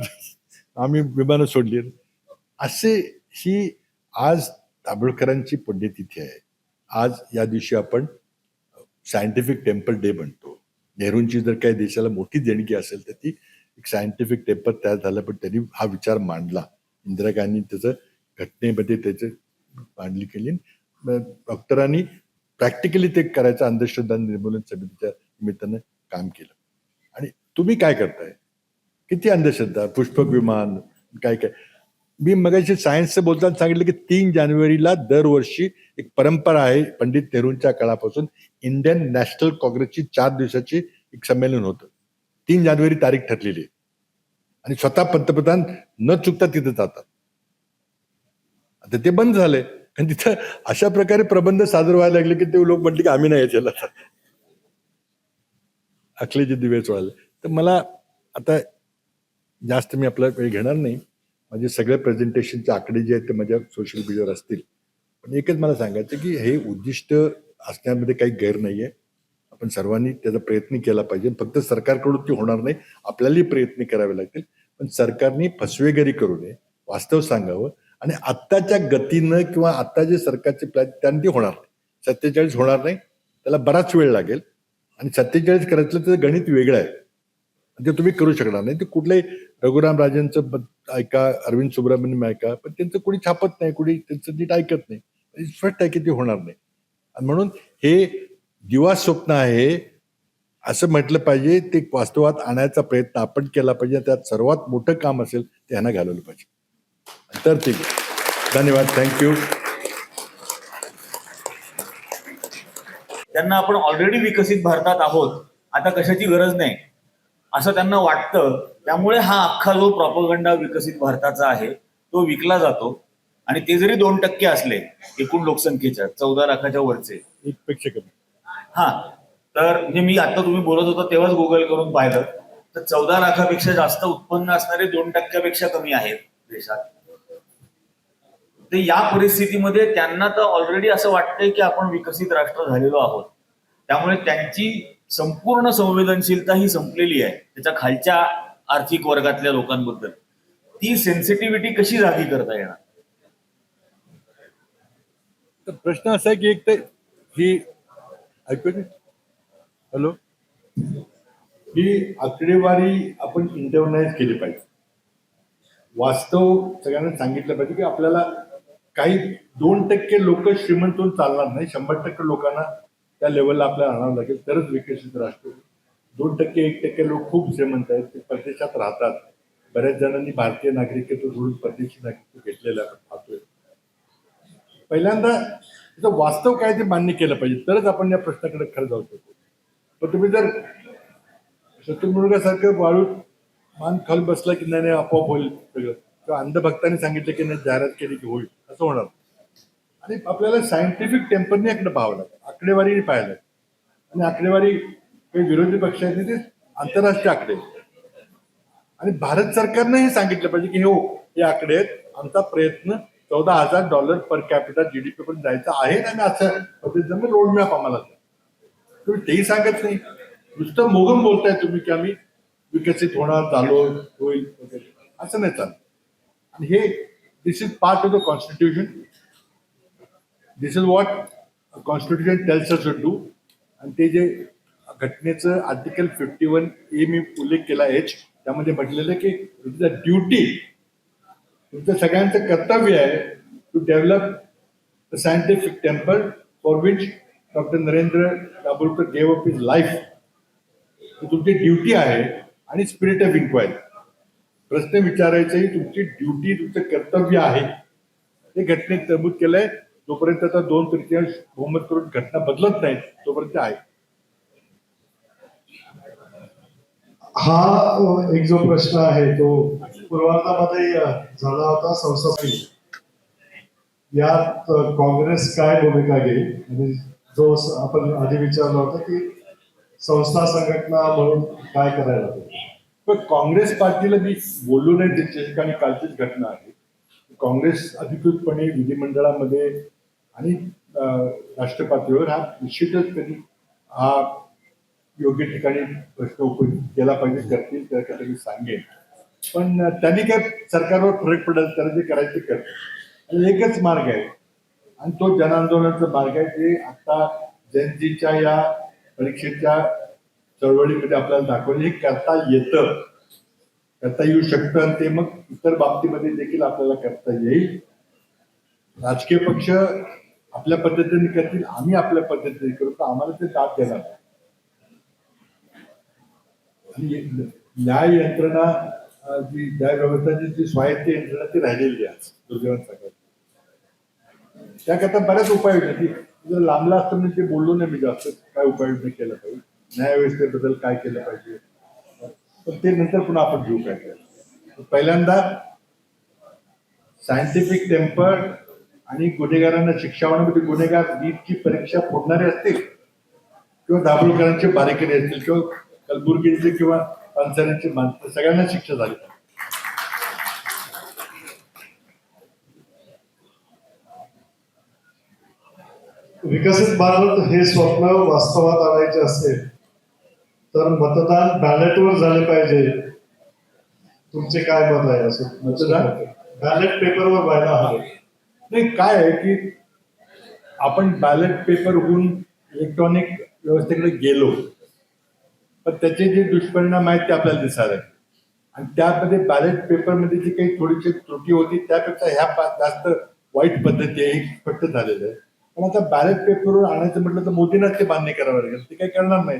आम्ही विमानं सोडली. असे ही आज दाभोळकरांची पुण्यतिथी आहे. आज या दिवशी आपण सायंटिफिक टेम्पल डे म्हणतो. नेहरूंची जर काही देशाला मोठी देणगी असेल तर ती एक सायंटिफिक टेम्पल तयार झालं, पण त्यांनी हा विचार मांडला. इंदिरा गांधी त्याचं घटनेमध्ये त्याचं मांडणी केली. डॉक्टरांनी प्रॅक्टिकली ते करायचं अंधश्रद्धा निर्मूलन समितीच्या निमित्तानं काम केलं. आणि तुम्ही काय करताय? किती अंधश्रद्धा, पुष्पक विमान, काय काय. मी मगाशी सायन्सचं बोलताना सांगितलं की 3 जानेवारीला दरवर्षी एक परंपरा आहे, पंडित नेहरूंच्या काळापासून इंडियन नॅशनल काँग्रेसची 4 दिवसाची एक संमेलन होतं. 3 जानेवारी तारीख ठरलेली आहे आणि स्वतः पंतप्रधान न चुकता तिथं जातात. आता ते बंद झालंय, कारण तिथं अशा प्रकारे प्रबंध सादर व्हायला लागले की ते लोक म्हटले की आम्ही नाही याच्याला अखलेचे दिवे चोळाले. तर मला आता जास्त मी आपला वेळ घेणार नाही. म्हणजे सगळे प्रेझेंटेशनचे आकडे जे आहेत ते माझ्या सोशल मीडियावर असतील. पण एकच मला सांगायचं की हे उद्दिष्ट असण्यामध्ये काही गैर नाहीये. आपण सर्वांनी त्याचा प्रयत्न केला पाहिजे. फक्त सरकारकडून ती होणार नाही, आपल्यालाही प्रयत्न करावे लागतील. पण सरकारने फसवेगिरी करू नये, वास्तव सांगावं. आणि आत्ताच्या गतीनं किंवा आता जे सरकारचे प्लॅन त्याने ती होणार नाही. 47 होणार नाही, त्याला बराच वेळ लागेल. आणि 47 करायचं तर गणित वेगळं आहे, ते तुम्ही करू शकणार नाही. ते कुठलंही रघुराम राजनचं ऐका, अरविंद सुब्रमण्यम ऐका, पण त्यांचं कोणी छापत नाही, कोणी त्यांचं नीट ऐकत नाही. स्पष्ट आहे की ते होणार नाही. आणि म्हणून हे दिवा स्वप्न आहे असं म्हटलं पाहिजे. ते वास्तवात आणायचा प्रयत्न आपण केला पाहिजे. त्यात सर्वात मोठं काम असेल ते ह्यांना घालवलं पाहिजे. तर ठीक आहे, धन्यवाद, थँक्यू. त्यांना आपण ऑलरेडी विकसित भारतात आहोत, आता कशाची गरज नाही. असं त्यांना वाटतं. त्यामुळे हा अख्खा जो प्रॉपगंडा विकसित भारताचा आहे तो विकला जातो. आणि ते जरी 2% असले एकूण लोकसंख्येच्या 14 लाखाच्या वरचे, एक पेक्षा कमी. हा, तर म्हणजे मी आता तुम्ही बोलत होता तेव्हाच गुगल करून पाहिलं तर 14 लाखापेक्षा जास्त उत्पन्न असणारे 2%पेक्षा कमी आहेत देशात. तर या परिस्थितीमध्ये त्यांना तर ऑलरेडी असं वाटतंय की आपण विकसित राष्ट्र झालेलो आहोत. त्यामुळे त्यांची संपूर्ण संवेदनशीलता ही संपलेली आहे त्याच्या खालच्या आर्थिक वर्गातल्या लोकांबद्दल. ती सेन्सिटिव्हिटी कशी जागी करता येणार? तर प्रश्न असा आहे की एक तर ही ऐकू येते? हॅलो, ही आकडेवारी आपण इंटरनाइज केली पाहिजे. वास्तव सगळ्यांना सांगितलं पाहिजे की आपल्याला काही 2% लोक श्रीमंत होऊन चालणार नाही. 100% लोकांना त्या लेवलला आपल्याला आणावं लागेल तरच विकसित राष्ट्र. 2%, 1% लोक खूप श्रीमंत आहेत, ते परदेशात राहतात. बऱ्याच जणांनी भारतीय नागरिकत्व सोडून परदेशी नागरिकत्व घेतलेलं आपण पाहतोय. पहिल्यांदा त्याचं वास्तव काय ते मान्य केलं पाहिजे, तरच आपण या प्रश्नाकडे खरं जाऊ शकतो. पण तुम्ही जर शत्रुमुर्गासारखं वाळूत मान खाली बसला की नाही आपोआप होईल सगळं, किंवा अंधभक्तांनी सांगितलं की नाही जाहिरात केली की होईल, असं होणार. आणि आपल्याला सायंटिफिक टेम्परने याकडे पाहावं लागतं, आकडेवारी पाहायला. आणि आकडेवारी काही विरोधी पक्षांनी ते आंतरराष्ट्रीय आकडे आणि भारत सरकारनं हे सांगितलं पाहिजे की हो हे आकडे आहेत, आमचा प्रयत्न $14,000 पर कॅपिटल जीडीपी पर्यंत जायचं आहे आणि असं पद्धतीनं रोडमॅप आम्हाला द्या. तुम्ही तेही सांगत नाही, नुसतं मोगम बोलताय तुम्ही की आम्ही विकसित होणार, चालू होईल वगैरे, असं नाही चालत. आणि हे this is part of the constitution. This is what constitution tells us to do. आणि ते जे घटनेचं आर्टिकल 51A मी उल्लेख केला एच, त्यामध्ये म्हटलेलं की इट इज अ ड्युटी, तुमचं सगळ्यांचं कर्तव्य आहे to develop the scientific temple for which doctor Narendra Dabholkar gave up his life. तुमची ड्युटी आहे. आणि स्पिरिट ऑफ इन्क्वायरी, प्रश्न विचारायचंही तुमची ड्युटी, तुमचं कर्तव्य आहे. हे घटनेत नमूद केलंय. जोपर्यंत आता 2/3 बहुमत करून घटना बदलत नाही तोपर्यंत आहे. हा एक जो प्रश्न आहे तो पूर्वार्धामध्ये झाला होता. संसद यात काँग्रेस काय भूमिका घेईल, आणि जो आपण आधी विचारला होता की संस्था संघटना म्हणून काय करायला पाहिजे. पण काँग्रेस पार्टीला मी बोललो नाही त्याच्या ठिकाणी, कालचीच घटना आहे. काँग्रेस अधिकृतपणे विधिमंडळामध्ये आणि राष्ट्रीय पातळीवर हा निश्चितच त्यांनी हा योग्य ठिकाणी प्रश्न उपस्थित केला पाहिजे, करतील त्याकडे मी सांगेन. पण त्यांनी काय सरकारवर फरक पडेल, त्याला जे करायचे कर. आणि एकच मार्ग आहे आणि तो जनआंदोलनाचा मार्ग आहे, जे आता जयंतीच्या या परीक्षेच्या चळवळीमध्ये आपल्याला दाखवले. हे करता येतं, करता येऊ शकतं आणि ते मग इतर बाबतीमध्ये देखील आपल्याला करता येईल. राजकीय पक्ष आपल्या पद्धतीने करतील, आम्ही आपल्या पद्धतीने करू, तर आम्हाला ते दाद देणार. आणि न्याय यंत्रणा जी न्याय व्यवस्थाची जी स्वायत्त यंत्रणा ती राहिलेली आहे दुर्दैवानं सगळ्यात. त्याकरता बऱ्याच उपाययोजना ती जर लांबला असतं म्हणजे ते बोललो नाही मी जास्त काय उपाययोजना केलं पाहिजे, न्यायव्यवस्थेबद्दल काय केलं पाहिजे, पण ते नंतर पुन्हा आपण घेऊ काय करायचं. पहिल्यांदा सायंटिफिक टेम्पर आणि गुन्हेगारांना शिक्षा होण्यामध्ये, गुन्हेगार नीटची परीक्षा फोडणारे असतील किंवा दाभोलकरांचे बारेकरी असतील किंवा कलबुर्गीचे किंवा पानसरेंचे माणसं, सगळ्यांना शिक्षा झाली. विकसित भारत हे स्वप्न वास्तवात आणायचे असेल तर मतदान बॅलेटवर झाले पाहिजे. तुमचे काय मत आहे? असं मतदान बॅलेट पेपरवर व्हायला हवे. नाही, काय आहे की आपण बॅलेट पेपरहून इलेक्ट्रॉनिक व्यवस्थेकडे गेलो, पण त्याचे जे दुष्परिणाम आहेत ते आपल्याला दिसायला आहेत. आणि त्यामध्ये बॅलेट पेपरमध्ये जी काही थोडीशी त्रुटी होती त्यापेक्षा ह्या जास्त वाईट पद्धती आहे, हे स्पष्ट झालेलं आहे. पण आता बॅलेट पेपरवर आणायचं म्हटलं तर मोदींनाच ते मान्य करावं लागेल. ते काही करणार नाही,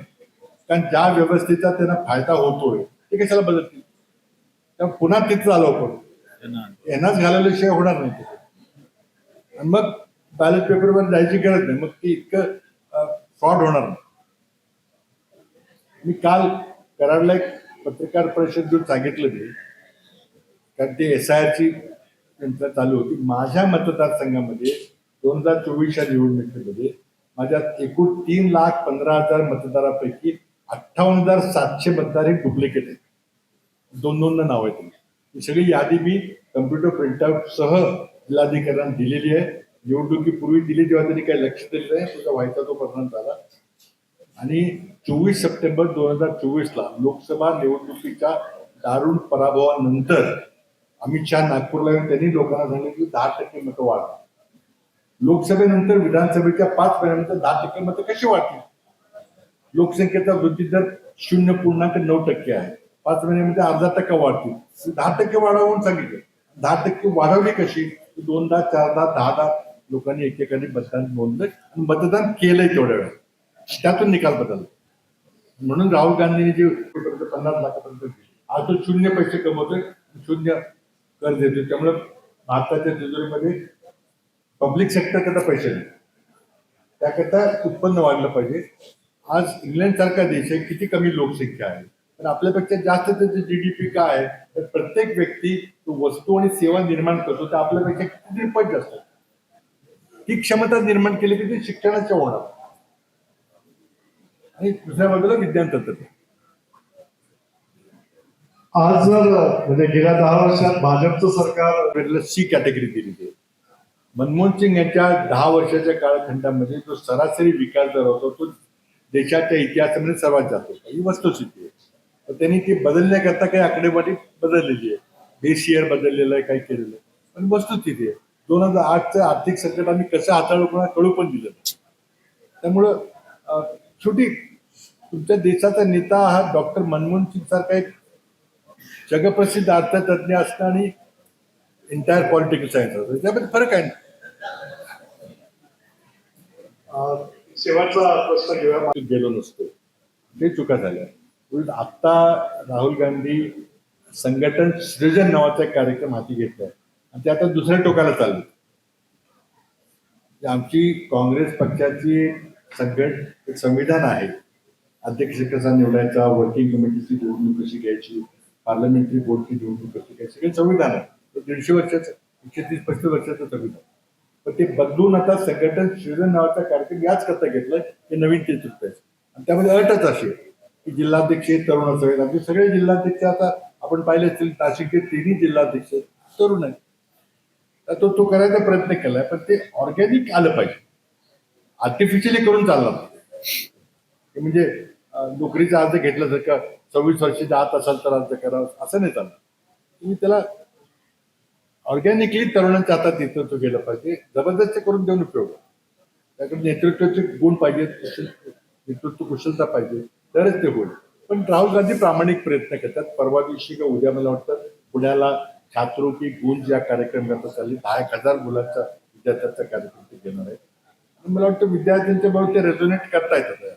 कारण ज्या व्यवस्थेचा त्यांना फायदा होतोय ते कशाला बदलतील. त्यामुळे पुन्हा तेच चालू पण यांनाच घालवल्याशिवाय होणार नाही ते. आणि मग बॅलेट पेपरवर जायची गरज नाही, मग ते इतकं फ्रॉड होणार नाही. मी काल कराडला एक पत्रकार परिषद घेऊन सांगितलं मी, कारण ते SIR ची यंत्रणा चालू होती. माझ्या मतदारसंघामध्ये 2024च्या निवडणुकीमध्ये माझ्या एकूण 3,15,000 मतदारापैकी 58,700 मतदार हे डुप्लिकेट आहेत. दोन नाव आहेत. ही सगळी यादी मी कम्प्युटर प्रिंटआउट सह जिल्हाधिकाऱ्यांना दिलेली आहे. निवडणुकीपूर्वी दिली तेव्हा त्यांनी काही लक्ष दिलं नाही, तुझा व्हायचा तो परिणाम झाला. आणि 24 सप्टेंबर 2024ला लोकसभा निवडणुकीच्या दारुण पराभवानंतर अमित शहा नागपूरला येऊन त्यांनी लोकांना सांगितलं की 10% मतं वाढवा. लोकसभेनंतर विधानसभेच्या 5 महिन्यानंतर 10% मतं कशी वाढतील? लोकसंख्येचा वृद्धी दर 0.9% आहे. 5 महिन्यामध्ये 0.5% वाढतील. 10% वाढवा म्हणून सांगितलं. 10% वाढवली कशी? 2दा 4दा 10दा लोकांनी एकेकाने मतदान नोंदलं आणि मतदान केलंय तेवढ्या वेळा. त्यातून निकाल बदलला. म्हणून राहुल गांधींनी जे 50 लाखापर्यंत दिले, आज तो 0 पैसे कमवतोय, 0 कर देतोय. त्यामुळे भारताच्या तिजोरीमध्ये पब्लिक सेक्टरकरता पैसे नाही. त्याकरता उत्पन्न वाढलं पाहिजे. आज इंग्लंड सारखा देश आहे, किती कमी लोकसंख्या आहे, पण आपल्यापेक्षा जास्त त्याचं GDP काय आहे, तर प्रत्येक व्यक्ती तो वस्तू आणि सेवा निर्माण करतो, तर आपल्यापेक्षा किती पट जास्त आहे. ही क्षमता निर्माण केली की ती शिक्षणाच्या होणार. आणि दुसऱ्या बाजूला विज्ञान तंत्रज्ञान. आज जर म्हणजे गेल्या 10 वर्षात भाजपचं सरकार C कॅटेगरी दिलेली आहे. मनमोहन सिंग यांच्या 10 वर्षाच्या कालखंडामध्ये जो सरासरी विकास दर होता तो देशाच्या इतिहासामध्ये सर्वात जास्त होता. ही वस्तुस्थिती आहे. तर त्यांनी ती बदलण्याकरता काही आकडेवारी बदललेली आहे. बेस इयर बदललेलं आहे, काही केलेलं आहे, पण वस्तुस्थिती आहे. 2008चं आर्थिक संकट आम्ही कसं हाताळू कोणाला कळू पण दिलं नाही. त्यामुळं शेवटी तुमच्या देशाचा नेता हा डॉक्टर मनमोहन सिंग सारखा एक जगप्रसिद्ध अर्थतज्ञ असणं आणि एंटायर पॉलिटिकल सायन्स असतं, त्यामध्ये फरक आहे ना. शेवटचा प्रश्न घेऊया. गेलो नसतो, ते चुका झाल्या. उलट आता राहुल गांधी संघटन सृजन नावाचा एक कार्यक्रम हाती घेतलाय आणि ते आता दुसऱ्या टोकाला चालले. आमची काँग्रेस पक्षाची एक संविधान आहे. अध्यक्ष कसा निवडायचा, वर्किंग कमिटीची निवडणूक कशी घ्यायची, पार्लमेंटरी बोर्डची निवडणूक कशी घ्यायची, सगळे संविधान आहे. 150 वर्षाचं, 130-35 वर्षाचं संविधान. पण ते बदलून आता संघटन सृजन नावाचा कार्यक्रम याच करता घेतलाय. हे नवीन नेतृत्व आहे आणि त्यामध्ये अटच अशी आहे की जिल्हाध्यक्ष तरुण असावेत. आमचे सगळे जिल्हाध्यक्ष आता आपण पाहिले असतील, नाशिकचे 3 जिल्हाध्यक्ष तरुण आहेत. तर तो करायचा प्रयत्न केलाय, पण ते ऑर्गॅनिक आलं पाहिजे. आर्टिफिशियली करून चालणार नाही. म्हणजे नोकरीचा अर्ज घेतला जर का 26 वर्षाच्या आत असाल तर अर्ज करावा, असं नाही चालणार. तुम्ही त्याला ऑर्गॅनिकली तरुणांच्या हातात नेतृत्व केलं पाहिजे. जबरदस्ती करून देऊन उपयोग. त्याकडे नेतृत्वाचे गुण पाहिजेत, नेतृत्व कुशलता पाहिजे, तरच ते होईल. पण राहुल गांधी प्रामाणिक प्रयत्न करतात. परवा दिवशी का उद्या मला वाटतं पुण्याला छात्रो की गूंज या कार्यक्रम करता चालली. 10,000 मुलांचा विद्यार्थ्यांचा कार्यक्रम ते घेणार आहे. मला वाटतं विद्यार्थ्यांच्या बरोबर ते रेझोनेट करता येतं,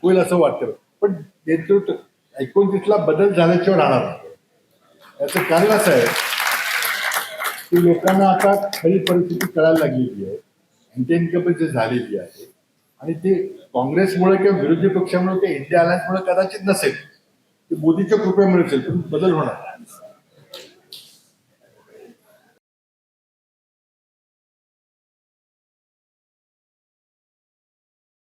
होईल असं वाटतं. पण नेतृत्व 29ला बदल झाल्याशिवाय राहणार नाही. याचं कारण असं आहे की लोकांना आता खरी परिस्थिती कळायला लागलेली आहे, इन्कम्पन्सी झालेली आहे. आणि ते काँग्रेसमुळे किंवा विरोधी पक्षामुळे किंवा इंडिया अलायन्समुळे कदाचित नसेल, ते मोदीच्या कृपेमुळे असेल, पण बदल होणार.